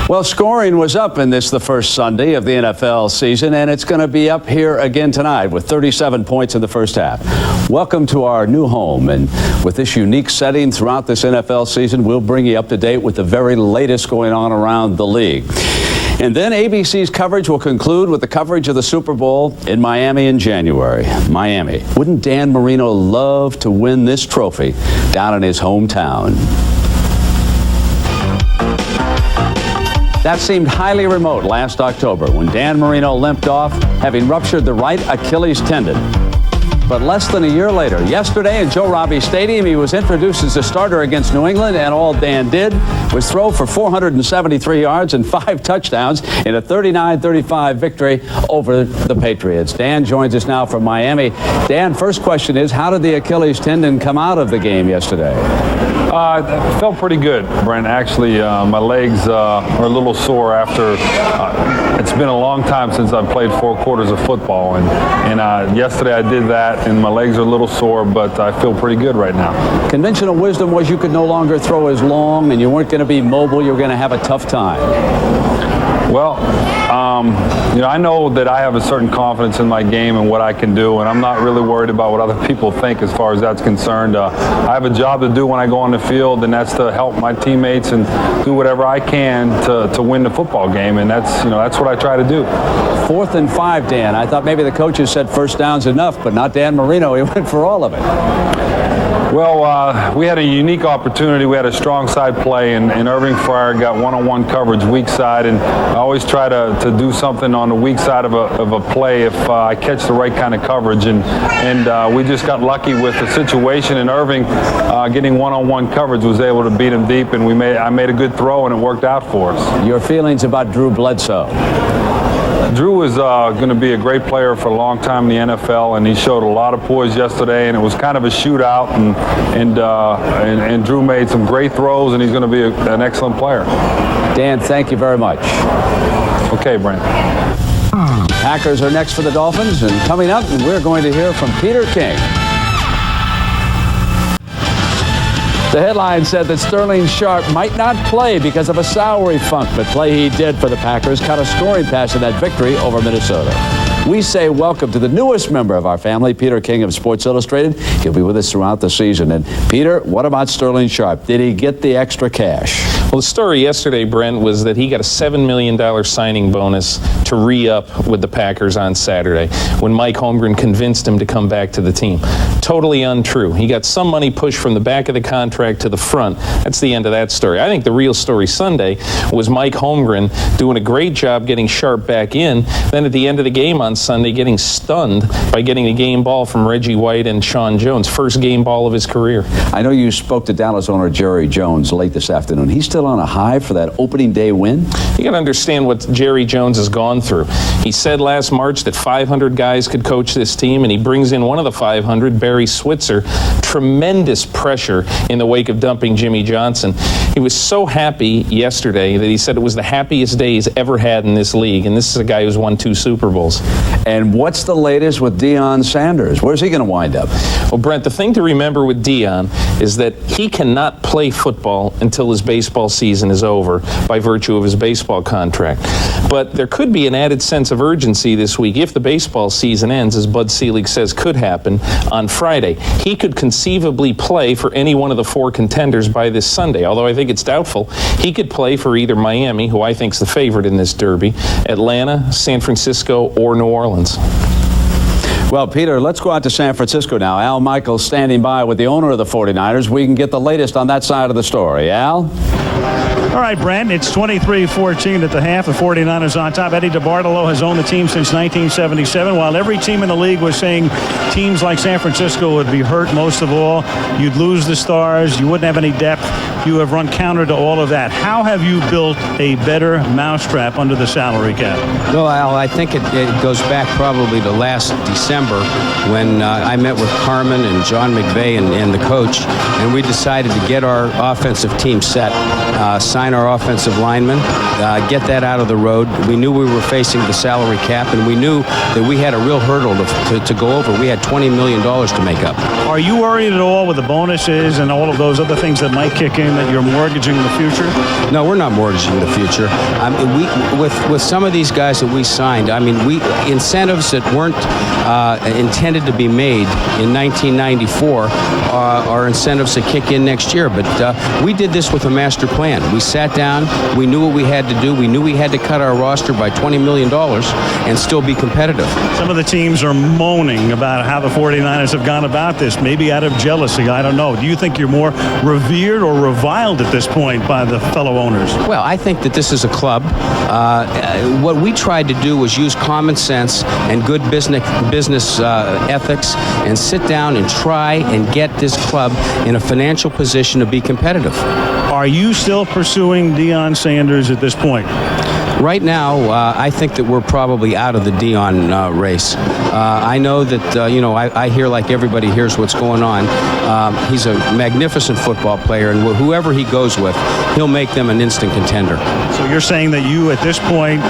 Well, scoring was up in the first Sunday of the NFL season, and it's going to be up here again tonight with 37 points in the first half. Welcome to our new home, and with this unique setting throughout this NFL season, we'll bring you up to date with the very latest going on around the league. And then ABC's coverage will conclude with the coverage of the Super Bowl in Miami in January. Miami. Wouldn't Dan Marino love to win this trophy down in his hometown? That seemed highly remote last October when Dan Marino limped off, having ruptured the right Achilles tendon. But less than a year later, yesterday in Joe Robbie Stadium, he was introduced as a starter against New England, and all Dan did was throw for 473 yards and 5 touchdowns in a 39-35 victory over the Patriots. Dan joins us now from Miami. Dan, first question is, how did the Achilles tendon come out of the game yesterday? It felt pretty good, Brent. Actually, my legs are a little sore after. It's been a long time since I've played 4 quarters of football, and yesterday I did that, and my legs are a little sore, but I feel pretty good right now. Conventional wisdom was you could no longer throw as long, and you weren't going to be mobile. You were going to have a tough time. Well, I know that I have a certain confidence in my game and what I can do, and I'm not really worried about what other people think as far as that's concerned. I have a job to do when I go on the field, and that's to help my teammates and do whatever I can to win the football game, and that's what I try to do. 4th and 5, Dan. I thought maybe the coaches said first down's enough, but not Dan Marino. He went for all of it. Well, we had a unique opportunity. We had a strong side play, and Irving Fryer got one-on-one coverage weak side, and I always try to do something on the weak side of a play if I catch the right kind of coverage, and we just got lucky with the situation, and Irving getting one-on-one coverage was able to beat him deep, and I made a good throw, and it worked out for us. Your feelings about Drew Bledsoe? Drew is going to be a great player for a long time in the NFL, and he showed a lot of poise yesterday, and it was kind of a shootout, and Drew made some great throws, and he's going to be an excellent player. Dan, thank you very much. Okay, Brent. Packers are next for the Dolphins, and coming up, we're going to hear from Peter King. The headline said that Sterling Sharp might not play because of a salary funk, but play he did for the Packers, caught a scoring pass in that victory over Minnesota. We say welcome to the newest member of our family, Peter King of Sports Illustrated. He'll be with us throughout the season. And Peter, what about Sterling Sharp? Did he get the extra cash? Well, the story yesterday, Brent, was that he got a $7 million signing bonus to re-up with the Packers on Saturday when Mike Holmgren convinced him to come back to the team. Totally untrue. He got some money pushed from the back of the contract to the front. That's the end of that story. I think the real story Sunday was Mike Holmgren doing a great job getting Sharp back in. Then at the end of the game on Sunday, getting stunned by getting a game ball from Reggie White and Sean Jones. First game ball of his career. I know you spoke to Dallas owner Jerry Jones late this afternoon. He's still on a high for that opening day win? You got to understand what Jerry Jones has gone through. He said last March that 500 guys could coach this team, and he brings in one of the 500, Barry Switzer. Tremendous pressure in the wake of dumping Jimmy Johnson. He was so happy yesterday that he said it was the happiest day he's ever had in this league, and this is a guy who's won 2 Super Bowls. And what's the latest with Deion Sanders? Where's he going to wind up? Well, Brent, the thing to remember with Deion is that he cannot play football until his baseball season is over by virtue of his baseball contract. But there could be an added sense of urgency this week if the baseball season ends, as Bud Selig says could happen, on Friday. He could conceivably play for any one of the 4 contenders by this Sunday, although I think it's doubtful. He could play for either Miami, who I think is the favorite in this derby, Atlanta, San Francisco, or New Orleans. Well, Peter, let's go out to San Francisco now. Al Michaels standing by with the owner of the 49ers. We can get the latest on that side of the story. Al? All right, Brent, it's 23-14 at the half. The 49ers on top. Eddie DeBartolo has owned the team since 1977. While every team in the league was saying teams like San Francisco would be hurt most of all, you'd lose the stars, you wouldn't have any depth, you have run counter to all of that. How have you built a better mousetrap under the salary cap? Well, Al, I think it goes back probably to last December when I met with Carmen and John McVay and the coach, and we decided to get our offensive team set, sign our offensive linemen, get that out of the road. We knew we were facing the salary cap, and we knew that we had a real hurdle to go over. We had $20 million to make up. Are you worried at all with the bonuses and all of those other things that might kick in that you're mortgaging the future? No, we're not mortgaging the future. With some of these guys that we signed, incentives that weren't intended to be made in 1994 are incentives that kick in next year. But we did this with a master plan. We sat down, we knew what we had to do, we knew we had to cut our roster by $20 million and still be competitive. Some of the teams are moaning about how the 49ers have gone about this, maybe out of jealousy, I don't know. Do you think you're more revered or reviled at this point by the fellow owners? Well, I think that this is a club. What we tried to do was use common sense and good business ethics and sit down and try and get this club in a financial position to be competitive. Are you still pursuing Deion Sanders at this point? right now, I think that we're probably out of the Deion race. I know that, I hear like everybody hears what's going on. He's a magnificent football player, and whoever he goes with, he'll make them an instant contender. So you're saying that you, at this point,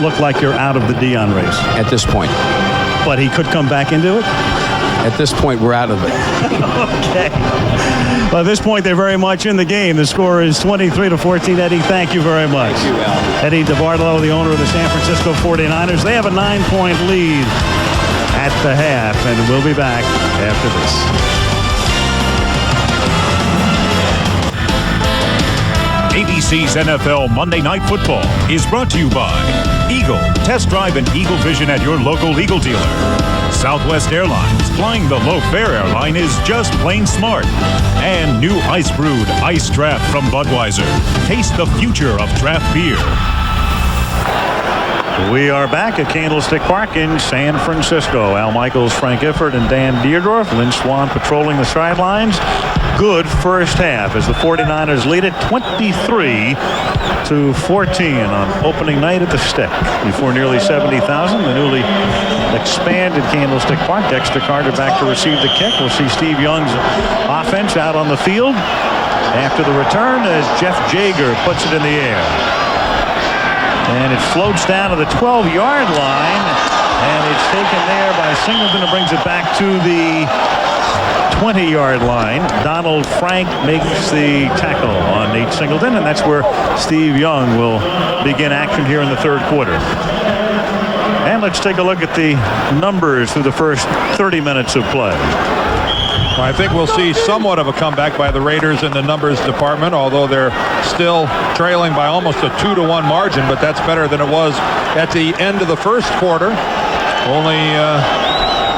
look like you're out of the Deion race? At this point. But he could come back into it? At this point, we're out of it. Okay. Well, at this point, they're very much in the game. The score is 23-14. Eddie, thank you very much. Thank you, Al. Eddie DeBartolo, the owner of the San Francisco 49ers. They have a 9-point lead at the half, and we'll be back after this. ABC's NFL Monday Night Football is brought to you by Eagle. Test drive an Eagle Vision at your local Eagle dealer. Southwest Airlines. Flying the low-fare airline is just plain smart. And new Ice Brewed Ice Draft from Budweiser. Taste the future of draft beer. We are back at Candlestick Park in San Francisco. Al Michaels, Frank Gifford, and Dan Deerdorf. Lynn Swann patrolling the sidelines. Good first half as the 49ers lead it 23-14 on opening night at the Stick. Before nearly 70,000, the newly expanded Candlestick Park. Dexter Carter back to receive the kick. We'll see Steve Young's offense out on the field after the return as Jeff Jager puts it in the air. And it floats down to the 12-yard line, and it's taken there by Singleton, who brings it back to the 20-yard line. Donald Frank makes the tackle on Nate Singleton, and that's where Steve Young will begin action here in the third quarter. And let's take a look at the numbers through the first 30 minutes of play. I think we'll see somewhat of a comeback by the Raiders in the numbers department, although they're still trailing by almost a 2-1 margin, but that's better than it was at the end of the first quarter. Only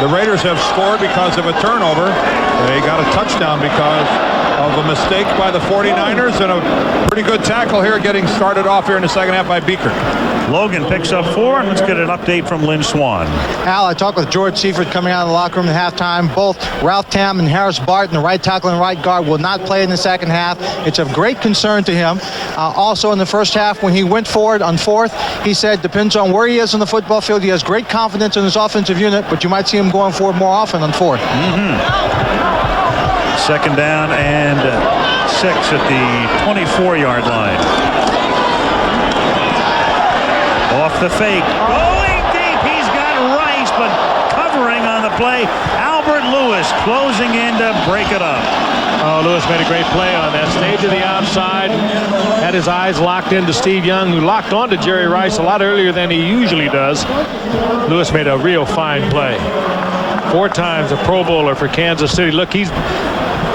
the Raiders have scored because of a turnover. They got a touchdown because of a mistake by the 49ers, and a pretty good tackle here getting started off here in the second half by Beaker. Logan picks up 4, and let's get an update from Lynn Swann. Al, I talked with George Seifert coming out of the locker room at halftime. Both Ralph Tam and Harris Barton, the right tackle and right guard, will not play in the second half. It's of great concern to him. Also in the first half, when he went forward on fourth, he said depends on where he is on the football field. He has great confidence in his offensive unit, but you might see him going forward more often on fourth. Second down and 6 at the 24-yard line. Off the fake. Going deep. He's got Rice, but covering on the play. Albert Lewis closing in to break it up. Oh, Lewis made a great play on that. Stayed to the outside. Had his eyes locked into Steve Young, who locked onto Jerry Rice a lot earlier than he usually does. Lewis made a real fine play. 4 times a Pro Bowler for Kansas City. Look, he's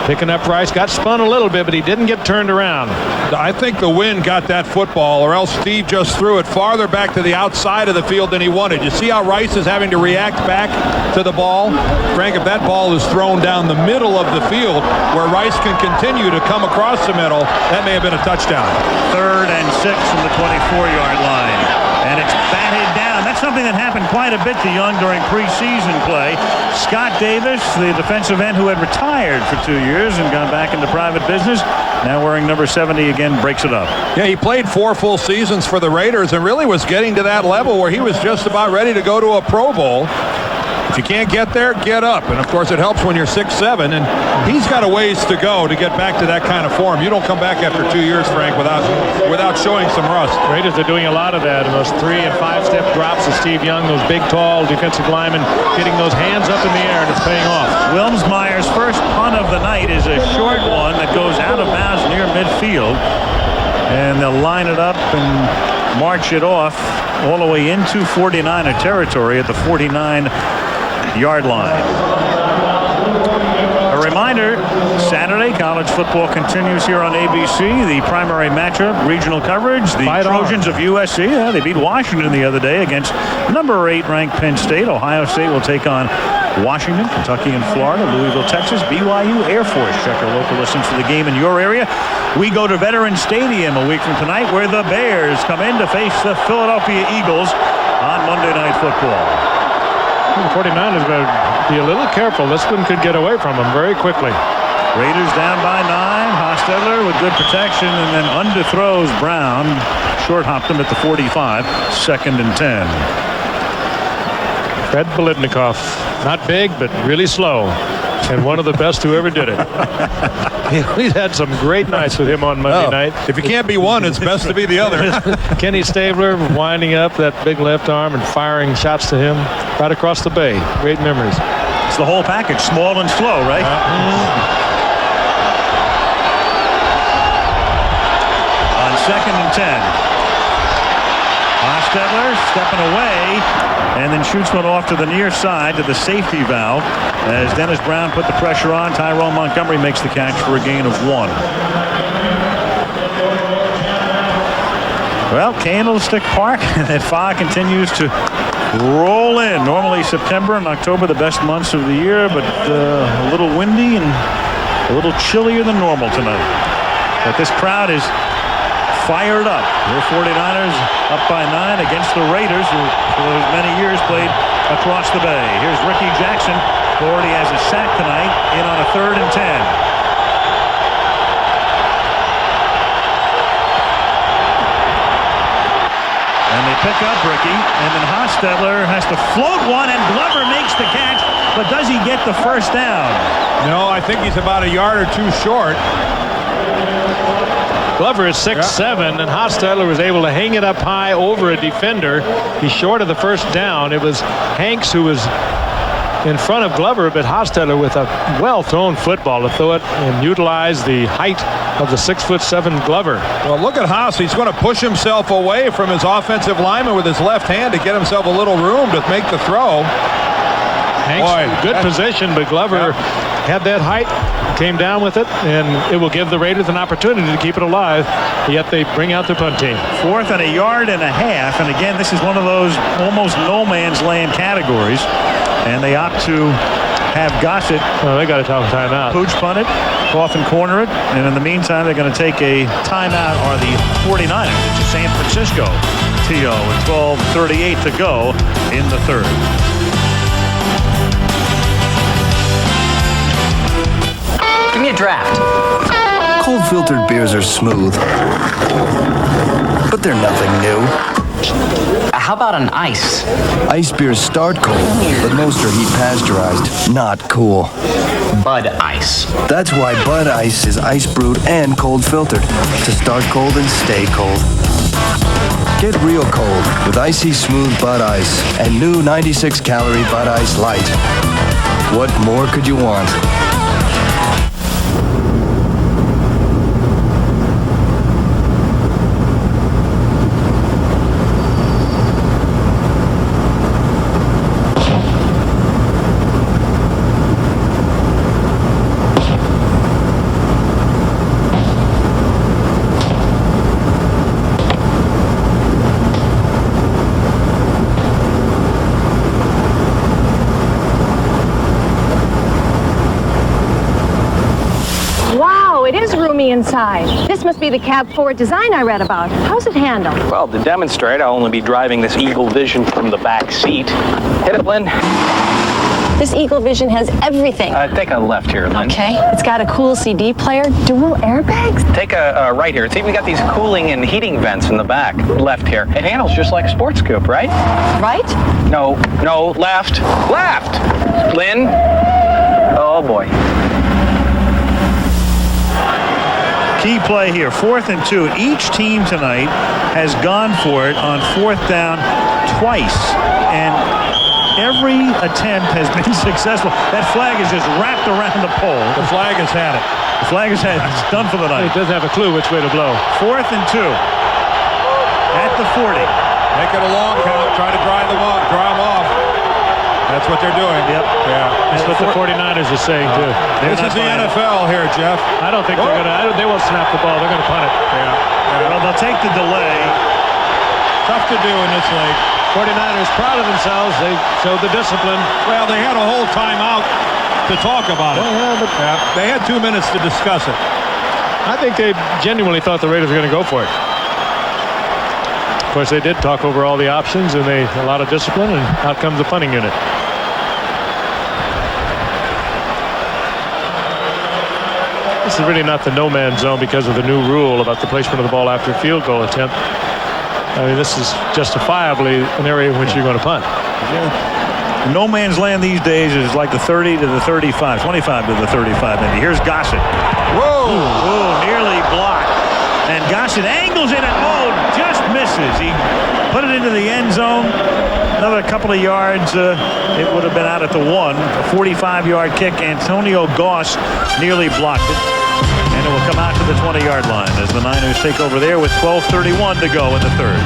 picking up Rice. Got spun a little bit, but he didn't get turned around. I think the wind got that football, or else Steve just threw it farther back to the outside of the field than he wanted. You see how Rice is having to react back to the ball? Frank, if that ball is thrown down the middle of the field where Rice can continue to come across the middle, that may have been a touchdown. 3rd and 6 from the 24-yard line. And it's batted down. That's something that happened quite a bit to Young during preseason play. Scott Davis, the defensive end who had retired for 2 years and gone back into private business, now wearing number 70 again, breaks it up. Yeah, he played 4 full seasons for the Raiders and really was getting to that level where he was just about ready to go to a Pro Bowl. If you can't get there, get up. And, of course, it helps when you're 6'7", and he's got a ways to go to get back to that kind of form. You don't come back after 2 years, Frank, without showing some rust. Raiders are doing a lot of that, and those 3- and 5-step drops of Steve Young, those big, tall defensive linemen getting those hands up in the air, and it's paying off. Wilmsmeyer's first punt of the night is a short one that goes out of bounds near midfield. And they'll line it up and march it off all the way into 49er territory at the 49-yard line. A reminder, Saturday, college football continues here on ABC. The primary matchup, regional coverage, the Trojans of USC. Yeah, they beat Washington the other day against number 8 ranked Penn State. Ohio State will take on Washington, Kentucky, and Florida, Louisville, Texas, BYU, Air Force. Check your local listings for the game in your area. We go to Veterans Stadium a week from tonight, where the Bears come in to face the Philadelphia Eagles on Monday Night Football. The 49ers better be a little careful. This one could get away from them very quickly. Raiders down by 9. Hostetler with good protection, and then underthrows Brown. short hopped him at the 45. 2nd and 10. Fred Biletnikoff, not big, but really slow, and one of the best who ever did it. We've had some great nights with him on Monday night. If you can't be one, it's best to be the other. Kenny Stabler winding up that big left arm and firing shots to him right across the bay. Great memories. It's the whole package, small and slow, right? On 2nd and 10. Hostetler stepping away and then shoots one off to the near side to the safety valve as Dennis Brown put the pressure on. Tyrone Montgomery makes the catch for a gain of 1. Well, Candlestick Park, that fog continues to roll in. Normally September and October the best months of the year, but a little windy and a little chillier than normal tonight. But this crowd is fired up. The 49ers up by 9 against the Raiders, who for many years played across the bay. Here's Ricky Jackson, who already has a sack tonight, in on a 3rd and 10. And they pick up Ricky, and then Hostetler has to float one, and Glover makes the catch, but does he get the first down? No, I think he's about a yard or 2 short. Glover is 6'7", and Hostetler was able to hang it up high over a defender. He's short of the first down. It was Hanks who was in front of Glover, but Hostetler with a well-thrown football to throw it and utilize the height of the 6'7" Glover. Well, look at Haas. He's going to push himself away from his offensive lineman with his left hand to get himself a little room to make the throw. Hanks, good position, but Glover had that height, came down with it, and it will give the Raiders an opportunity to keep it alive, yet they bring out the punt team. 4th and a yard and a half, and again, this is one of those almost no man's land categories, and they opt to have Gossett. Oh, they got to tell him timeout. Pooch punt it, Coffin corner it, and in the meantime, they're going to take a timeout, or the 49ers. It's a San Francisco TO with 12:38 to go in the 3rd. Give me a draft. Cold filtered beers are smooth, but they're nothing new. How about an ice? Ice beers start cold, but most are heat pasteurized. Not cool. Bud Ice. That's why Bud Ice is ice brewed and cold filtered to start cold and stay cold. Get real cold with icy smooth Bud Ice and new 96-calorie Bud Ice Light. What more could you want? Inside. This must be the cab forward design I read about. How's it handled? Well, to demonstrate, I'll only be driving this Eagle Vision from the back seat. Hit it, Lynn. This Eagle Vision has everything. Take a left here, Lynn. Okay. It's got a cool CD player, dual airbags. Take a right here. It's even got these cooling and heating vents in the back. Left here. It handles just like a sports coupe, right? Right? No, left. Left! Lynn. Oh, boy. Key play here, 4th and 2. Each team tonight has gone for it on 4th down twice, and every attempt has been successful. That flag is just wrapped around the pole. The flag has had it. The flag has had it. It's done for the night. He doesn't have a clue which way to blow. 4th and 2 at the 40. Make it a long count. Try to dry them off. That's what they're doing. Yep. Yeah. That's what the 49ers are saying, too. This is the NFL here, Jeff. I don't think they're going to. They won't snap the ball. They're going to punt it. Yeah. Well, they'll take the delay. Tough to do in this league. 49ers proud of themselves. They showed the discipline. Well, they had a whole timeout to talk about it. They had 2 minutes to discuss it. I think they genuinely thought the Raiders were going to go for it. Of course, they did talk over all the options, and a lot of discipline, and out comes the punting unit. This is really not the no-man zone because of the new rule about the placement of the ball after a field goal attempt. I mean, this is justifiably an area in which you're going to punt. No man's land these days is like the 30 to the 35, 25 to the 35 maybe. Here's Gossett. Whoa! Oh, nearly blocked. And Gossett angles it and just misses. He put it into the end zone. Another couple of yards, it would have been out at the 1. A 45-yard kick. Antonio Goss nearly blocked it. And it will come out to the 20-yard line as the Niners take over there with 12:31 to go in the third.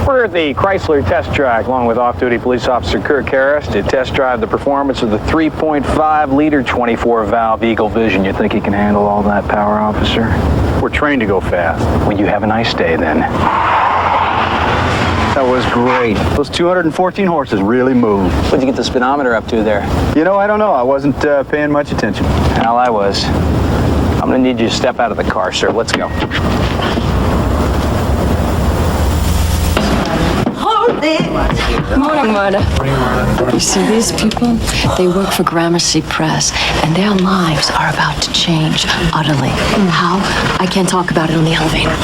We're at the Chrysler test track along with off-duty police officer Kirk Harris to test drive the performance of the 3.5-liter 24-valve Eagle Vision. You think he can handle all that power, officer? We're trained to go fast. Well, you have a nice day then. That was great. Those 214 horses really moved. What'd you get the speedometer up to there? You know, I don't know. I wasn't paying much attention. Hell, I was. I'm gonna need you to step out of the car, sir. Let's go. Morning, Marta. You see these people? They work for Gramercy Press, and their lives are about to change utterly. How? I can't talk about it on the elevator.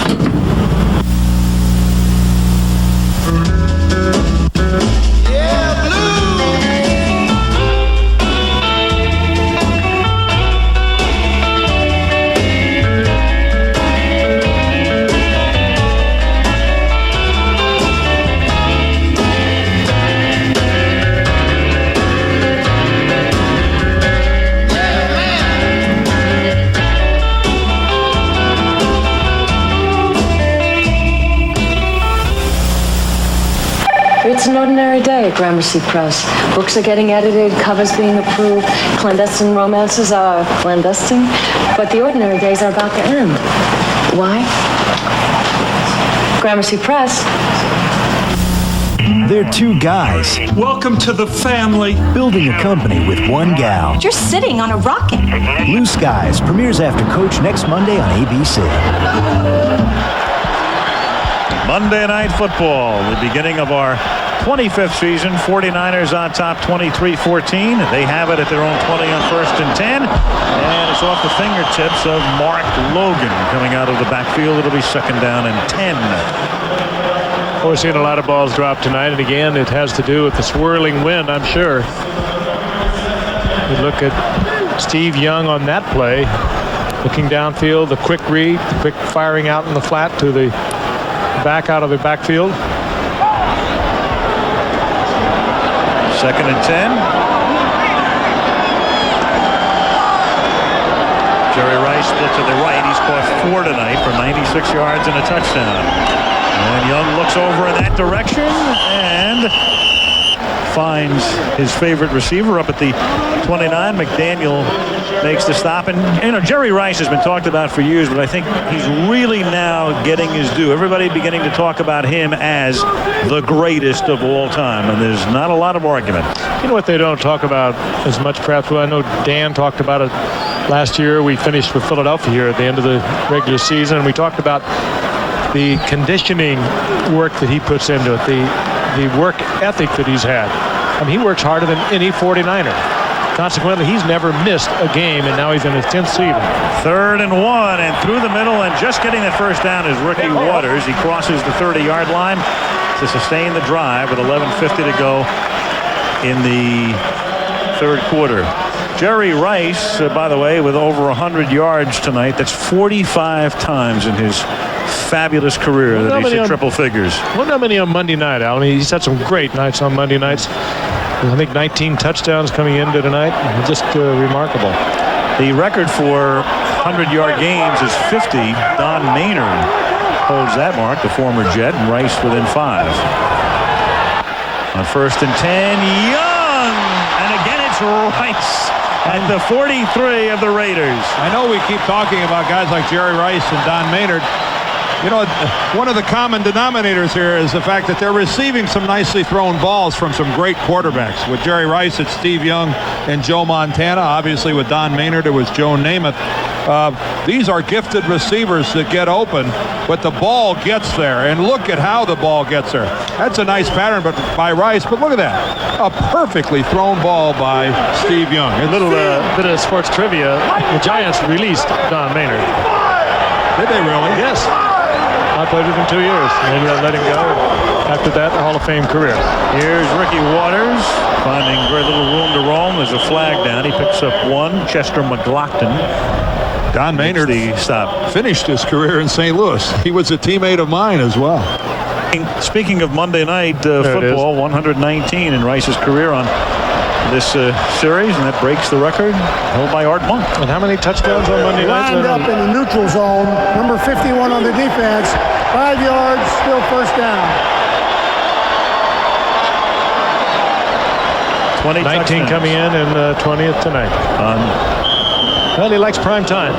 It's an ordinary day at Gramercy Press. Books are getting edited, covers being approved, clandestine romances are clandestine, but the ordinary days are about to end. Why? Gramercy Press. They're two guys. Welcome to the family. Building a company with one gal. You're sitting on a rocket. Blue Skies premieres after Coach next Monday on ABC. Monday Night Football, the beginning of our 25th season. 49ers on top 23-14. They have it at their own 20 on 1st and 10. And it's off the fingertips of Mark Logan coming out of the backfield. It'll be 2nd down and 10. We're seeing a lot of balls drop tonight, and again, it has to do with the swirling wind, I'm sure. We look at Steve Young on that play, looking downfield, the quick read, the quick firing out in the flat to the back out of the backfield. 2nd and 10. Jerry Rice split to the right. He's caught 4 tonight for 96 yards and a touchdown. And Young looks over in that direction and finds his favorite receiver up at the 29. McDaniel makes the stop. And, you know, Jerry Rice has been talked about for years, but I think he's really now getting his due. Everybody beginning to talk about him as the greatest of all time, and there's not a lot of argument. You know what they don't talk about as much, perhaps? Well, I know Dan talked about it last year. We finished with Philadelphia here at the end of the regular season, and we talked about the conditioning work that he puts into it, the work ethic that he's had. I mean, he works harder than any 49er. Consequently, he's never missed a game, and now he's in his 10th season. 3rd and 1, and through the middle, and just getting that first down is rookie Waters. He crosses the 30-yard line to sustain the drive with 11:50 to go in the 3rd quarter. Jerry Rice, by the way, with over 100 yards tonight. That's 45 times in his fabulous career that he's hit triple figures. Well, not many on Monday night, Al. I mean, he's had some great nights on Monday nights. I think 19 touchdowns coming into tonight. Just remarkable. The record for 100-yard games is 50. Don Maynard holds that mark, the former Jet, and Rice within 5. On 1st and 10, Young! And again, it's Rice at the 43 of the Raiders. I know we keep talking about guys like Jerry Rice and Don Maynard. You know, one of the common denominators here is the fact that they're receiving some nicely thrown balls from some great quarterbacks. With Jerry Rice, it's Steve Young and Joe Montana. Obviously, with Don Maynard, it was Joe Namath. These are gifted receivers that get open, but the ball gets there. And look at how the ball gets there. That's a nice pattern by Rice, but look at that. A perfectly thrown ball by Steve Young. A little bit of sports trivia. The Giants released Don Maynard. Did they really? Yes. I played with him 2 years, and then let him go. After that, Hall of Fame career. Here's Ricky Waters finding very little room to roam. There's a flag down. He picks up one. Chester McLaughlin. Don Maynard finished his career in St. Louis. He was a teammate of mine as well. Speaking of Monday night football, 119 in Rice's career on this series, and that breaks the record held by Art Monk. And how many touchdowns on Monday night? Lined up in the neutral zone. Number 51 on the defense. 5 yards, still first down. 19 touchdowns. coming in and 20th tonight. Well, he likes prime time.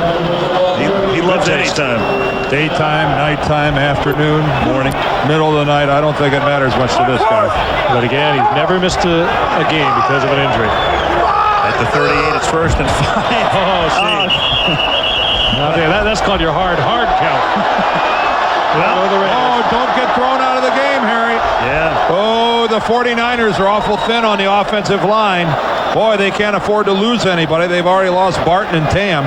He loves any time. Daytime, nighttime, afternoon, morning, middle of the night. I don't think it matters much to this guy. But again, he's never missed a game because of an injury. At the 38, it's 1st and 5. Oh, see. That's called your hard count. Don't get thrown out of the game, Harry. Yeah. Oh, the 49ers are awful thin on the offensive line. Boy, they can't afford to lose anybody. They've already lost Barton and Tam.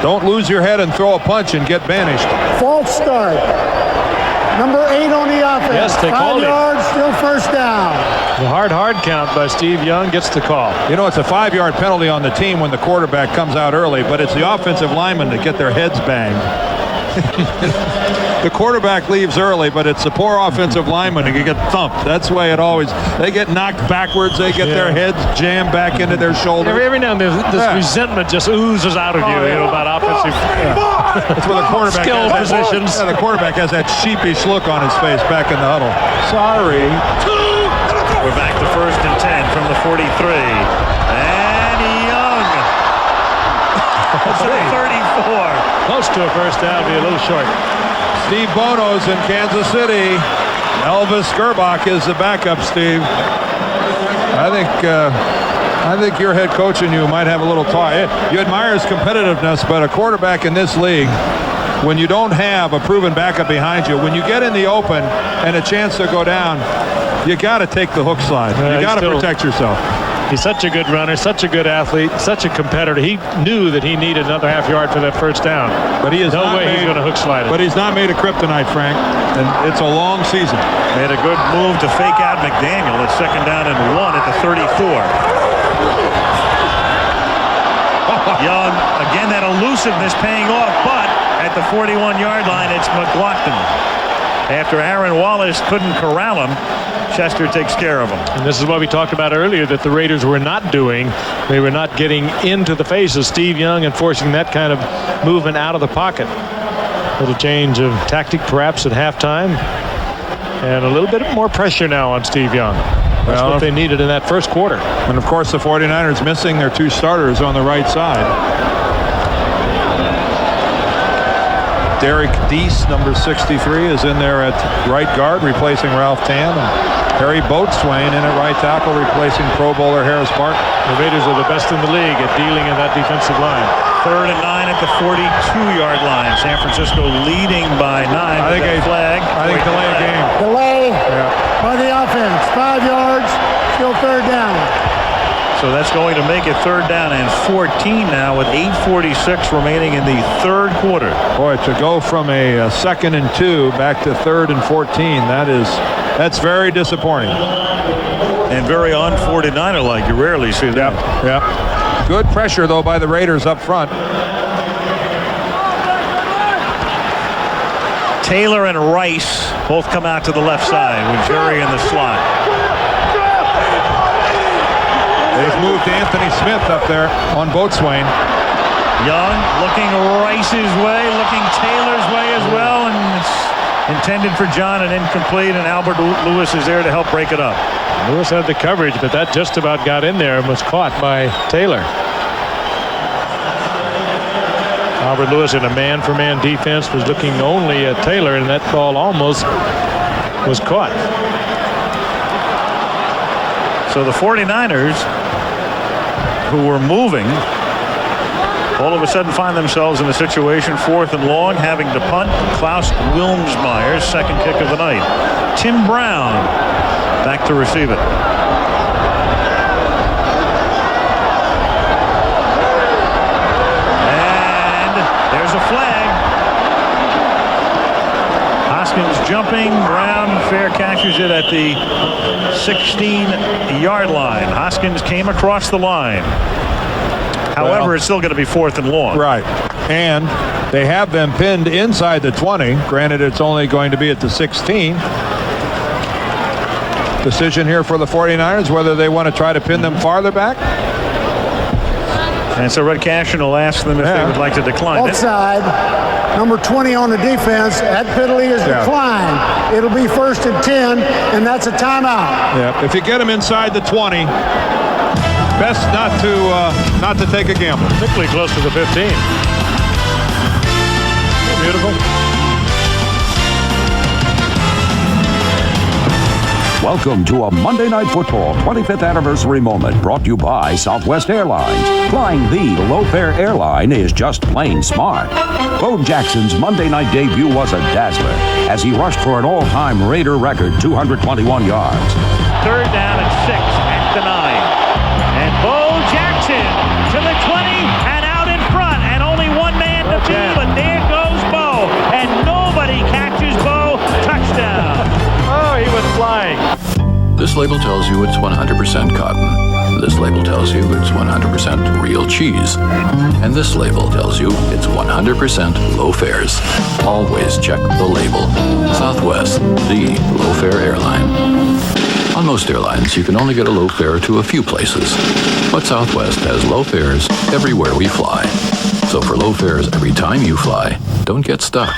Don't lose your head and throw a punch and get banished. False start. Number 8 on the offense. Yes, they 5 called it. yards, still first down. The hard count by Steve Young gets the call. You know, it's a 5-yard penalty on the team when the quarterback comes out early, but it's the offensive linemen that get their heads banged. The quarterback leaves early, but it's the poor offensive lineman who get thumped. That's the way it always. They get knocked backwards. They get their heads jammed back into their shoulders. Every now and then, this resentment just oozes out of you, about offensive. That's where the quarterback skill has positions. the quarterback has that sheepish look on his face back in the huddle. Sorry. We're back to 1st and 10 from the 43. And Young. It's at the 34. Close to a first down, be a little short. Steve Bono's in Kansas City. Elvis Gerbach is the backup, Steve. I think your head coach and you might have a little talk. You admire his competitiveness, but a quarterback in this league, when you don't have a proven backup behind you, when you get in the open and a chance to go down, you got to take the hook slide. You got to protect yourself. He's such a good runner, such a good athlete, such a competitor. He knew that he needed another half yard for that first down. But he is no way he's going to hook slide it. But he's not made of kryptonite, Frank. And it's a long season. Made a good move to fake out McDaniel. It's 2nd down and 1 at the 34. Young, again, that elusiveness paying off, but at the 41-yard line, it's McLaughlin. After Aaron Wallace couldn't corral him, Chester takes care of him. And this is what we talked about earlier that the Raiders were not doing. They were not getting into the face of Steve Young and forcing that kind of movement out of the pocket. A little change of tactic perhaps at halftime. And a little bit more pressure now on Steve Young. That's what they needed in that first quarter. And, of course, the 49ers missing their 2 starters on the right side. Derek Deese, number 63, is in there at right guard, replacing Ralph Tam. And Harry Boatswain in at right tackle, replacing Pro Bowler Harris Barton. The Raiders are the best in the league at dealing in that defensive line. 3rd and 9 at the 42-yard line. San Francisco leading by 9. I think a flag. I think delay a game. Delay by the offense. 5 yards, still third down. So that's going to make it 3rd down and 14 now with 8:46 remaining in the 3rd quarter. Boy, to go from a 2nd and 2 back to 3rd and 14, that's very disappointing. And very un-49er-like. You rarely see that. Yep. Good pressure, though, by the Raiders up front. Taylor and Rice both come out to the left side with Jerry in the slot. They've moved Anthony Smith up there on Boatswain. Young looking Rice's way, looking Taylor's way as well, and it's intended for John and incomplete, and Albert Lewis is there to help break it up. Lewis had the coverage, but that just about got in there and was caught by Taylor. Albert Lewis in a man-for-man defense was looking only at Taylor, and that ball almost was caught. So the 49ers, who were moving, all of a sudden find themselves in a situation 4th and long, having to punt. Klaus Wilmsmeyer's second kick of the night. Tim Brown back to receive it. And there's a flag. Hoskins jumping. Brown fair catches it at the 16-yard line. Hoskins came across the line. However, it's still going to be 4th and long. Right. And they have them pinned inside the 20. Granted, it's only going to be at the 16. Decision here for the 49ers, whether they want to try to pin them farther back. And so Red Cashion will ask them if they would like to decline it. Outside, number 20 on the defense. That penalty is declined. It'll be 1st and 10, and that's a timeout. Yeah. If you get them inside the 20, best not to take a gamble. Particularly close to the 15. Beautiful. Welcome to a Monday Night Football 25th anniversary moment brought to you by Southwest Airlines. Flying the low-fare airline is just plain smart. Bo Jackson's Monday night debut was a dazzler as he rushed for an all-time Raider record 221 yards. 3rd down and 6 at the 9. And Bo Jackson to the 20 and out in front, and only one man to beat, but there goes Bo, and nobody catches Bo. Touchdown. Oh, he was flying. This label tells you it's 100% cotton. This label tells you it's 100% real cheese. And this label tells you it's 100% low fares. Always check the label. Southwest, the low-fare airline. On most airlines, you can only get a low fare to a few places. But Southwest has low fares everywhere we fly. So for low fares every time you fly, don't get stuck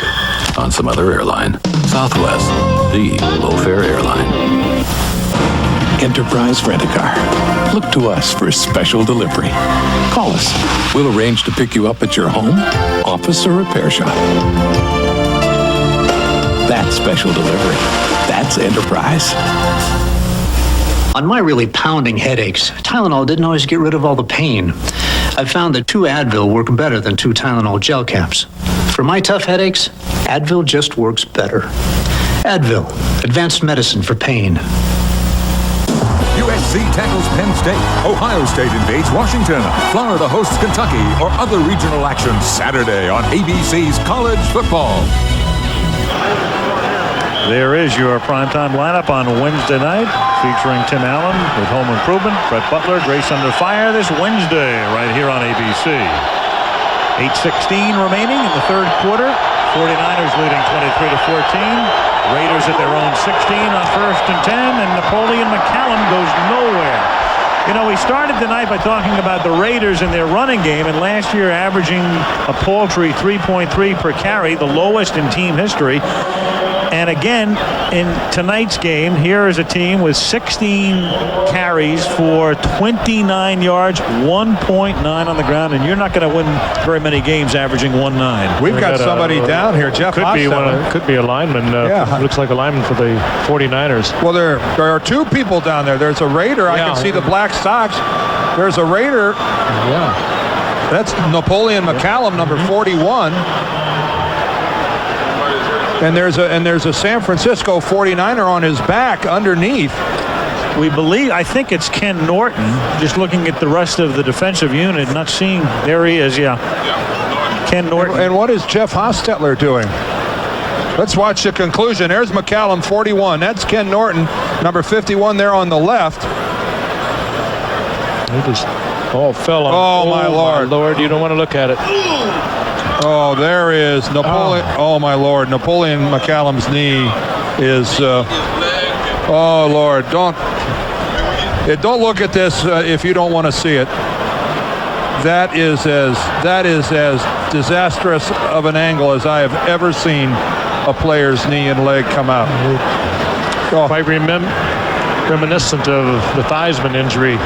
on some other airline. Southwest, the low-fare airline. Enterprise Rent-A-Car. Look to us for special delivery. Call us. We'll arrange to pick you up at your home, office, or repair shop. That's special delivery. That's Enterprise. On my really pounding headaches, Tylenol didn't always get rid of all the pain. I found that 2 Advil work better than 2 Tylenol gel caps. For my tough headaches, Advil just works better. Advil, advanced medicine for pain. USC tackles Penn State. Ohio State invades Washington. Florida hosts Kentucky, or other regional action Saturday on ABC's College Football. There is your primetime lineup on Wednesday night, featuring Tim Allen with Home Improvement, Brett Butler, Grace Under Fire this Wednesday right here on ABC. 8:16 remaining in the 3rd quarter. 49ers leading 23-14. Raiders at their own 16 on 1st and 10, and Napoleon McCallum goes nowhere. You know, we started tonight by talking about the Raiders and their running game, and last year averaging a paltry 3.3 per carry, the lowest in team history. And again, in tonight's game, here is a team with 16 carries for 29 yards, 1.9 on the ground, and you're not going to win very many games averaging 1.9. We've got somebody down here, Jeff Hostetler. Could be a lineman. Looks like a lineman for the 49ers. Well, there are 2 people down there. There's a Raider. I can see the black socks. There's a Raider. Yeah. That's Napoleon McCallum, number 41. And there's a San Francisco 49er on his back underneath. We believe, I think it's Ken Norton, just looking at the rest of the defensive unit, not seeing, there he is, Ken Norton. And what is Jeff Hostetler doing? Let's watch the conclusion. There's McCallum, 41. That's Ken Norton, number 51 there on the left. He just fell on. Oh, my Lord. My Lord, you don't want to look at it. Oh, there is Napoleon. Oh, my Lord. Napoleon McCallum's knee is. Oh, Lord. Don't look at this if you don't want to see it. That is as disastrous of an angle as I have ever seen a player's knee and leg come out. Quite reminiscent of the Theismann injury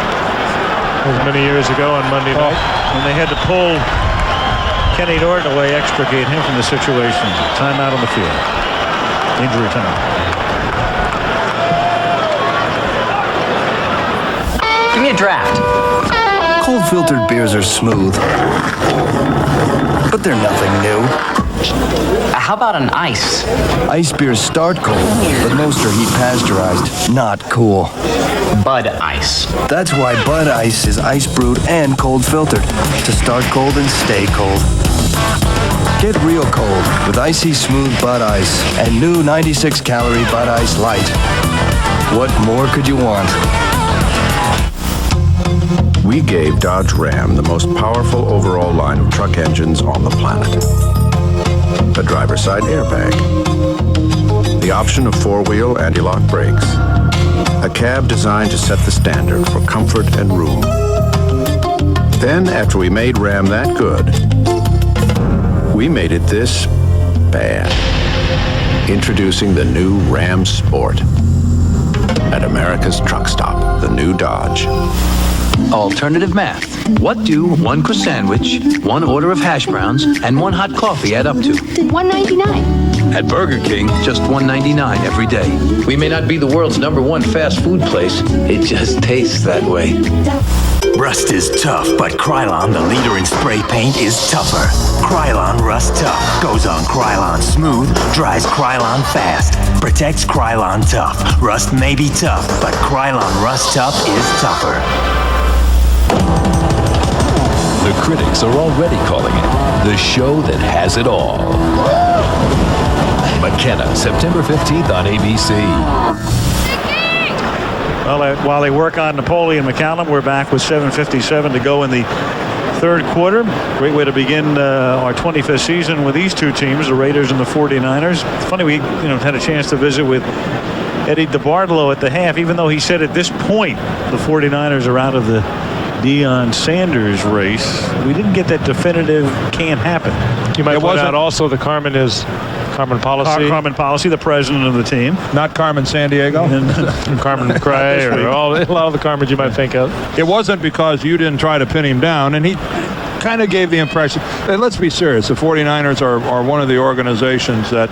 many years ago on Monday night. And they had to pull Kenny Norton away, extricate him from the situation. Timeout on the field. Injury time. Give me a draft. Cold filtered beers are smooth, but they're nothing new. How about an ice? Ice beers start cold, but most are heat pasteurized, not cool. Bud Ice. That's why Bud Ice is ice brewed and cold filtered to start cold and stay cold. Get real cold with icy smooth Bud Ice and new 96 calorie Bud Ice Light. What more could you want? We gave Dodge Ram the most powerful overall line of truck engines on the planet. A driver's side airbag, the option of four-wheel anti-lock brakes, a cab designed to set the standard for comfort and room. Then, after we made Ram that good, we made it this bad. Introducing the new Ram Sport. At America's Truck Stop, the new Dodge. Alternative math. What do 1 crust sandwich, 1 order of hash browns, and 1 hot coffee add up to? $1.99. At Burger King, just $1.99 every day. We may not be the world's #1 fast food place. It just tastes that way. Rust is tough, but Krylon, the leader in spray paint, is tougher. Krylon Rust Tough goes on Krylon Smooth, dries Krylon fast, protects Krylon Tough. Rust may be tough, but Krylon Rust Tough is tougher. The critics are already calling it the show that has it all. McKenna, September 15th on ABC. Well, while they work on Napoleon McCallum, we're back with 7:57 to go in the third quarter. Great way to begin our 25th season with these two teams, the Raiders and the 49ers. It's funny, we had a chance to visit with Eddie DeBartolo at the half, even though he said at this point the 49ers are out of the Deion Sanders race. We didn't get that definitive can't happen. You might point out also the Carmen Policy. Carmen Policy, the president of the team. Not Carmen Sandiego. Carmen McRae or a lot of the Carmens you might think of. It wasn't because you didn't try to pin him down, and he kind of gave the impression. And let's be serious. The 49ers are one of the organizations that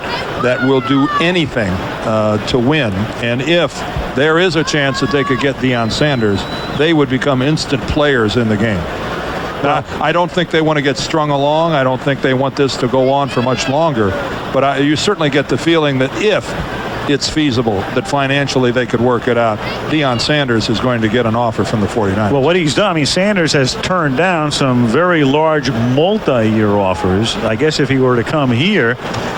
will do anything to win. And if there is a chance that they could get Deion Sanders, they would become instant players in the game. Now, I don't think they want to get strung along. I don't think they want this to go on for much longer. But you certainly get the feeling that if it's feasible, that financially they could work it out, Deion Sanders is going to get an offer from the 49ers. Well, what he's done, Sanders has turned down some very large multi-year offers. I guess if he were to come here,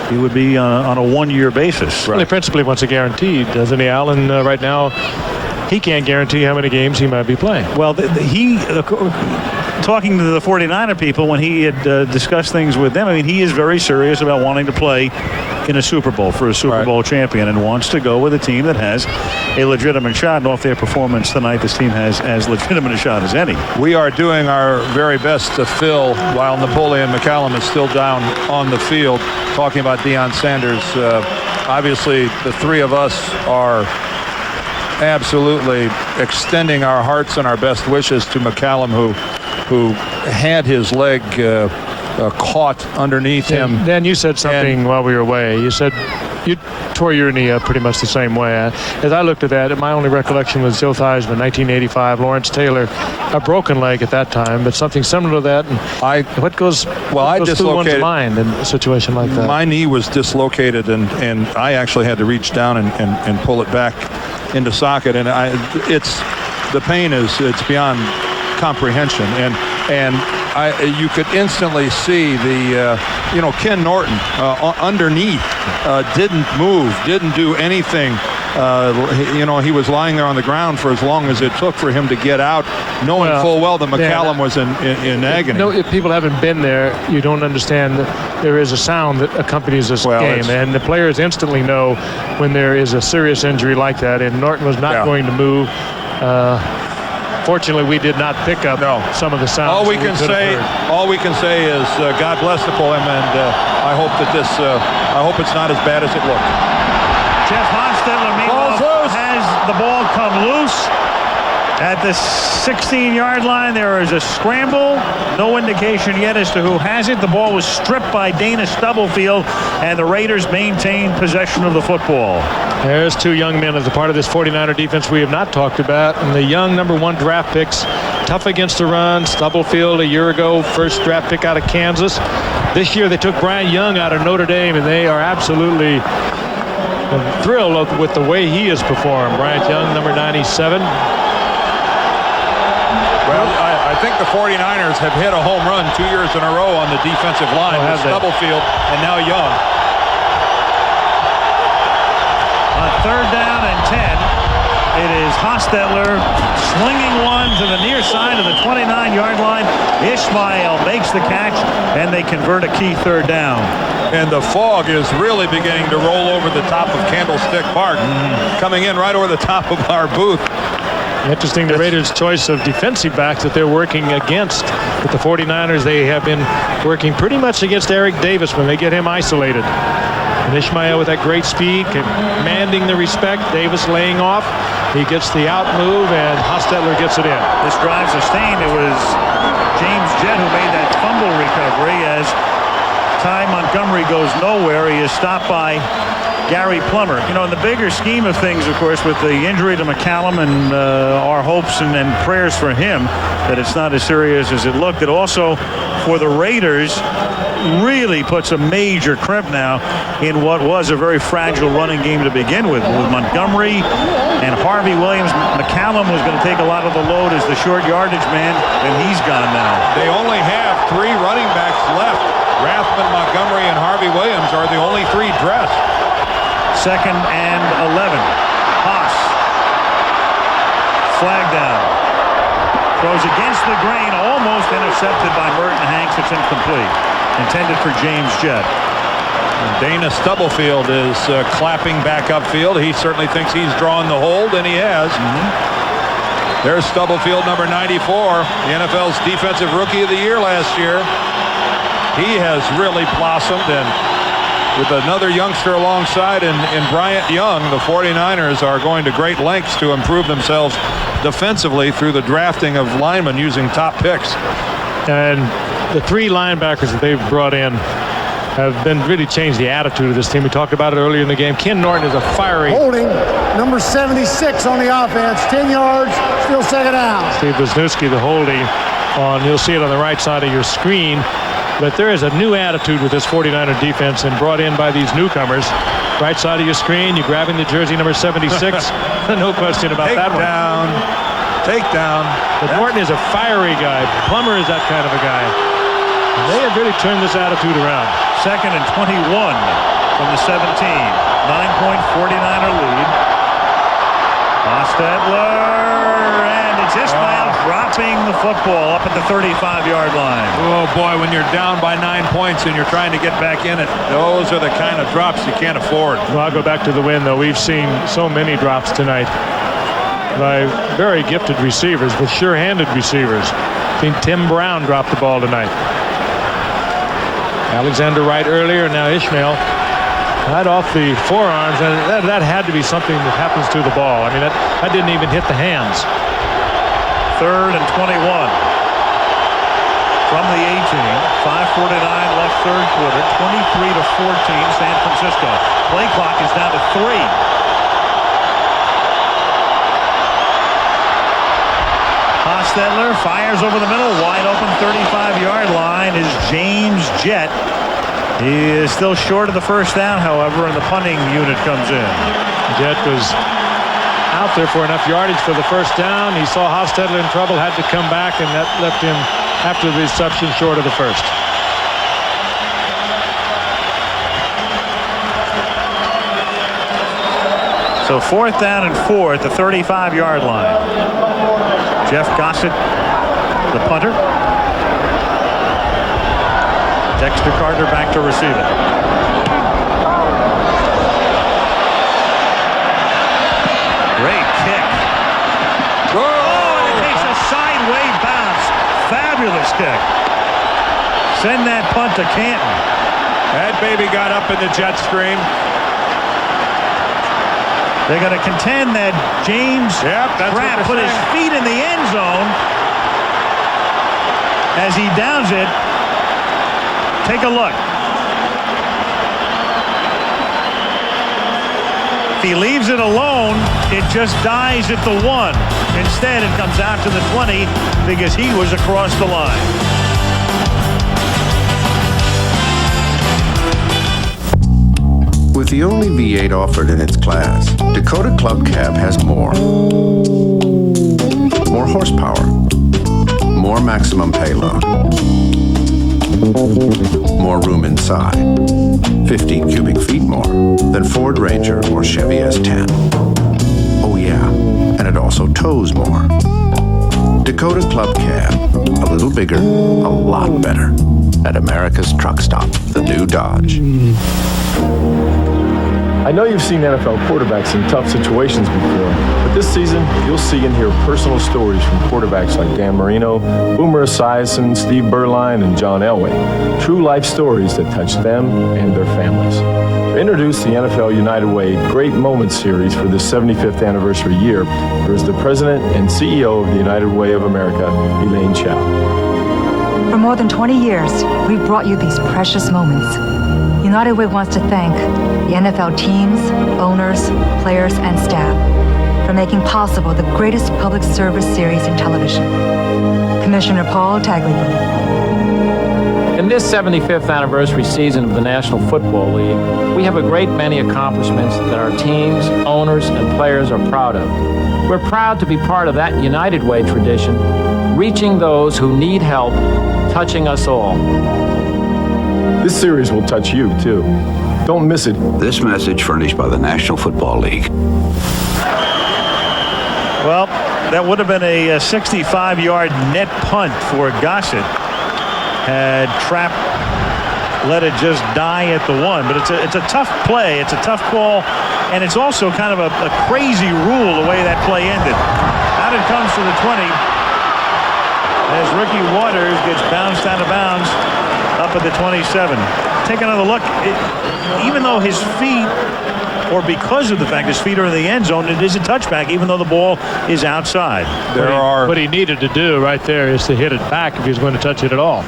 he would be on a one-year basis. Well, he principally wants a guaranteed, doesn't he, Alan? Right now, he can't guarantee how many games he might be playing. Well, talking to the 49er people when he had discussed things with them, he is very serious about wanting to play in a Super Bowl for a Super Bowl champion and wants to go with a team that has a legitimate shot. And off their performance tonight, this team has as legitimate a shot as any. We are doing our very best to fill while Napoleon McCallum is still down on the field, talking about Deion Sanders. Obviously, the three of us are absolutely extending our hearts and our best wishes to McCallum, who had his leg caught underneath him. Dan, you said something while we were away. You said you tore your knee up pretty much the same way. As I looked at that, my only recollection was Joe Theismann, 1985, Lawrence Taylor, a broken leg at that time, but something similar to that. And what goes through one's mind in a situation like that? My knee was dislocated, and I actually had to reach down and pull it back into socket, and the pain it's beyond comprehension, and you could instantly see the Ken Norton underneath didn't move, didn't do anything. He was lying there on the ground for as long as it took for him to get out, knowing full well that McCallum was in agony. If people haven't been there, you don't understand that there is a sound that accompanies this game, and the players instantly know when there is a serious injury like that, and Norton was not going to move. Fortunately, we did not pick up some of the sounds. All we can say is God bless Napoleon, and I hope that I hope it's not as bad as it looked. Jeff Hostetler, meanwhile, has the ball come loose, At the 16-yard line, there is a scramble. No indication yet as to who has it. The ball was stripped by Dana Stubblefield, and the Raiders maintain possession of the football. There's two young men as a part of this 49er defense we have not talked about. And the young #1 draft picks, tough against the run. Stubblefield a year ago, first draft pick out of Kansas. This year they took Bryant Young out of Notre Dame, and they are absolutely thrilled with the way he has performed. Bryant Young, number 97. Well, I think the 49ers have hit a home run 2 years in a row on the defensive line with Stubblefield and now Young. On 3rd down and 10, it is Hostetler slinging one to the near side of the 29-yard line. Ishmael makes the catch, and they convert a key 3rd down. And the fog is really beginning to roll over the top of Candlestick Park, coming in right over the top of our booth. Interesting, the Raiders' choice of defensive backs that they're working against. With the 49ers, they have been working pretty much against Eric Davis when they get him isolated. And Ishmael with that great speed, commanding the respect. Davis laying off. He gets the out move, and Hostetler gets it in. This drive sustained. It was James Jett who made that fumble recovery as Ty Montgomery goes nowhere. He is stopped by Gary Plummer. You know, in the bigger scheme of things, of course, with the injury to McCallum and our hopes and prayers for him that it's not as serious as it looked, it also, for the Raiders, really puts a major crimp now in what was a very fragile running game to begin with Montgomery and Harvey Williams. McCallum was going to take a lot of the load as the short yardage man, and he's gone now. They only have 3 running backs left. Rathman, Montgomery, and Harvey Williams are the only 3 dressed. 2nd and 11. Haas. Flag down. Throws against the grain, almost intercepted by Merton Hanks. It's incomplete. Intended for James Jett. And Dana Stubblefield is clapping back upfield. He certainly thinks he's drawn the hold, and he has. There's Stubblefield, number 94, the NFL's Defensive Rookie of the Year last year. He has really blossomed, and with another youngster alongside in Bryant Young, the 49ers are going to great lengths to improve themselves defensively through the drafting of linemen using top picks. And the 3 linebackers that they've brought in have been really changed the attitude of this team. We talked about it earlier in the game. Ken Norton is a fiery. Holding number 76 on the offense. 10 yards, still 2nd down. Steve Wisniewski, the holding on, you'll see it on the right side of your screen. But there is a new attitude with this 49er defense and brought in by these newcomers. Right side of your screen, you're grabbing the jersey number 76. No question about that one. Take down. But Norton is a fiery guy. Plummer is that kind of a guy. And they have really turned this attitude around. 2nd and 21 from the 17. 9-point 49er lead. Hostetler, and it's Ishmael dropping the football up at the 35-yard line. Oh, boy, when you're down by 9 points and you're trying to get back in it, those are the kind of drops you can't afford. Well, I'll go back to the win, though. We've seen so many drops tonight by very gifted receivers, with sure-handed receivers. I think Tim Brown dropped the ball tonight. Alexander Wright earlier, and now Ishmael. Right off the forearms, and that had to be something that happens to the ball. I mean, that didn't even hit the hands. 3rd and 21 from the 18. 5:49 left 3rd quarter. 23-14 San Francisco. Play clock is down to 3. Hostetler fires over the middle. Wide open 35-yard line is James Jett. He is still short of the 1st down, however, and the punting unit comes in. Jett was out there for enough yardage for the 1st down. He saw Hostetler in trouble, had to come back, and that left him, after the reception, short of the 1st. So 4th down and 4 at the 35-yard line. Jeff Gossett, the punter. Dexter Carter back to receive it. Great kick. Oh, and it takes a sideway bounce. Fabulous kick. Send that punt to Canton. That baby got up in the jet stream. They're going to contend that James Pratt put his feet in the end zone as he downs it. Take a look. If he leaves it alone, it just dies at the 1. Instead, it comes out to the 20 because he was across the line. With the only V8 offered in its class, Dakota Club Cab has more. More horsepower. More maximum payload. More room inside. 15 cubic feet more than Ford Ranger or Chevy S10. Oh yeah, and it also tows more. Dakota Club Cab. A little bigger, a lot better. At America's Truck Stop, the new Dodge. I know you've seen NFL quarterbacks in tough situations before, but this season, you'll see and hear personal stories from quarterbacks like Dan Marino, Boomer Esiason, Steve Berline, and John Elway. True life stories that touch them and their families. To introduce the NFL United Way Great Moments series for this 75th anniversary year, there is the President and CEO of the United Way of America, Elaine Chao. For more than 20 years, we've brought you these precious moments. United Way wants to thank the NFL teams, owners, players, and staff for making possible the greatest public service series in television. Commissioner Paul Tagliabue. In this 75th anniversary season of the National Football League, we have a great many accomplishments that our teams, owners, and players are proud of. We're proud to be part of that United Way tradition, reaching those who need help, touching us all. This series will touch you, too. Don't miss it. This message furnished by the National Football League. Well, that would have been a 65-yard net punt for Gossett had Trapp let it just die at the 1. But it's a tough play. It's a tough call. And it's also kind of a crazy rule the way that play ended. Out it comes to the 20 as Ricky Waters gets bounced out of bounds up at the 27. Take another look. Even though his feet, or because of the fact his feet are in the end zone, it is a touchback, even though the ball is outside. What he needed to do right there is to hit it back if he's going to touch it at all.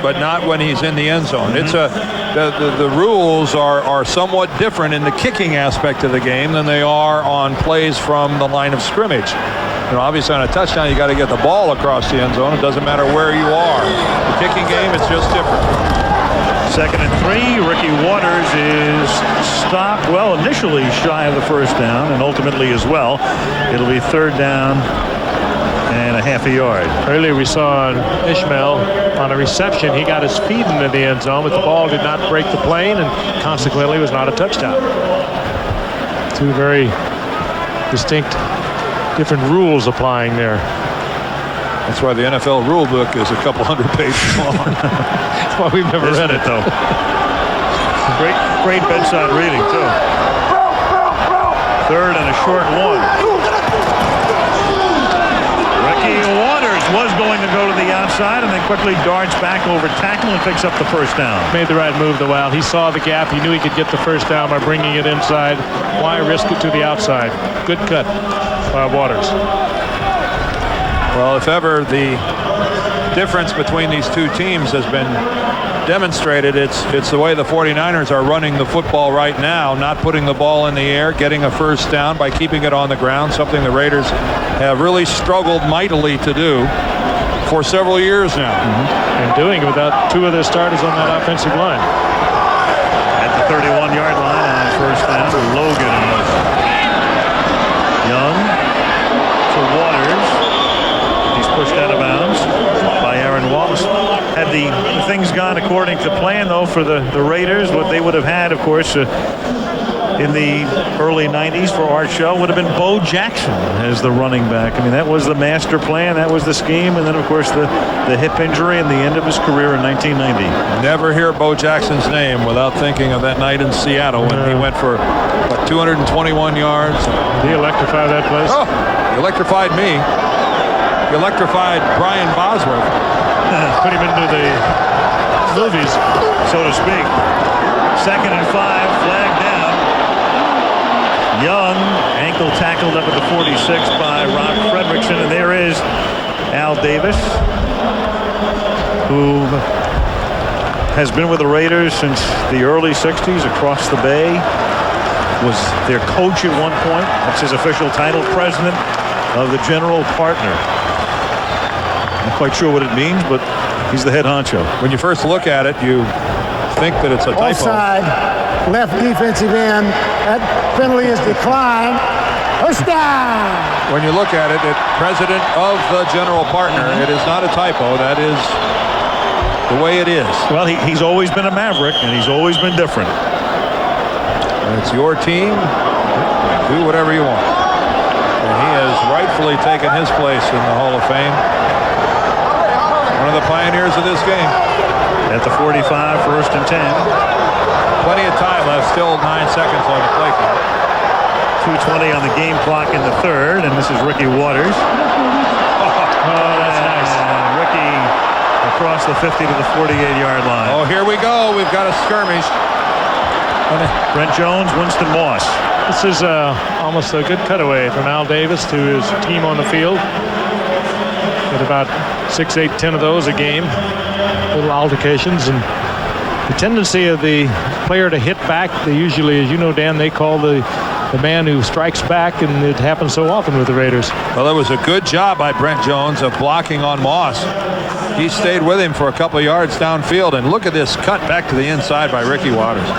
But not when he's in the end zone. It's the rules are somewhat different in the kicking aspect of the game than they are on plays from the line of scrimmage. You know, obviously on a touchdown, you got to get the ball across the end zone. It doesn't matter where you are. The kicking game, it's just different. 2nd and 3. Ricky Waters is stopped, well, initially shy of the first down, and ultimately as well. It'll be 3rd down and a half a yard. Earlier we saw Ishmael on a reception. He got his feet into the end zone, but the ball did not break the plane, and consequently was not a touchdown. Two very distinct different rules applying there. That's why the NFL rule book is a couple hundred pages long. That's why we've never read it, though. Great bedside reading, too. 3rd and a short 1. Ricky Waters was going to go to the outside and then quickly darts back over tackle and picks up the first down. Made the right move, though, Al. He saw the gap. He knew he could get the first down by bringing it inside. Why risk it to the outside? Good cut by Waters. Well, if ever the difference between these two teams has been demonstrated, it's the way the 49ers are running the football right now, not putting the ball in the air, getting a first down by keeping it on the ground, something the Raiders have really struggled mightily to do for several years now. And doing it without two of their starters on that offensive line. At the 31-yard line on first down, Logan Young to Waters. He's pushed out of bounds by Aaron Wallace. Had the things gone according to plan, though, for the Raiders, what they would have had, of course, in the early 90s for our show would have been Bo Jackson as the running back. I mean, that was the master plan. That was the scheme. And then, of course, the hip injury and the end of his career in 1990. Never hear Bo Jackson's name without thinking of that night in Seattle when he went for, 221 yards. He electrified that place. Oh, he electrified me. He electrified Brian Bosworth. Put him into the movies, so to speak. 2nd and 5, flag down. Young tackle, tackled up at the 46 by Rob Fredrickson. And there is Al Davis, who has been with the Raiders since the early 60s across the bay. Was their coach at one point. That's his official title, president of the general partner. Not quite sure what it means, but he's the head honcho. When you first look at it, you think that it's a typo. Offside, left defensive end. That penalty is declined. First down. When you look at it, president of the general partner, it is not a typo. That is the way it is. Well, he's always been a Maverick, and he's always been different. It's your team. Do whatever you want. And he has rightfully taken his place in the Hall of Fame. One of the pioneers of this game. At the 45, 1st and 10. Plenty of time left. Still 9 seconds on the play clock. 2:20 on the game clock in the 3rd, and this is Ricky Waters. Oh, that's nice. And Ricky across the 50 to the 48-yard line. Oh, here we go. We've got a skirmish. Brent Jones, Winston Moss. This is almost a good cutaway from Al Davis to his team on the field. Get about 6, 8, 10 of those a game. Little altercations, and the tendency of the player to hit back, they usually, as you know, Dan, they call the man who strikes back, and it happens so often with the Raiders. Well, it was a good job by Brent Jones of blocking on Moss. He stayed with him for a couple of yards downfield, and look at this cut back to the inside by Ricky Waters.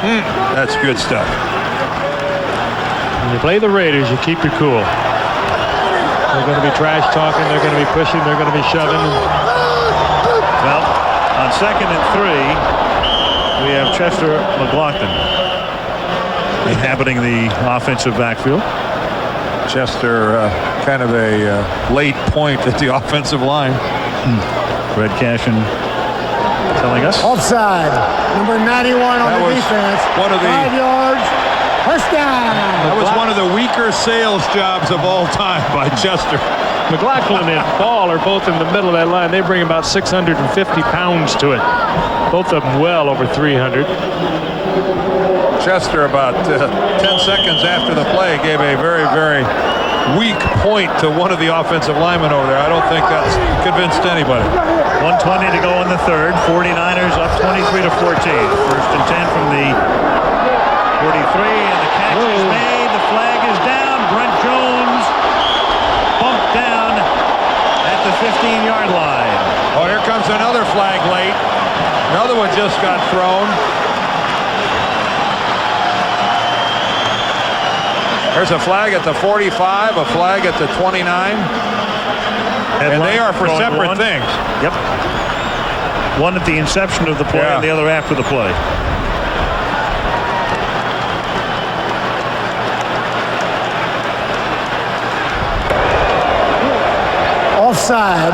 That's good stuff. When you play the Raiders, you keep your cool. They're going to be trash talking, they're going to be pushing, they're going to be shoving. Well, on 2nd and 3, we have Chester McLaughlin inhabiting the offensive backfield. Chester, kind of a late point at the offensive line. Red Cashin telling us. Offside. Number 91 on the defense. 5 yards. First down. That was one of the weaker sales jobs of all time by Chester. McLaughlin and Ball are both in the middle of that line. They bring about 650 pounds to it. Both of them well over 300. Chester, about 10 seconds after the play, gave a very, very weak point to one of the offensive linemen over there. I don't think that's convinced anybody. 1:20 to go in the 3rd. 49ers up 23 to 14. 1st and 10 from the 43, and the catch is made. The flag is down. Brent Jones bumped down at the 15-yard line. Oh, here comes another flag late. Another one just got thrown. There's a flag at the 45, a flag at the 29. And they are for separate things. Yep. One at the inception of the play and the other after the play. Offside.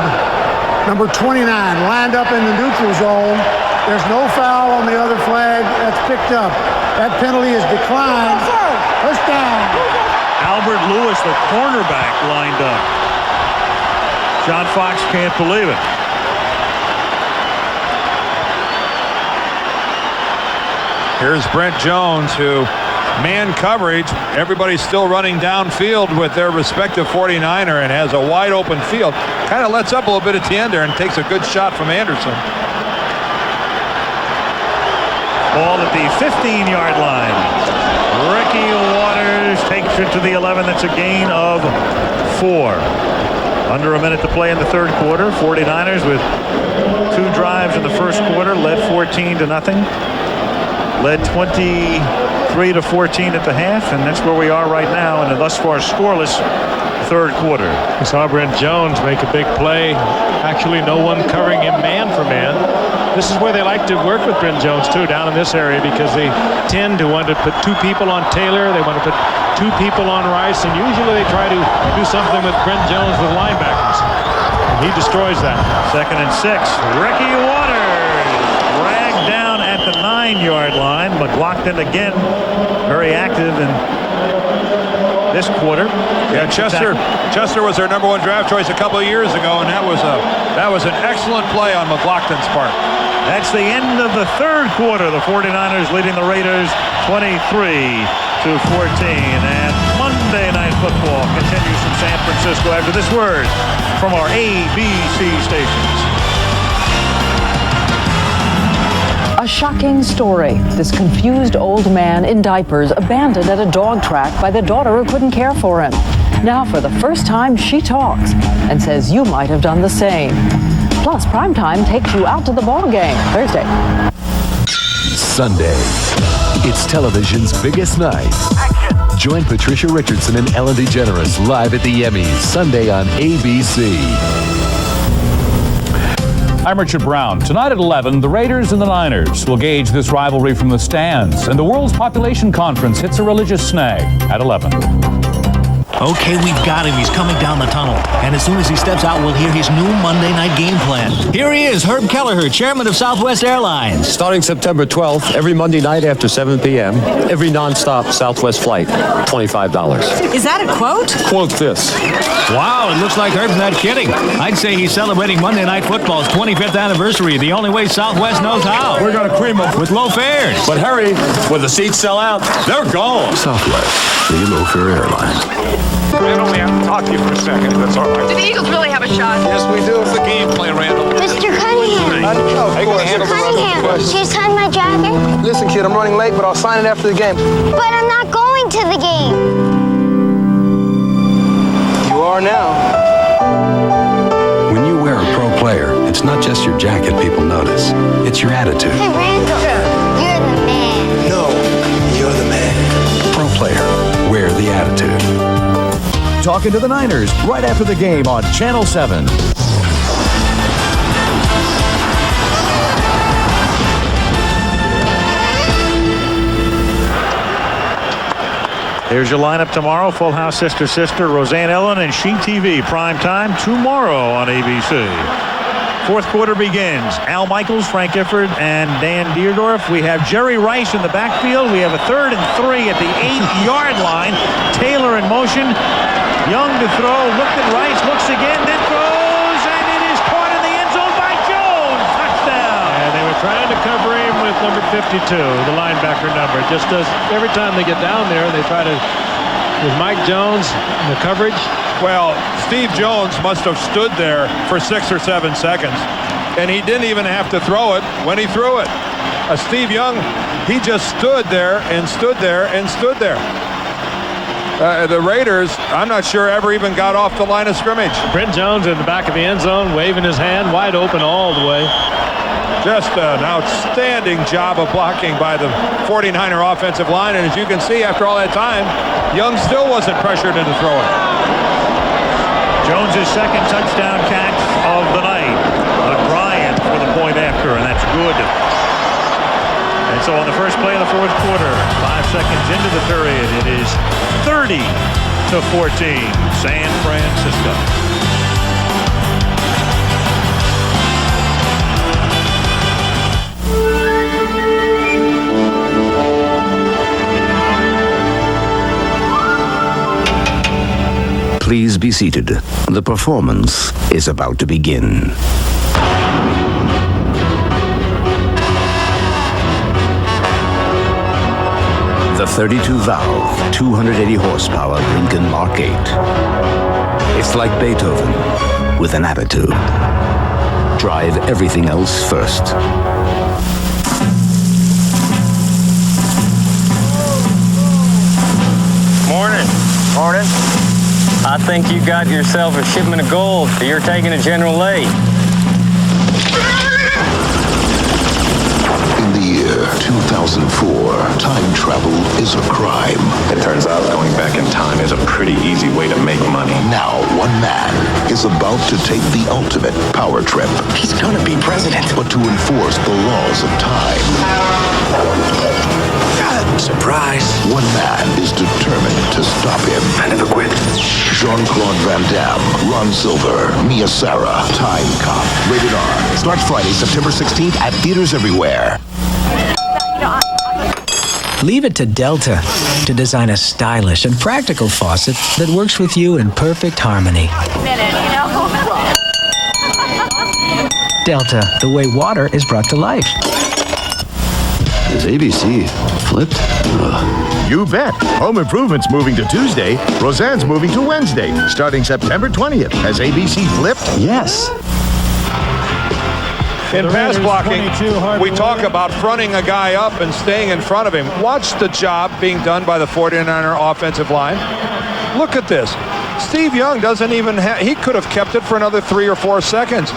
Number 29 lined up in the neutral zone. There's no foul on the other flag. That's picked up. That penalty is declined. First down. Albert Lewis, the cornerback, lined up. John Fox can't believe it. Here's Brent Jones, who man coverage. Everybody's still running downfield with their respective 49er and has a wide open field. Kind of lets up a little bit at the end there and takes a good shot from Anderson. Ball at the 15-yard line. Ricky Waters takes it to the 11. That's a gain of 4. Under a minute to play in the 3rd quarter. 49ers with 2 drives in the 1st quarter, led 14 to nothing. Led 23 to 14 at the half, and that's where we are right now in a thus far scoreless 3rd quarter. We saw Brent Jones make a big play. Actually, no one covering him man for man. This is where they like to work with Brent Jones, too, down in this area, because they tend to want to put 2 people on Taylor. They want to put 2 people on Rice, and usually they try to do something with Brent Jones with linebackers. And he destroys that. 2nd and 6. Ricky Waters dragged down at the 9-yard line. McLaughlin again very active in this quarter. Yeah, Chester was their #1 draft choice a couple of years ago, and that was an excellent play on McLaughlin's part. That's the end of the 3rd quarter. The 49ers leading the Raiders 23 to 14. And Monday football continues from San Francisco after this word from our ABC stations. A shocking story. This confused old man in diapers abandoned at a dog track by the daughter who couldn't care for him. Now, for the first time, she talks and says you might have done the same. Plus, Primetime takes you out to the ball game Thursday. Sunday. It's television's biggest night. Join Patricia Richardson and Ellen DeGeneres live at the Emmys Sunday on ABC. I'm Richard Brown. Tonight at 11, the Raiders and the Niners will gauge this rivalry from the stands, and the World's Population Conference hits a religious snag at 11. Okay, we've got him. He's coming down the tunnel. And as soon as he steps out, we'll hear his new Monday night game plan. Here he is, Herb Kelleher, chairman of Southwest Airlines. Starting September 12th, every Monday night after 7 p.m., every nonstop Southwest flight, $25. Is that a quote? Quote this. Wow, it looks like Herb's not kidding. I'd say he's celebrating Monday Night Football's 25th anniversary the only way Southwest knows how. We're going to cream them. With low fares. But hurry, when the seats sell out, they're gone. Southwest, the low-fare airline. Randall, we have to talk to you for a second. That's all right. Do the Eagles really have a shot? Yes, we do. It's the game plan, Randall. Mr. Cunningham. Mr. Cunningham, should I sign my jacket? Listen, kid, I'm running late, but I'll sign it after the game. But I'm not going to the game. You are now. When you wear a pro player, it's not just your jacket people notice. It's your attitude. Hey, Randall, you're the man. No, you're the man. Pro player, wear the attitude. Talking to the Niners right after the game on Channel 7. Here's your lineup tomorrow. Full House Sister, Roseanne Ellen and She TV. Prime time tomorrow on ABC. Fourth quarter begins. Al Michaels, Frank Gifford, and Dan Dierdorf. We have Jerry Rice in the backfield. We have a 3rd and 3 at the 8-yard line. Taylor in motion. Young to throw. Looked at Rice. Looks again. Then throws. And it is caught in the end zone by Jones. Touchdown. And they were trying to cover him with number 52, the linebacker number. It just does every time they get down there. They try to, with Mike Jones, the coverage. Well, Steve Jones must have stood there for 6 or 7 seconds, and he didn't even have to throw it when he threw it. Steve Young, he just stood there and stood there and stood there. The Raiders, I'm not sure, ever even got off the line of scrimmage. Brent Jones in the back of the end zone, waving his hand, wide open all the way. Just an outstanding job of blocking by the 49er offensive line, and as you can see, after all that time, Young still wasn't pressured into throwing. Jones' second touchdown catch of the night. Bryant for the point after, and that's good. And so on the first play of the fourth quarter, 5 seconds into the period, it is 30-14, San Francisco. Please be seated. The performance is about to begin. The 32-valve, 280 horsepower Lincoln Mark 8. It's like Beethoven with an attitude. Drive everything else first. Morning. Morning. I think you got yourself a shipment of gold. You're taking a General Lee. In the year 2004, time travel is a crime. It turns out going back in time is a pretty easy way to make money. Now, one man is about to take the ultimate power trip. He's gonna be president. But to enforce the laws of time. Surprise. One man is determined to stop him. I never quit. Jean-Claude Van Damme, Ron Silver, Mia Sara, Time Cop. Rated R. Starts Friday, September 16th at theaters everywhere. Leave it to Delta to design a stylish and practical faucet that works with you in perfect harmony. Delta, the way water is brought to life. Is ABC flipped? You bet. Home Improvement's moving to Tuesday. Roseanne's moving to Wednesday. Starting September 20th. Has ABC flipped? Yes. In pass blocking, we talk about fronting a guy up and staying in front of him. Watch the job being done by the 49er offensive line. Look at this. Steve Young doesn't even he could have kept it for another 3 or 4 seconds.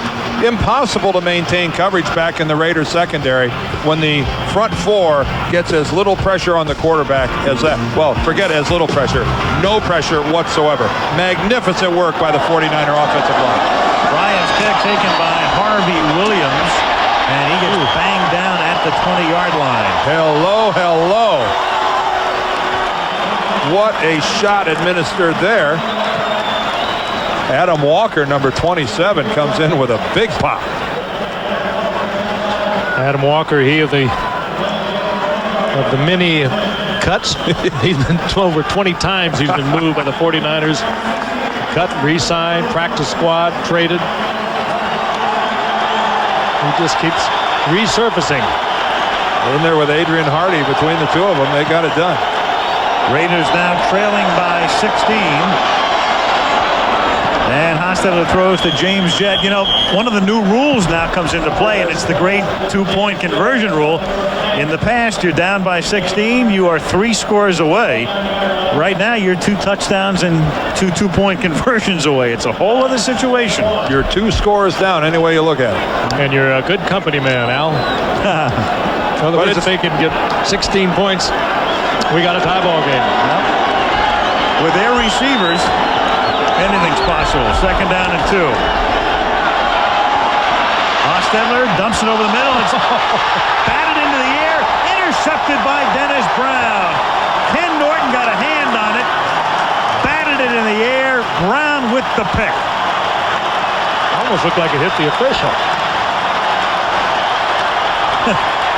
Impossible to maintain coverage back in the Raiders secondary when the front four gets as little pressure on the quarterback as that. Well, forget as little pressure. No pressure whatsoever. Magnificent work by the 49er offensive line. Bryant's kick taken by Harvey Williams, and he gets banged down at the 20-yard line. Hello, hello. What a shot administered there. Adam Walker, number 27, comes in with a big pop. Adam Walker, he of the many cuts. He's been over 20 times he's been moved by the 49ers. Cut, re-signed, practice squad, traded. He just keeps resurfacing. In there with Adrian Hardy between the two of them, they got it done. Raiders now trailing by 16. And Hostetler throws to James Jett. You know, one of the new rules now comes into play, and it's the great two-point conversion rule. In the past, you're down by 16. You are 3 scores away. Right now, you're 2 touchdowns and 2 two-point conversions away. It's a whole other situation. You're 2 scores down any way you look at it. And you're a good company man, Al. Otherwise, if they can get 16 points, we got a tie ball game. With their receivers, anything's possible. 2nd down and 2. Hostetler dumps it over the middle. It's batted into the air. Intercepted by Dennis Brown. Ken Norton got a hand on it. Batted it in the air. Brown with the pick. Almost looked like it hit the official.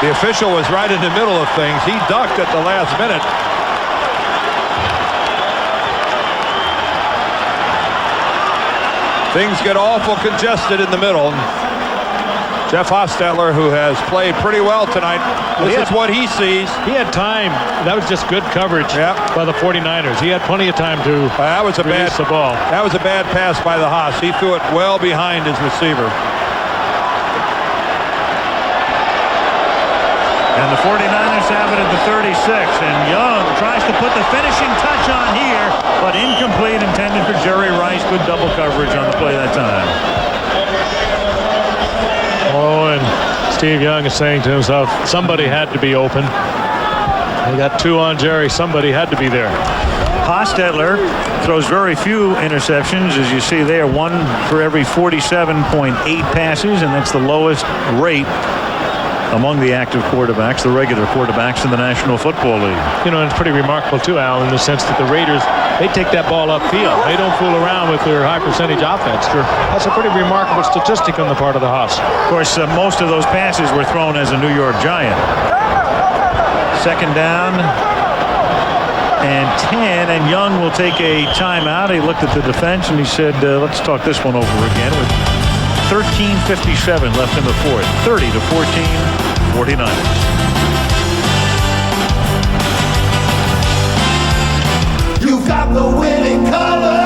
The official was right in the middle of things. He ducked at the last minute. Things get awful congested in the middle. Jeff Hostetler, who has played pretty well tonight, this is what he sees. He had time. That was just good coverage by the 49ers. He had plenty of time to release the ball. That was a bad pass by the Haas. He threw it well behind his receiver. And the 49ers have it at the 36. And Young tries to put the finishing touch on here, but incomplete, intended for Jerry Rice. Good double coverage on the play that time. Oh, and Steve Young is saying to himself, somebody had to be open. They got 2 on Jerry. Somebody had to be there. Hostetler throws very few interceptions, as you see there, 1 for every 47.8 passes, and that's the lowest rate among the active quarterbacks, the regular quarterbacks in the National Football League. You know, and it's pretty remarkable too, Al, in the sense that the Raiders, they take that ball upfield. They don't fool around with their high percentage offense. That's a pretty remarkable statistic on the part of the Haas. Of course, most of those passes were thrown as a New York Giant. 2nd down and 10, and Young will take a timeout. He looked at the defense and he said, let's talk this one over again. With 13:57 left in the 4th. 30-14, 49ers. You've got the winning color.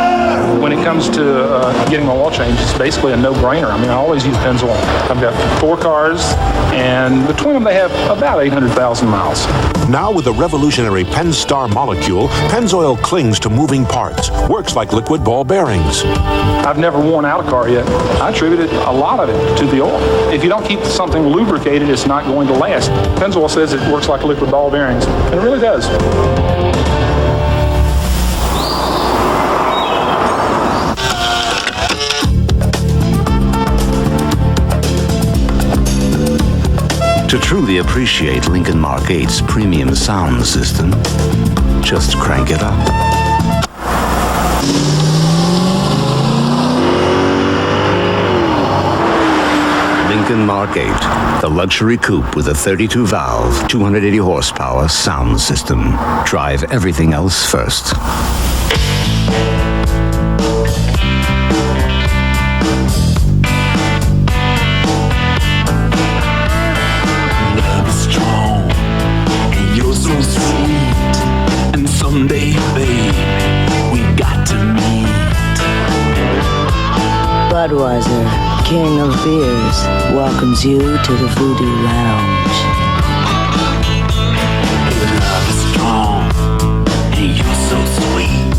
When it comes to getting my oil change, it's basically a no-brainer. I mean, I always use Pennzoil. I've got 4 cars, and between them they have about 800,000 miles. Now with the revolutionary Pennstar molecule, Pennzoil clings to moving parts, works like liquid ball bearings. I've never worn out a car yet. I attributed a lot of it to the oil. If you don't keep something lubricated, it's not going to last. Pennzoil says it works like liquid ball bearings, and it really does. To truly appreciate Lincoln Mark 8's premium sound system, just crank it up. Lincoln Mark 8, the luxury coupe with a 32-valve, 280 horsepower sound system. Drive everything else first. King of Beers welcomes you to the Voodoo Lounge. Love is strong, and you're so sweet.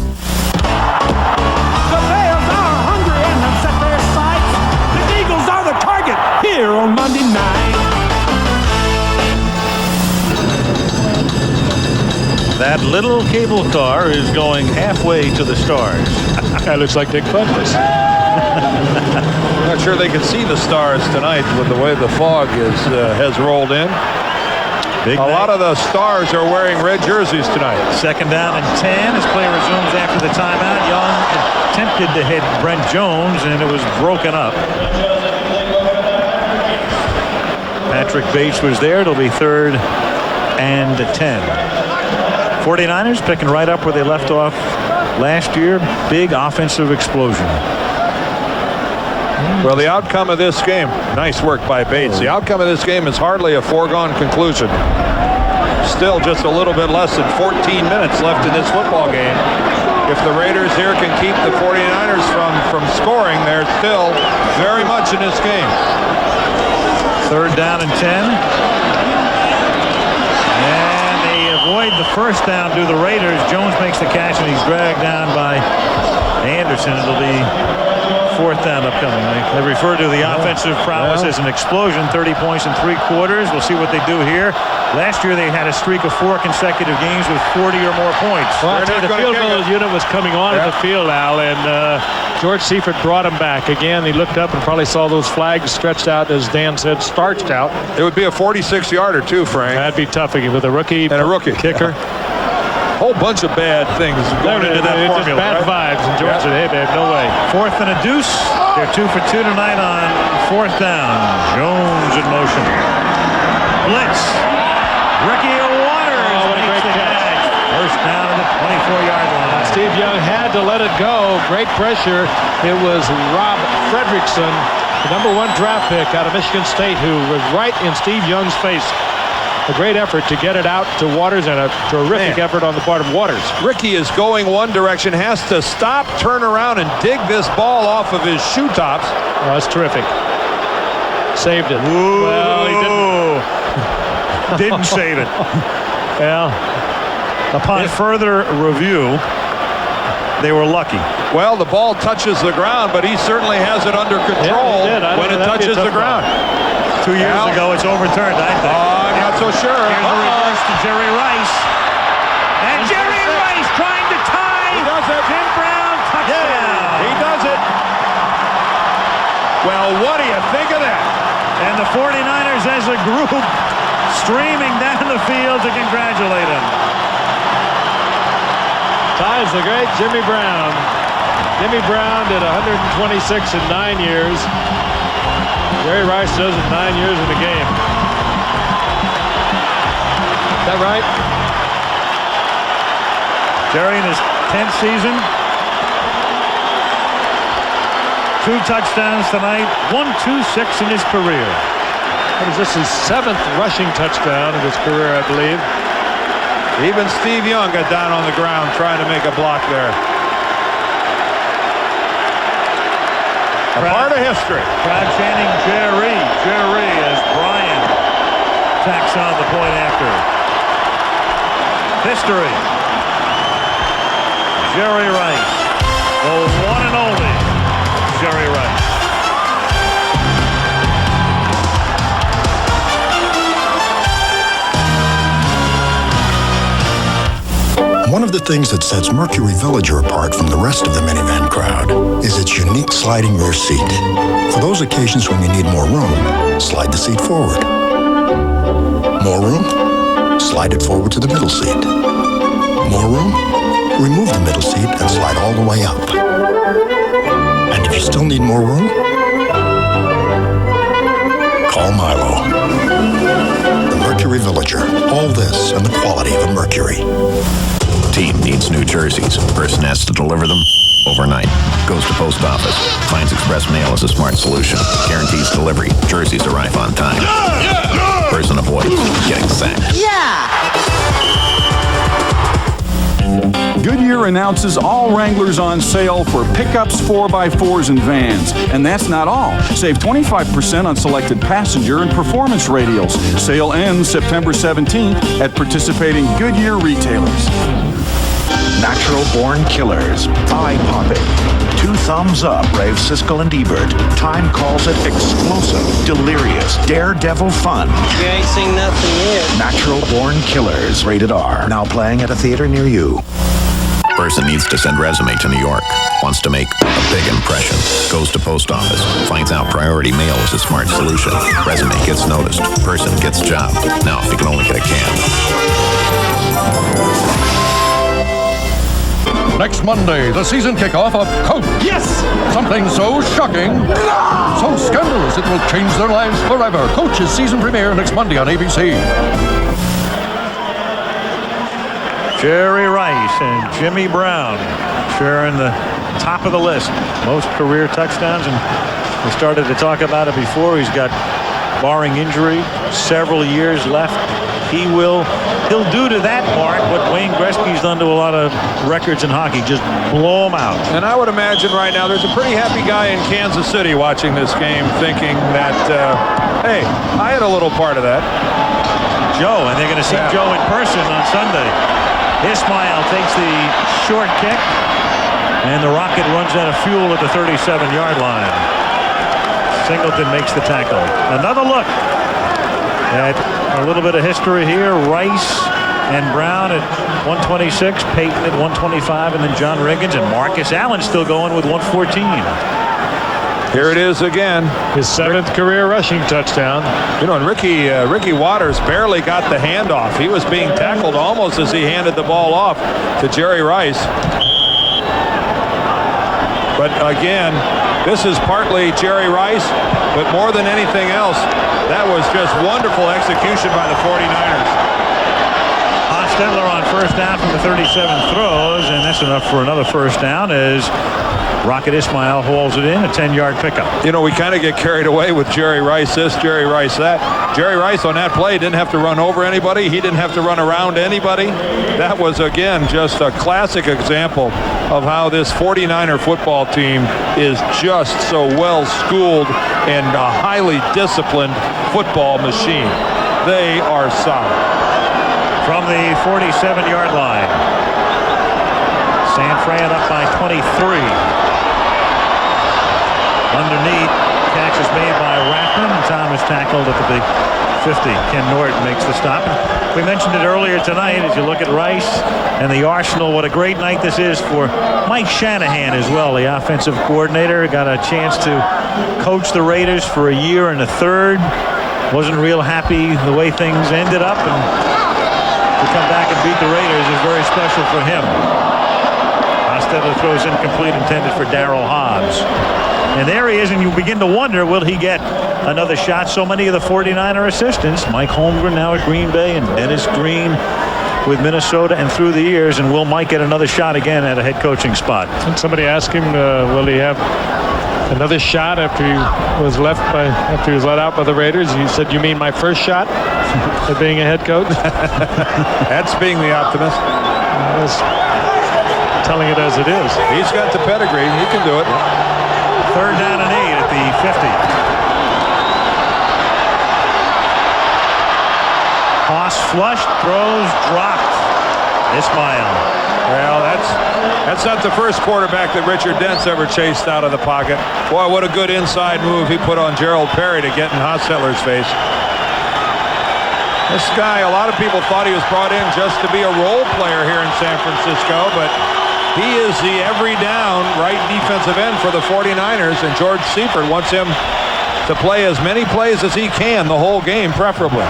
The Bears are hungry and have set their sights. The Eagles are the target here on Monday night. That little cable car is going halfway to the stars. That looks like Dick Butkus. I'm not sure they can see the stars tonight with the way the fog has rolled in. A lot of the stars are wearing red jerseys tonight. Second down and 10 as play resumes after the timeout. Young attempted to hit Brent Jones, and it was broken up. Patrick Bates was there. It'll be 3rd and 10. 49ers picking right up where they left off last year. Big offensive explosion. Well, the outcome of this game, nice work by Bates. The outcome of this game is hardly a foregone conclusion. Still just a little bit less than 14 minutes left in this football game. If the Raiders here can keep the 49ers from scoring, they're still very much in this game. 3rd down and 10. Avoid the first down to the Raiders. Jones makes the catch, and he's dragged down by Anderson. It'll be 4th down upcoming. They refer to the offensive prowess as an explosion. 30 points in 3 quarters. We'll see what they do here. Last year they had a streak of 4 consecutive games with 40 or more points. Well, the field goal unit was coming on at the field, Al, and George Seifert brought him back. Again, he looked up and probably saw those flags stretched out, as Dan said, starched out. It would be a 46-yarder too, Frank. That'd be tough with a rookie and a rookie kicker. Whole bunch of bad things going into that formula. Just bad vibes, and George said, "Hey, babe, no way." 4th and a deuce. They're 2 for 2 tonight on 4th down. Jones in motion. Blitz. Ricky Waters makes the catch. First down at the 24-yard line. Steve Young had to let it go. Great pressure. It was Rob Fredrickson, the #1 draft pick out of Michigan State, who was right in Steve Young's face. A great effort to get it out to Waters, and a terrific effort on the part of Waters. Ricky is going one direction, has to stop, turn around, and dig this ball off of his shoe tops. Oh, that's terrific. Saved it. Ooh. Well, he didn't. Didn't save it. Well, upon further review, they were lucky. Well, the ball touches the ground, but he certainly has it under control when it touches the ground. 2 years ago, it's overturned, I think. I'm not so sure. Here's the reverse to Jerry Rice. And Jerry Rice trying to tie. He does it. Jim Brown, touchdown. Yeah, he does it. Well, what do you think of that? And the 49ers as a group streaming down the field to congratulate him. Ties the great Jimmy Brown. Jimmy Brown did 126 in 9 years. Jerry Rice does it 9 years in the game. Is that right? Jerry in his 10th season. 2 touchdowns tonight. 126 in his career. What is this? His 7th rushing touchdown of his career, I believe. Even Steve Young got down on the ground trying to make a block there. A part of history. Crowd chanting Jerry, Jerry, as Brian tacks on the point after. History. Jerry Rice. The one and only Jerry Rice. One of the things that sets Mercury Villager apart from the rest of the minivan crowd is its unique sliding rear seat. For those occasions when you need more room, slide the seat forward. More room? Slide it forward to the middle seat. More room? Remove the middle seat and slide all the way up. And if you still need more room, call Milo. The Mercury Villager. All this and the quality of a Mercury. Team needs new jerseys. Person has to deliver them overnight. Goes to post office. Finds express mail as a smart solution. Guarantees delivery. Jerseys arrive on time. Person avoids getting sacked. Goodyear announces all Wranglers on sale for pickups, 4x4s, and vans. And that's not all. Save 25% on selected passenger and performance radials. Sale ends September 17th at participating Goodyear retailers. Natural Born Killers. Eye-popping. 2 thumbs up, rave Siskel and Ebert. Time calls it explosive, delirious, daredevil fun. You ain't seen nothing yet. Natural Born Killers. Rated R. Now playing at a theater near you. Person needs to send resume to New York. Wants to make a big impression. Goes to post office. Finds out priority mail is a smart solution. Resume gets noticed. Person gets job. Now, if you can only get a can. Next Monday, the season kickoff of Coach. Yes! Something so shocking, so scandalous, it will change their lives forever. Coach's season premiere next Monday on ABC. Jerry Rice and Jimmy Brown sharing the top of the list. Most career touchdowns, and we started to talk about it before. He's got, barring injury, several years left. He'll do to that mark what Wayne Gretzky's done to a lot of records in hockey. Just blow them out. And I would imagine right now there's a pretty happy guy in Kansas City watching this game thinking that, hey, I had a little part of that. Joe, and they're going to see Joe in person on Sunday. Ismail takes the short kick, and the Rocket runs out of fuel at the 37-yard line. Singleton makes the tackle. Another look at a little bit of history here. Rice and Brown at 126, Peyton at 125, and then John Riggins and Marcus Allen still going with 114. Here it is again. His 7th career rushing touchdown. You know, and Ricky Waters barely got the handoff. He was being tackled almost as he handed the ball off to Jerry Rice. But again, this is partly Jerry Rice, but more than anything else, that was just wonderful execution by the 49ers. Hostetler on first down from the 37 throws, and that's enough for another first down as Rocket Ismail hauls it in, a 10-yard pickup. You know, we kind of get carried away with Jerry Rice this, Jerry Rice that. Jerry Rice on that play didn't have to run over anybody. He didn't have to run around anybody. That was, again, just a classic example of how this 49er football team is just so well-schooled and a highly disciplined football machine. They are solid. From the 47-yard line, San Fran up by 23. Underneath, catch is made by Rathman, and Tom is tackled at the big 50. Ken Norton makes the stop. We mentioned it earlier tonight as you look at Rice and the Arsenal. What a great night this is for Mike Shanahan as well, the offensive coordinator. Got a chance to coach the Raiders for a year and a third. Wasn't real happy the way things ended up, and to come back and beat the Raiders is very special for him. Hostetler throws incomplete, intended for Darryl Hobbs. And there he is, and you begin to wonder, will he get another shot? So many of the 49er assistants, Mike Holmgren now at Green Bay and Dennis Green with Minnesota and through the years, and will Mike get another shot again at a head coaching spot? And somebody asked him, will he have another shot after he was let out by the Raiders? He said, "You mean my first shot at being a head coach?" That's being the optimist. Telling it as it is. He's got the pedigree. He can do it. Third down and 8 at the 50. Haas flushed, throws, dropped. Ismail. Well, that's not the first quarterback that Richard Dent's ever chased out of the pocket. Boy, what a good inside move he put on Gerald Perry to get in Hostetler's face. This guy, a lot of people thought he was brought in just to be a role player here in San Francisco, but he is the every down right defensive end for the 49ers, and George Seifert wants him to play as many plays as he can the whole game, preferably.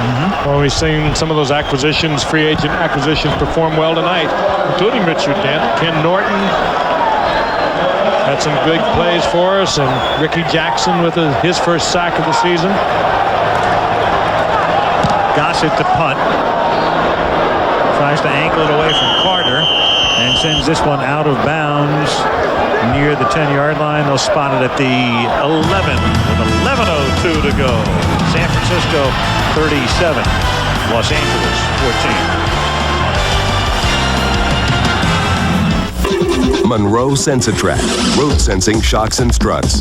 Well, we've seen some of those acquisitions, free agent acquisitions, perform well tonight, including Richard Dent. Ken Norton had some big plays for us, and Ricky Jackson with his first sack of the season. Gossett to punt. Tries to angle it away from Carter and sends this one out of bounds near the 10-yard line. They'll spot it at the 11 with 11:02 to go. San Francisco 37, Los Angeles 14. Monroe Sensatrack, road sensing shocks and struts.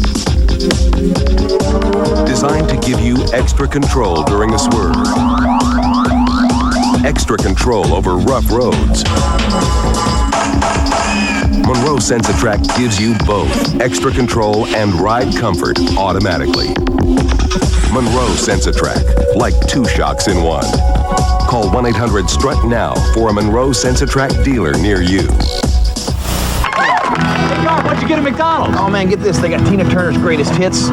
Designed to give you extra control during a swerve. Extra control over rough roads. Monroe Sensatrack gives you both extra control and ride comfort automatically. Monroe Sensatrack, like 2 shocks in 1. Call 1-800-STRUT now for a Monroe Sensatrack dealer near you. Hey, Gar, what'd you get at McDonald's? Oh, man, get this. They got Tina Turner's greatest hits.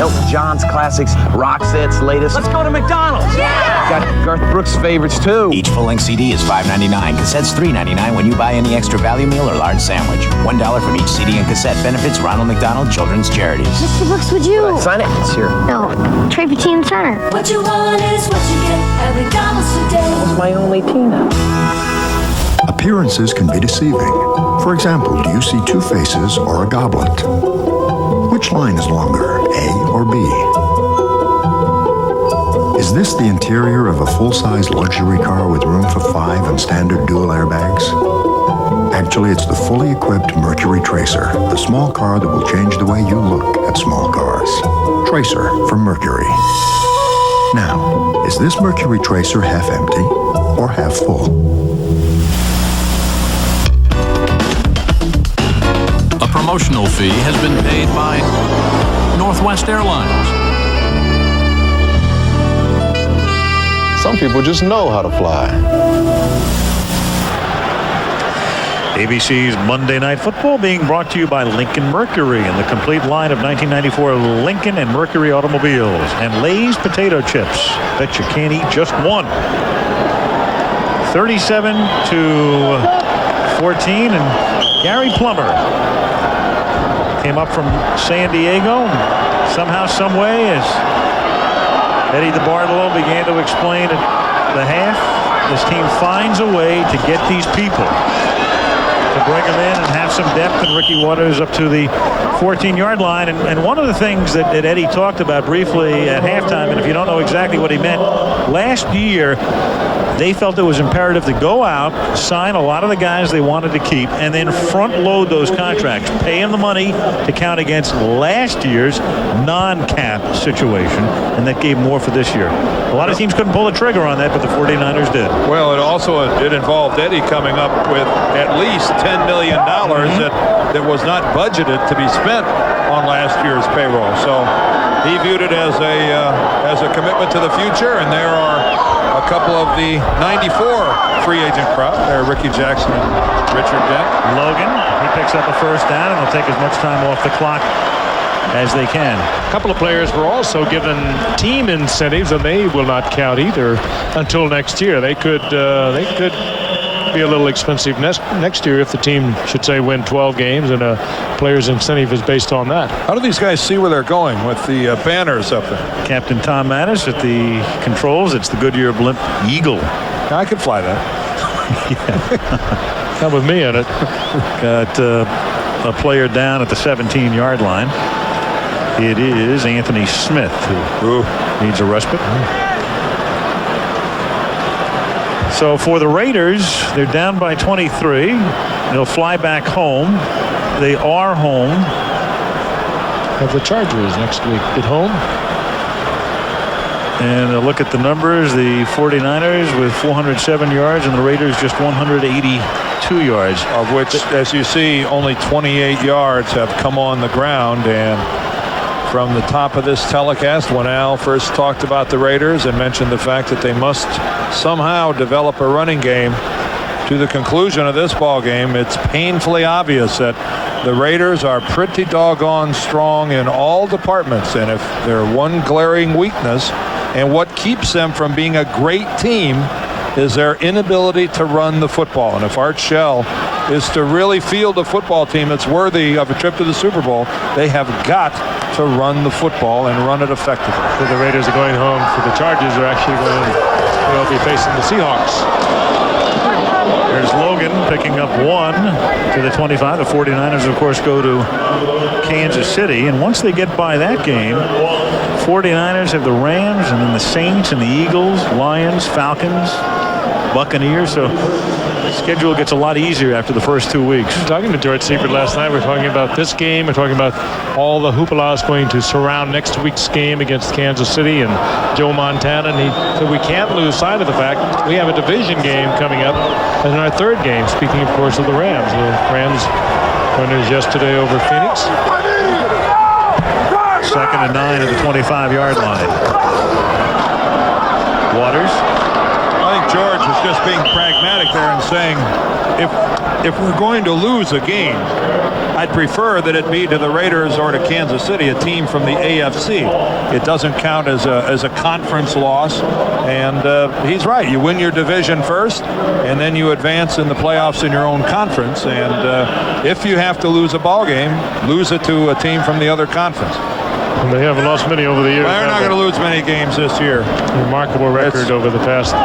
Elton John's classics, Roxette's latest. Let's go to McDonald's. Yeah! Got Garth Brooks' favorites, too. Each full-length CD is $5.99. Cassette's $3.99 when you buy any extra value meal or large sandwich. $1 from each CD and cassette benefits Ronald McDonald Children's Charities. Mr. Brooks, would you... sign it? It's here. No. Trade for Tina Turner. What you want is what you get at McDonald's today. That's my only Tina. Appearances can be deceiving. For example, do you see 2 faces or a goblet? Which line is longer, A or B? Is this the interior of a full-size luxury car with room for 5 and standard dual airbags? Actually, it's the fully equipped Mercury Tracer, the small car that will change the way you look at small cars. Tracer from Mercury. Now, is this Mercury Tracer half empty or half full? A promotional fee has been paid by Northwest Airlines. Some people just know how to fly. ABC's Monday Night Football being brought to you by Lincoln Mercury and the complete line of 1994 Lincoln and Mercury automobiles and Lay's potato chips. Bet you can't eat just one. 37-14, and Gary Plummer came up from San Diego. Somehow, some way, as Eddie DeBartolo began to explain at the half, this team finds a way to get these people, to bring them in and have some depth, and Ricky Waters up to the 14-yard line. And one of the things that Eddie talked about briefly at halftime, and if you don't know exactly what he meant, last year they felt it was imperative to go out, sign a lot of the guys they wanted to keep, and then front load those contracts, pay them the money to count against last year's non-cap situation, and that gave more for this year. A lot of teams couldn't pull the trigger on that, but the 49ers did. Well, it involved Eddie coming up with at least $10 million that was not budgeted to be spent on last year's payroll. So he viewed it as a commitment to the future, and there are a couple of the 94 free agent crop. There are Ricky Jackson and Richard Dent. Logan, he picks up a first down, and they'll take as much time off the clock as they can. A couple of players were also given team incentives, and they will not count either until next year. They could be a little expensive next year if the team should say win 12 games and a player's incentive is based on that. How do these guys see where they're going with the banners up there? Captain Tom Mattis at the controls. It's the Goodyear Blimp Eagle. I could fly that. Not with me in it. Got a player down at the 17-yard line. It is Anthony Smith who needs a respite. So for the Raiders, they're down by 23. They'll fly back home. They are home. Have the Chargers next week at home. And look at the numbers. The 49ers with 407 yards and the Raiders just 182 yards. Of which, as you see, only 28 yards have come on the ground. And from the top of this telecast, when Al first talked about the Raiders and mentioned the fact that they must somehow develop a running game, to the conclusion of this ball game, it's painfully obvious that the Raiders are pretty doggone strong in all departments. And if they're one glaring weakness, and what keeps them from being a great team, is their inability to run the football. And if Art Shell is to really field a football team that's worthy of a trip to the Super Bowl, they have got to run the football and run it effectively. So the Raiders are going home. For the Chargers are actually going to be facing the Seahawks. There's Logan picking up 1 to the 25. The 49ers, of course, go to Kansas City. And once they get by that game, 49ers have the Rams, and then the Saints and the Eagles, Lions, Falcons, Buccaneers. So the schedule gets a lot easier after the first 2 weeks. Talking to George Seifert last night, we're talking about this game. We're talking about all the hoopla is going to surround next week's game against Kansas City and Joe Montana. And he said we can't lose sight of the fact we have a division game coming up in our third game. Speaking, of course, of the Rams. The Rams winners yesterday over Phoenix. 2nd and 9 at the 25-yard line. Waters. I think George is just being pragmatic there and saying, if we're going to lose a game, I'd prefer that it be to the Raiders or to Kansas City, a team from the AFC. It doesn't count as a conference loss. And he's right. You win your division first, and then you advance in the playoffs in your own conference. And if you have to lose a ball game, lose it to a team from the other conference. And they haven't lost many over the years. Well, they're not going to lose many games this year. Remarkable record over the past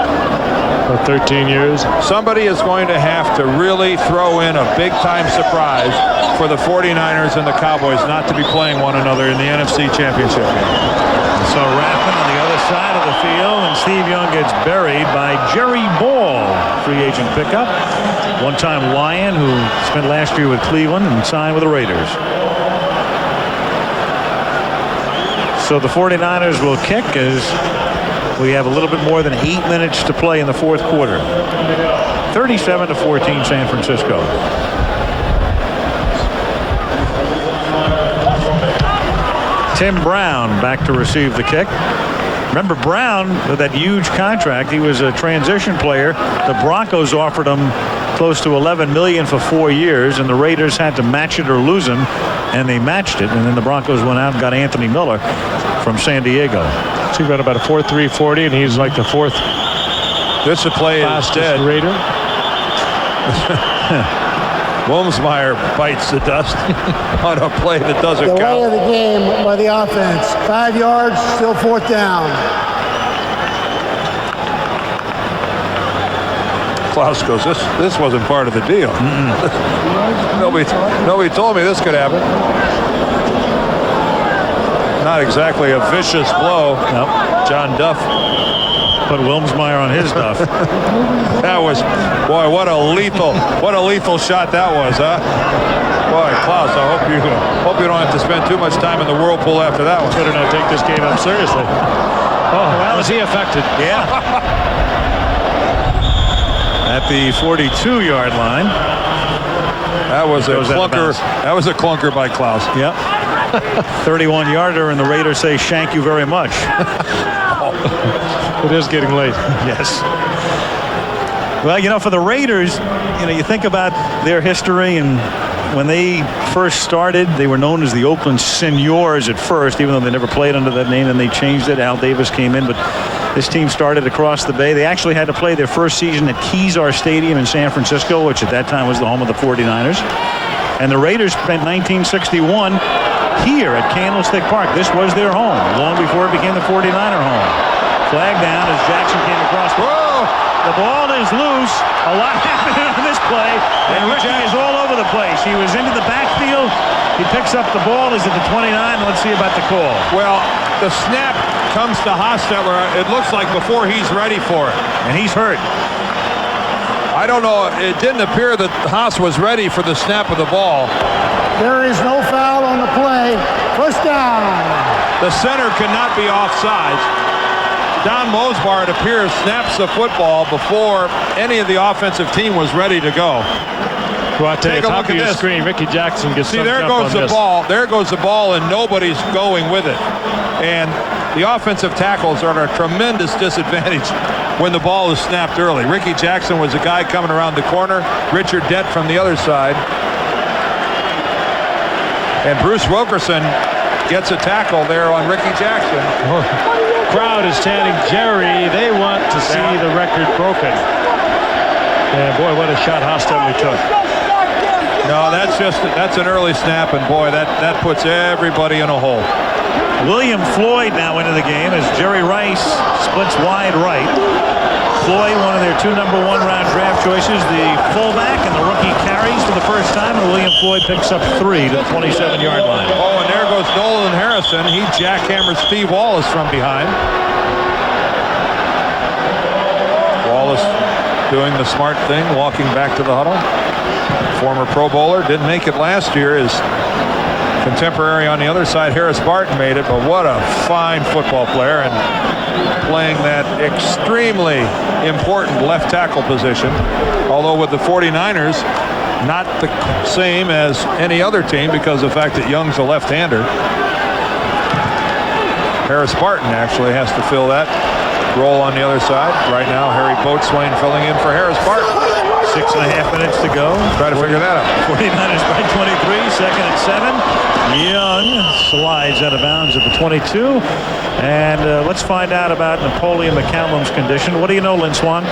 13 years. Somebody is going to have to really throw in a big-time surprise for the 49ers and the Cowboys not to be playing one another in the NFC Championship game. So Raffin on the other side of the field, and Steve Young gets buried by Jerry Ball, free agent pickup. One-time Lion who spent last year with Cleveland and signed with the Raiders. So the 49ers will kick as we have a little bit more than 8 minutes to play in the fourth quarter. 37-14 San Francisco. Tim Brown back to receive the kick. Remember Brown with that huge contract. He was a transition player. The Broncos offered him close to $11 million for 4 years, and the Raiders had to match it or lose him, and they matched it. And then the Broncos went out and got Anthony Miller from San Diego. So he ran about a 4.340, and he's like the fourth. This play is dead. Raider. Wilmsmeyer bites the dust on a play that doesn't count. The way of the game by the offense. 5 yards, still fourth down. Klaus goes, this wasn't part of the deal. Nobody told me this could happen. Not exactly a vicious blow. Nope. John Duff put Wilmsmeyer on his Duff. That was, boy, what a lethal shot that was, huh? Boy, Klaus, I hope you don't have to spend too much time in the whirlpool after that one. Better not take this game up seriously. Oh, well, was he affected? Yeah. At the 42-yard line. That was a clunker. That was a clunker by Klaus. Yep. 31-yarder, and the Raiders say, "Shank you very much." It is getting late. Yes. Well, you know, for the Raiders, you know, you think about their history, and when they first started, they were known as the Oakland Seniors at first, even though they never played under that name, and they changed it. Al Davis came in, but this team started across the bay. They actually had to play their first season at Kezar Stadium in San Francisco, which at that time was the home of the 49ers. And the Raiders spent 1961 here at Candlestick Park. This was their home, long before it became the 49er home. Flag down as Jackson came across. Whoa! The ball is loose. A lot happening on this play, and Ricky is all over the place. He was into the backfield. He picks up the ball. He's at the 29. Let's see about the call. Well, the snap comes to Hostetler. It looks like before he's ready for it. And he's hurt. I don't know. It didn't appear that Haas was ready for the snap of the ball. There is no foul on the play. First down. The center cannot be offsides. Don Mosbar, it appears, snaps the football before any of the offensive team was ready to go. Well, I tell you, Take a top look of at your this. screen, Ricky Jackson gets See, there up goes on the this. ball. There goes the ball, and nobody's going with it. And the offensive tackles are at a tremendous disadvantage when the ball is snapped early. Ricky Jackson was a guy coming around the corner. Richard Dett from the other side. And Bruce Wilkerson gets a tackle there on Ricky Jackson. Crowd is chanting Jerry. They want to see the record broken. And boy, what a shot Hostetler took. No, that's an early snap, and boy, that puts everybody in a hole. William Floyd now into the game as Jerry Rice splits wide right. Floyd, one of their 2 number-1 round draft choices, the fullback, and the rookie carries for the first time, and William Floyd picks up 3 to the 27-yard line. Oh, and there goes Nolan Harrison. He jackhammers Steve Wallace from behind. Wallace doing the smart thing, walking back to the huddle. Former Pro Bowler, didn't make it last year. His contemporary on the other side, Harris Barton, made it, but what a fine football player, and playing that extremely important left tackle position. Although with the 49ers, not the same as any other team because of the fact that Young's a left-hander. Harris Barton actually has to fill that role on the other side. Right now, Harry Boatswain filling in for Harris Barton. 6.5 minutes to go. Try to figure that out. 49ers by 23, second and 7. Young slides out of bounds at the 22. And let's find out about Napoleon McCallum's condition. What do you know, Lynn Swan?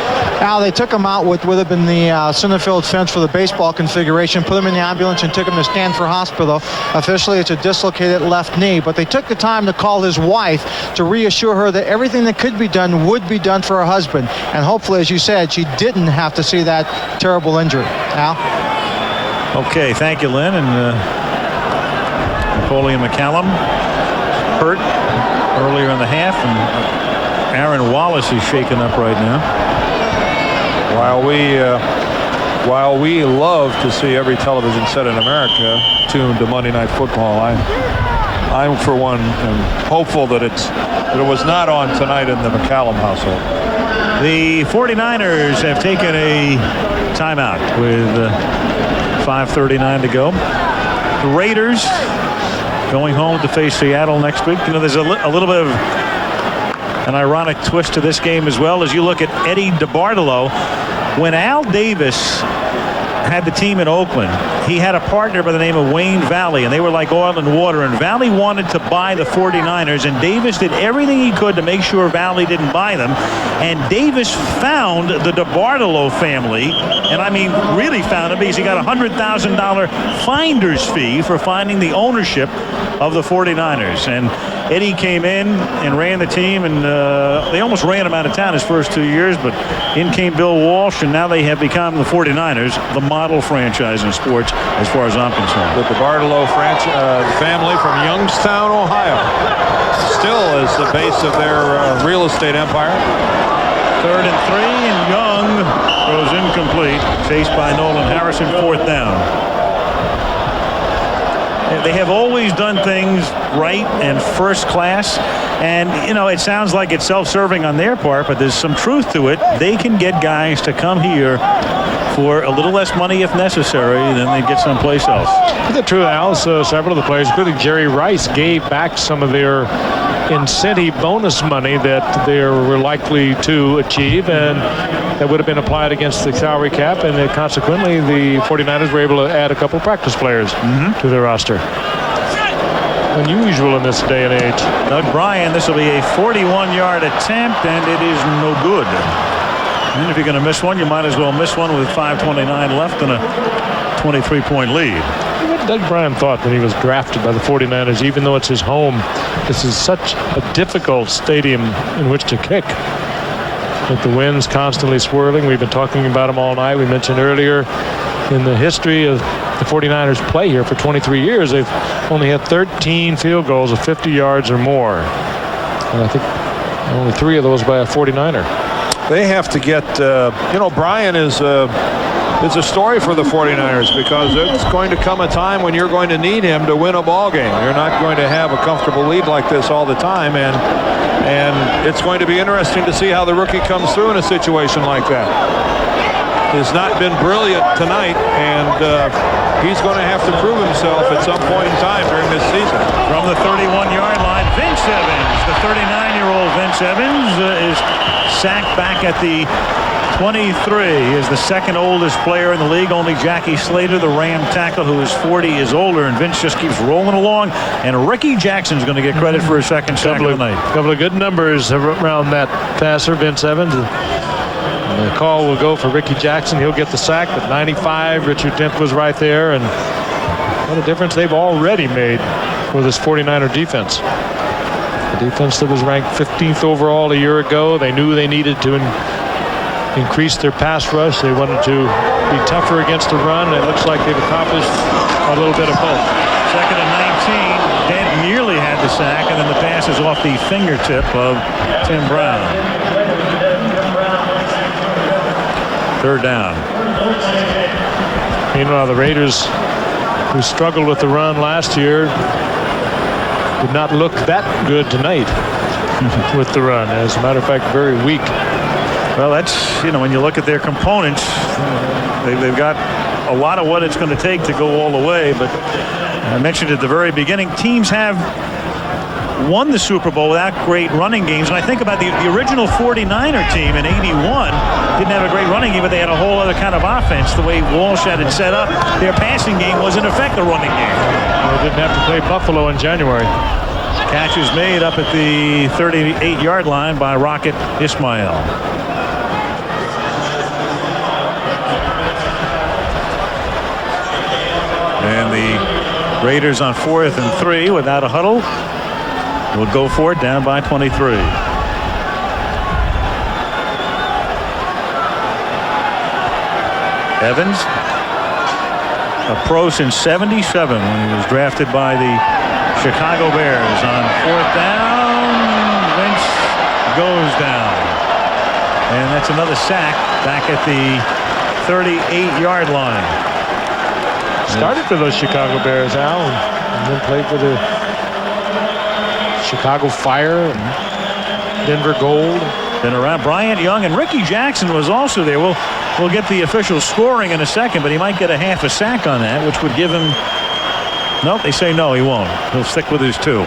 Al, they took him out with would have been the center field fence for the baseball configuration, put him in the ambulance and took him to Stanford Hospital. Officially, it's a dislocated left knee, but they took the time to call his wife to reassure her that everything that could be done would be done for her husband. And hopefully, as you said, she didn't have to see that terrible injury. Al? Okay, thank you, Lynn. And Napoleon McCallum hurt earlier in the half, and Aaron Wallace is shaken up right now. While we love to see every television set in America tuned to Monday Night Football, I'm for one am hopeful that it was not on tonight in the McCallum household. The 49ers have taken a timeout with 5:39 to go. The Raiders going home to face Seattle next week. You know, there's a little bit of an ironic twist to this game as well. As you look at Eddie DeBartolo, when Al Davis had the team in Oakland, he had a partner by the name of Wayne Valley, and they were like oil and water, and Valley wanted to buy the 49ers, and Davis did everything he could to make sure Valley didn't buy them. And Davis found the DeBartolo family, and I mean really found him, because he got a $100,000 finder's fee for finding the ownership of the 49ers. And Eddie came in and ran the team, and they almost ran him out of town his first 2 years, but in came Bill Walsh, and now they have become the 49ers, the model franchise in sports as far as I'm concerned. The DeBartolo family from Youngstown, Ohio, still is the base of their real estate empire. 3rd and 3, and Young goes incomplete, chased by Nolan Harrison, 4th down. They have always done things right and first class, and you know, it sounds like it's self-serving on their part, but there's some truth to it. They can get guys to come here for a little less money if necessary than they get someplace else. The true, Al, several of the players, including Jerry Rice, gave back some of their incentive bonus money that they were likely to achieve, and that would have been applied against the salary cap, and consequently the 49ers were able to add a couple of practice players to their roster. Unusual in this day and age. Doug Bryan, this will be a 41-yard attempt, and it is no good. And if you're going to miss one, you might as well miss one with 5:29 left and a 23-point lead. What Doug Bryan thought when he was drafted by the 49ers, even though it's his home, this is such a difficult stadium in which to kick. With the winds constantly swirling, we've been talking about them all night. We mentioned earlier in the history of the 49ers play here for 23 years, they've only had 13 field goals of 50 yards or more. And I think only 3 of those by a 49er. They have to get, Bryan is a story for the 49ers, because it's going to come a time when you're going to need him to win a ball game. You're not going to have a comfortable lead like this all the time, and it's going to be interesting to see how the rookie comes through in a situation like that. Has not been brilliant tonight, and he's going to have to prove himself at some point in time during this season. From the 31-yard line, Vince Evans, the 39-year-old Vince Evans, is sacked back at the 23. Is the second oldest player in the league. Only Jackie Slater, the Ram tackle, who is 40, is older, and Vince just keeps rolling along. And Ricky Jackson's going to get credit for his second sack of the night. A couple of good numbers around that passer, Vince Evans. And the call will go for Ricky Jackson. He'll get the sack, but 95, Richard Dent was right there, and what a difference they've already made for this 49er defense. The defense that was ranked 15th overall a year ago, they knew they needed to increase their pass rush. They wanted to be tougher against the run. It looks like they've accomplished a little bit of both. Second and 19. Dent nearly had the sack, and then the pass is off the fingertip of Tim Brown. Third down. Meanwhile, the Raiders, who struggled with the run last year, did not look that good tonight with the run. As a matter of fact, very weak. Well, that's, when you look at their components, they've got a lot of what it's going to take to go all the way. But I mentioned at the very beginning, teams have won the Super Bowl without great running games. And I think about the original 49er team in '81 didn't have a great running game, but they had a whole other kind of offense. The way Walsh had it set up, their passing game was in effect a running game. They didn't have to play Buffalo in January. Catch is made up at the 38-yard line by Rocket Ismail. And the Raiders on 4th and 3 without a huddle will go for it, down by 23. Evans, a pro since '77 when he was drafted by the Chicago Bears. On 4th down, Vince goes down. And that's another sack back at the 38-yard line. Started for those Chicago Bears, Al, and then played for the Chicago Fire and Denver Gold. Been around. Bryant Young and Ricky Jackson was also there. We'll get the official scoring in a second, but he might get a half a sack on that, which would give him. Nope, they say no, he won't. He'll stick with his 2.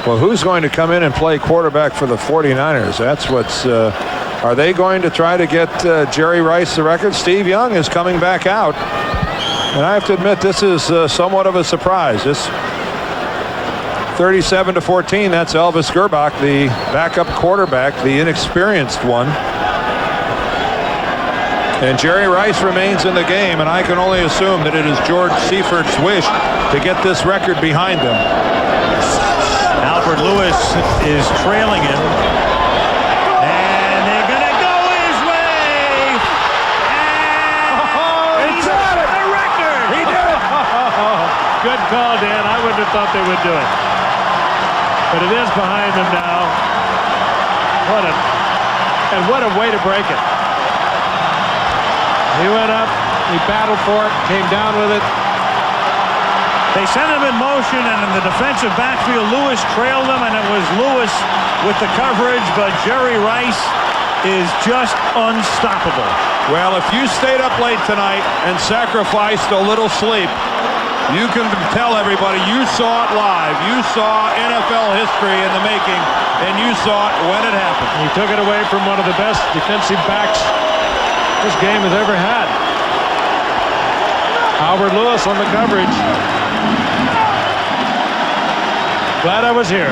Well, who's going to come in and play quarterback for the 49ers? That's what's. Are they going to try to get Jerry Rice the record? Steve Young is coming back out. And I have to admit, this is somewhat of a surprise. This 37-14, that's Elvis Gerbach, the backup quarterback, the inexperienced one. And Jerry Rice remains in the game, and I can only assume that it is George Seifert's wish to get this record behind him. Alfred Lewis is trailing him. And they're going to go his way. And he's got it. The record. He did it. Good call, Dan. I wouldn't have thought they would do it. But it is behind them now. What a way to break it. He went up, he battled for it, came down with it. They sent him in motion, and in the defensive backfield, Lewis trailed him, and it was Lewis with the coverage, but Jerry Rice is just unstoppable. Well, if you stayed up late tonight and sacrificed a little sleep, you can tell everybody you saw it live. You saw NFL history in the making, and you saw it when it happened. He took it away from one of the best defensive backs this game has ever had. Albert Lewis on the coverage. Glad I was here.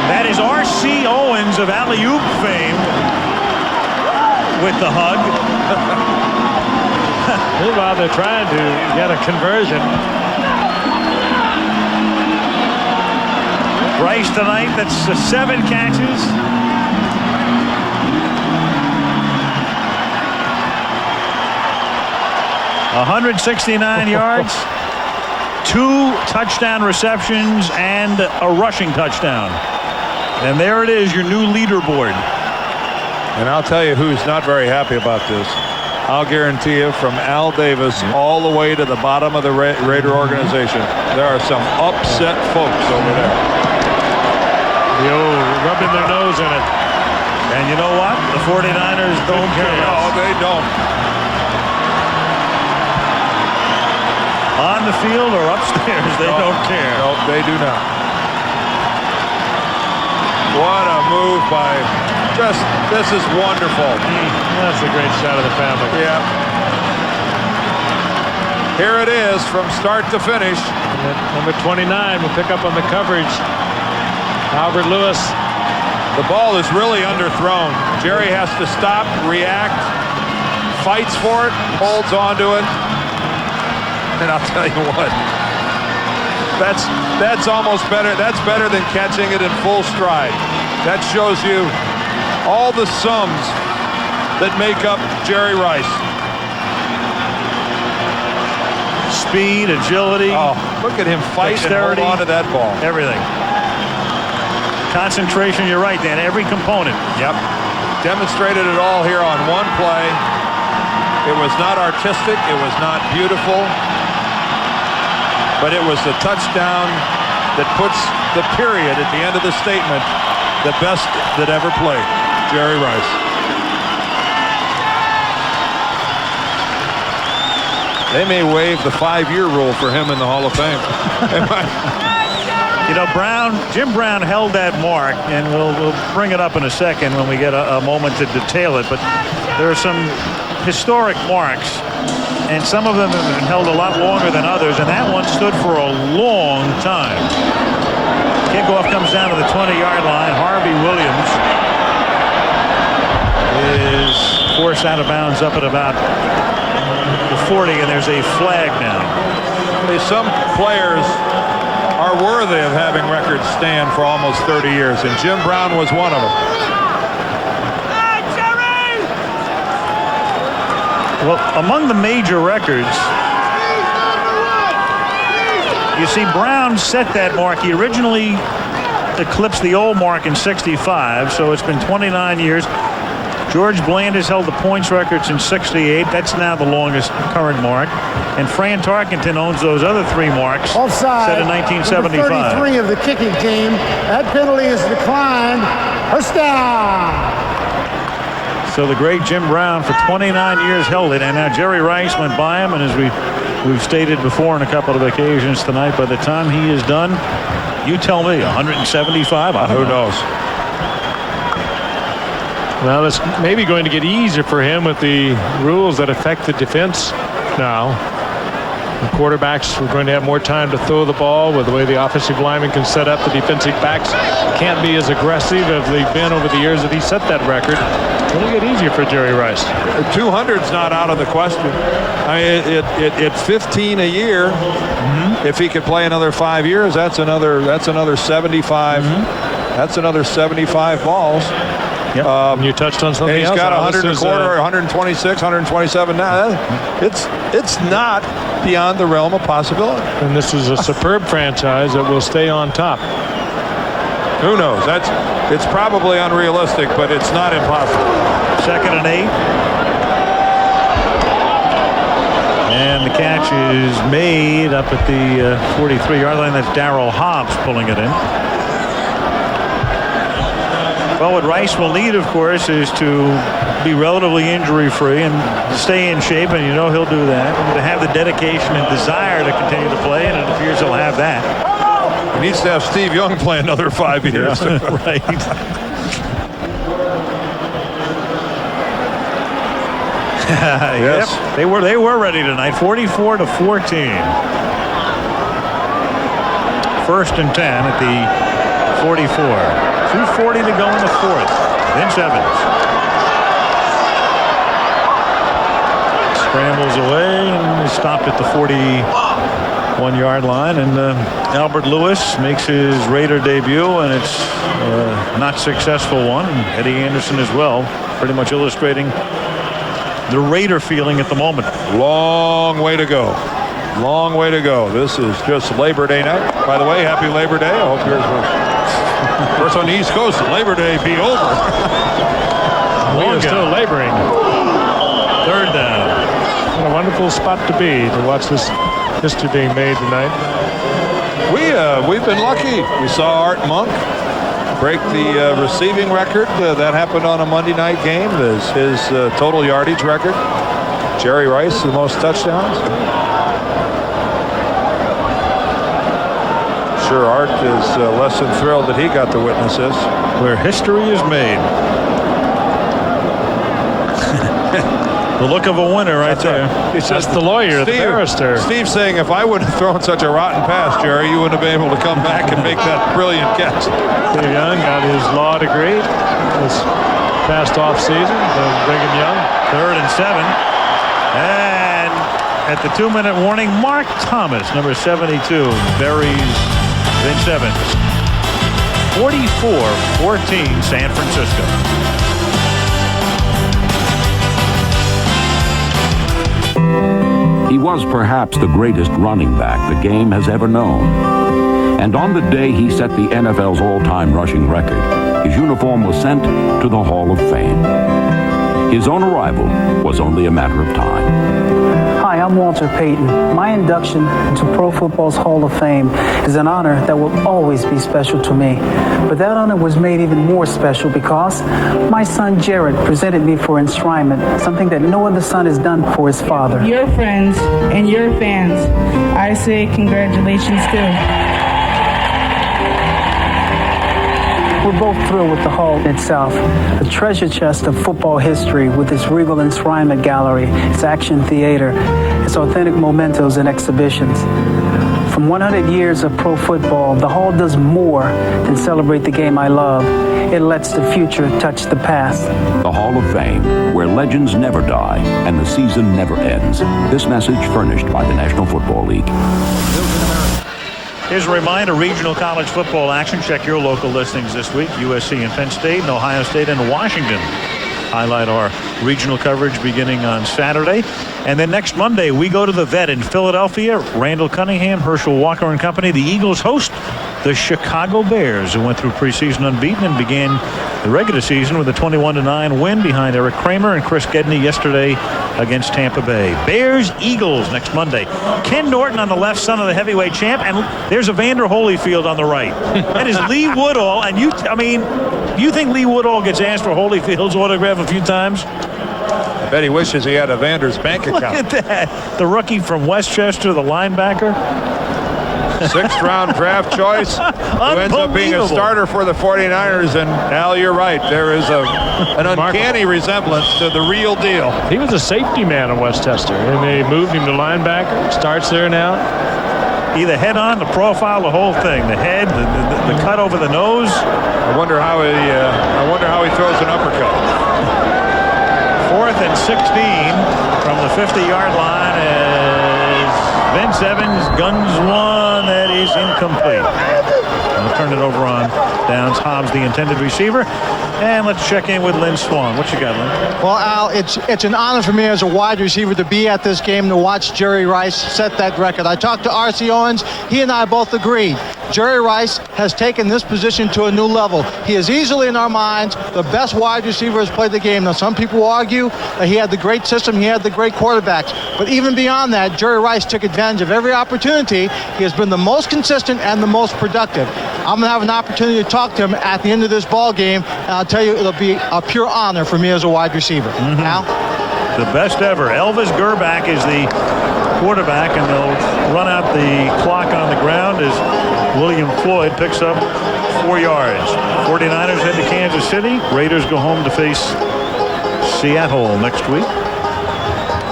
That is R.C. Owens of alley-oop fame with the hug. Meanwhile, they're trying to get a conversion. Rice tonight, that's 7 catches. ...169 yards, 2 touchdown receptions, and a rushing touchdown. And there it is, your new leaderboard. And I'll tell you who's not very happy about this. I'll guarantee you, from Al Davis all the way to the bottom of the Raider organization, there are some upset folks over there. Rubbing their nose in it. And you know what? The 49ers don't care. No, they don't. On the field or upstairs, they don't care. No, they do not. What a move by... this is wonderful. That's a great shot of the family. Yeah. Here it is from start to finish. And number 29 will pick up on the coverage. Albert Lewis. The ball is really underthrown. Jerry has to stop, react, fights for it, holds on to it. And I'll tell you what, That's almost better. That's better than catching it in full stride. That shows you all the sums that make up Jerry Rice. Speed, agility. Oh, look at him fight and hold on to that ball. Everything. Concentration, you're right, Dan. Every component. Yep. Demonstrated it all here on one play. It was not artistic. It was not beautiful. But it was the touchdown that puts the period at the end of the statement. The best that ever played. Jerry Rice. They may waive the 5-year rule for him in the Hall of Fame. You know, Jim Brown held that mark, and we'll bring it up in a second when we get a moment to detail it. But there are some historic marks, and some of them have been held a lot longer than others, and that one stood for a long time. Kickoff comes down to the 20-yard line. Harvey Williams is forced out of bounds up at about the 40, and there's a flag now. Some players are worthy of having records stand for almost 30 years, and Jim Brown was one of them. Well, among the major records, you see Brown set that mark. He originally eclipsed the old mark in '65, so it's been 29 years. George Bland has held the points records in '68. That's now the longest current mark. And Fran Tarkenton owns those other 3 marks. Offside. Set in 1975. Number 33 of the kicking team. That penalty is declined. First down. So the great Jim Brown for 29 years held it, and now Jerry Rice went by him, and as we've stated before on a couple of occasions tonight, by the time he is done, you tell me, 175? Who knows? Well, it's maybe going to get easier for him with the rules that affect the defense now. The quarterbacks are going to have more time to throw the ball with the way the offensive linemen can set up. The defensive backs can't be as aggressive as they've been over the years that he set that record. It'll get easier for Jerry Rice. 200's not out of the question. I mean, it's 15 a year. If he could play another 5 years, that's another 75. That's another 75 balls. Yep. You touched on something else. He's got 100 and a quarter, 126, 127 now. It's not beyond the realm of possibility. And this is a superb franchise that will stay on top. Who knows? It's probably unrealistic, but it's not impossible. 2nd and 8. And the catch is made up at the 43-yard line. That's Darrell Hobbs pulling it in. Well, what Rice will need, of course, is to be relatively injury-free and stay in shape, and you know he'll do that. And to have the dedication and desire to continue to play, and it appears he'll have that. He needs to have Steve Young play another 5 years. Yeah, right. Yes. Yep, they were ready tonight. 44-14. 1st and 10 at the 44. 2:40 to go in the 4th. Vince Evans scrambles away and is stopped at the 41-yard line. And Albert Lewis makes his Raider debut, and it's a not successful one. And Eddie Anderson as well, pretty much illustrating the Raider feeling at the moment. Long way to go. Long way to go. This is just Labor Day night. By the way, happy Labor Day. I hope yours was. First on the East Coast, Labor Day be over. We are still laboring. 3rd down. What a wonderful spot to be to watch this history being made tonight. We've been lucky. We saw Art Monk break the receiving record. That happened on a Monday night game. His total yardage record. Jerry Rice, the most touchdowns. Sure, Art is less than thrilled that he got to witness this. Where history is made. The look of a winner right there. That's the lawyer, the barrister. Steve's saying, if I wouldn't have thrown such a rotten pass, Jerry, you wouldn't have been able to come back and make that brilliant catch. Steve Young got his law degree this past off season. Brigham Young. 3rd and 7. And At the 2-minute warning, Mark Thomas, number 72, buries Vince Evans. 44-14 San Francisco. He was perhaps the greatest running back the game has ever known. And on the day he set the NFL's all-time rushing record, his uniform was sent to the Hall of Fame. His own arrival was only a matter of time. Hi, I'm Walter Payton. My induction into Pro Football's Hall of Fame is an honor that will always be special to me. But that honor was made even more special because my son Jared presented me for enshrinement, something that no other son has done for his father. Your friends and your fans, I say congratulations to. We're both thrilled with the hall itself, a treasure chest of football history with its regal enshrinement gallery, its action theater, its authentic mementos and exhibitions. From 100 years of pro football, the hall does more than celebrate the game I love. It lets the future touch the past. The Hall of Fame, where legends never die and the season never ends. This message furnished by the National Football League. Here's a reminder, regional college football action. Check your local listings this week. USC and Penn State and Ohio State and Washington highlight our regional coverage beginning on Saturday. And then next Monday, we go to the Vet in Philadelphia. Randall Cunningham, Herschel Walker and company. The Eagles host the Chicago Bears, who went through preseason unbeaten and began the regular season with a 21-9 win behind Eric Kramer and Chris Gedney yesterday against Tampa Bay. Bears-Eagles next Monday. Ken Norton on the left, son of the heavyweight champ, and there's Evander Holyfield on the right. That is Lee Woodall, and you think Lee Woodall gets asked for Holyfield's autograph a few times? I bet he wishes he had Evander's bank account. Look at that. The rookie from Westchester, the linebacker. 6th round draft choice, who ends up being a starter for the 49ers. And Al, you're right. There is an uncanny resemblance to the real deal. He was a safety man in Westchester, and they moved him to linebacker. Starts there now. The head on, the profile, the whole thing. The head, the cut over the nose. I wonder how he throws an uppercut. 4th and 16 from the 50-yard line as Vince Evans guns one. That is incomplete. I'll turn it over on downs. Hobbs, the intended receiver. And let's check in with Lynn Swan. What you got, Lynn? Well, Al, it's an honor for me as a wide receiver to be at this game to watch Jerry Rice set that record. I talked to R.C. Owens. He and I both agreed. Jerry Rice has taken this position to a new level. He is easily, in our minds, the best wide receiver has played the game. Now, some people argue that he had the great system, he had the great quarterbacks. But even beyond that, Jerry Rice took advantage of every opportunity. He has been the most consistent and the most productive. I'm going to have an opportunity to talk to him at the end of this ball game, and I'll tell you, it'll be a pure honor for me as a wide receiver. Al? The best ever. Elvis Gerbach is the quarterback, and they'll run out the clock on the ground as William Floyd picks up 4 yards. 49ers head to Kansas City. Raiders go home to face Seattle next week.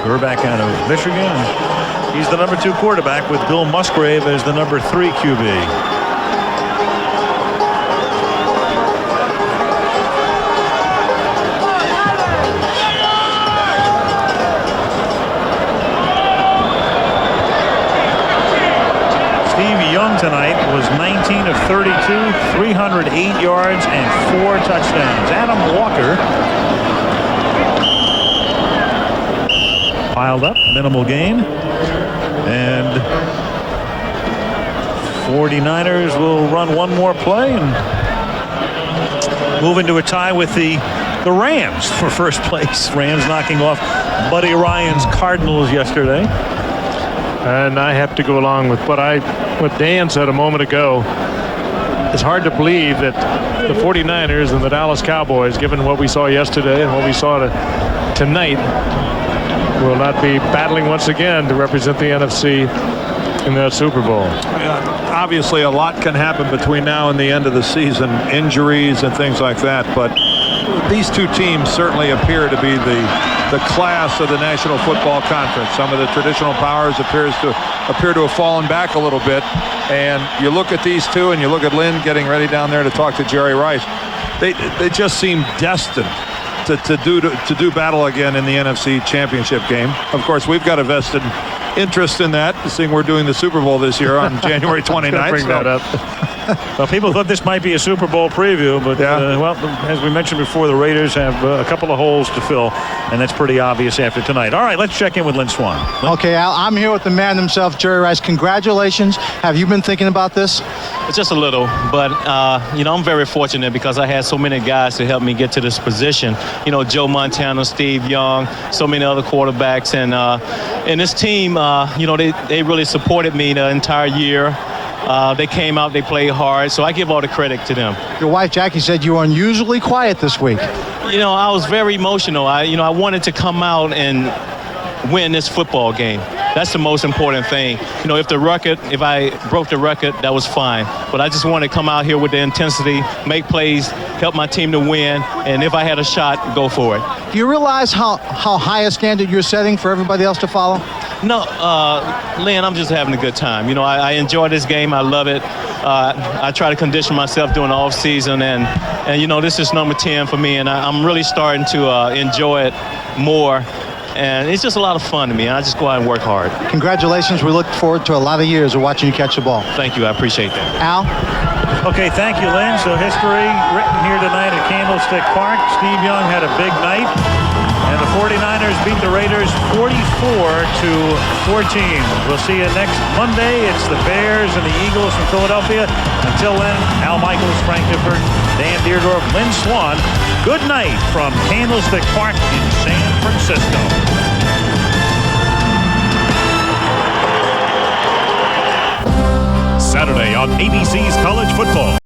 Gerbach out of Michigan. He's the number 2 quarterback with Bill Musgrave as the number 3 QB. Tonight was 19 of 32, 308 yards and 4 touchdowns. Adam Walker piled up, minimal gain, and 49ers will run one more play and move into a tie with the Rams for first place. Rams knocking off Buddy Ryan's Cardinals yesterday. And I have to go along with what Dan said a moment ago. It's hard to believe that the 49ers and the Dallas Cowboys, given what we saw yesterday and what we saw tonight, will not be battling once again to represent the NFC in that Super Bowl. Obviously, a lot can happen between now and the end of the season, injuries and things like that. But these two teams certainly appear to be the class of the National Football Conference. Some of the traditional powers appear to have fallen back a little bit. And you look at these two, and you look at Lynn getting ready down there to talk to Jerry Rice. They just seem destined to do battle again in the NFC Championship game. Of course, we've got a vested interest in that, seeing we're doing the Super Bowl this year on January 29th. Bring that up. Well, people thought this might be a Super Bowl preview, but, well, as we mentioned before, the Raiders have a couple of holes to fill, and that's pretty obvious after tonight. All right, let's check in with Lynn Swann. Okay, Al, I'm here with the man himself, Jerry Rice. Congratulations. Have you been thinking about this? Just a little, but, I'm very fortunate because I had so many guys to help me get to this position. Joe Montana, Steve Young, so many other quarterbacks, and this team, they really supported me the entire year. They came out, they played hard, so I give all the credit to them. Your wife, Jackie, said you were unusually quiet this week. I was very emotional. I wanted to come out and win this football game. That's the most important thing. If I broke the record, that was fine. But I just wanted to come out here with the intensity, make plays, help my team to win, and if I had a shot, go for it. Do you realize how high a standard you're setting for everybody else to follow? No, Lynn, I'm just having a good time. I enjoy this game. I love it. I try to condition myself during the off season, and this is number 10 for me, and I'm really starting to enjoy it more. And it's just a lot of fun to me. I just go out and work hard. Congratulations. We look forward to a lot of years of watching you catch the ball. Thank you. I appreciate that. Al? Okay, thank you, Lynn. So history written here tonight at Candlestick Park. Steve Young had a big night. And the 49ers beat the Raiders 44-14. We'll see you next Monday. It's the Bears and the Eagles from Philadelphia. Until then, Al Michaels, Frank Gifford, Dan Deerdorf, Lynn Swann. Good night from Candlestick Park in San Francisco. Saturday on ABC's College Football.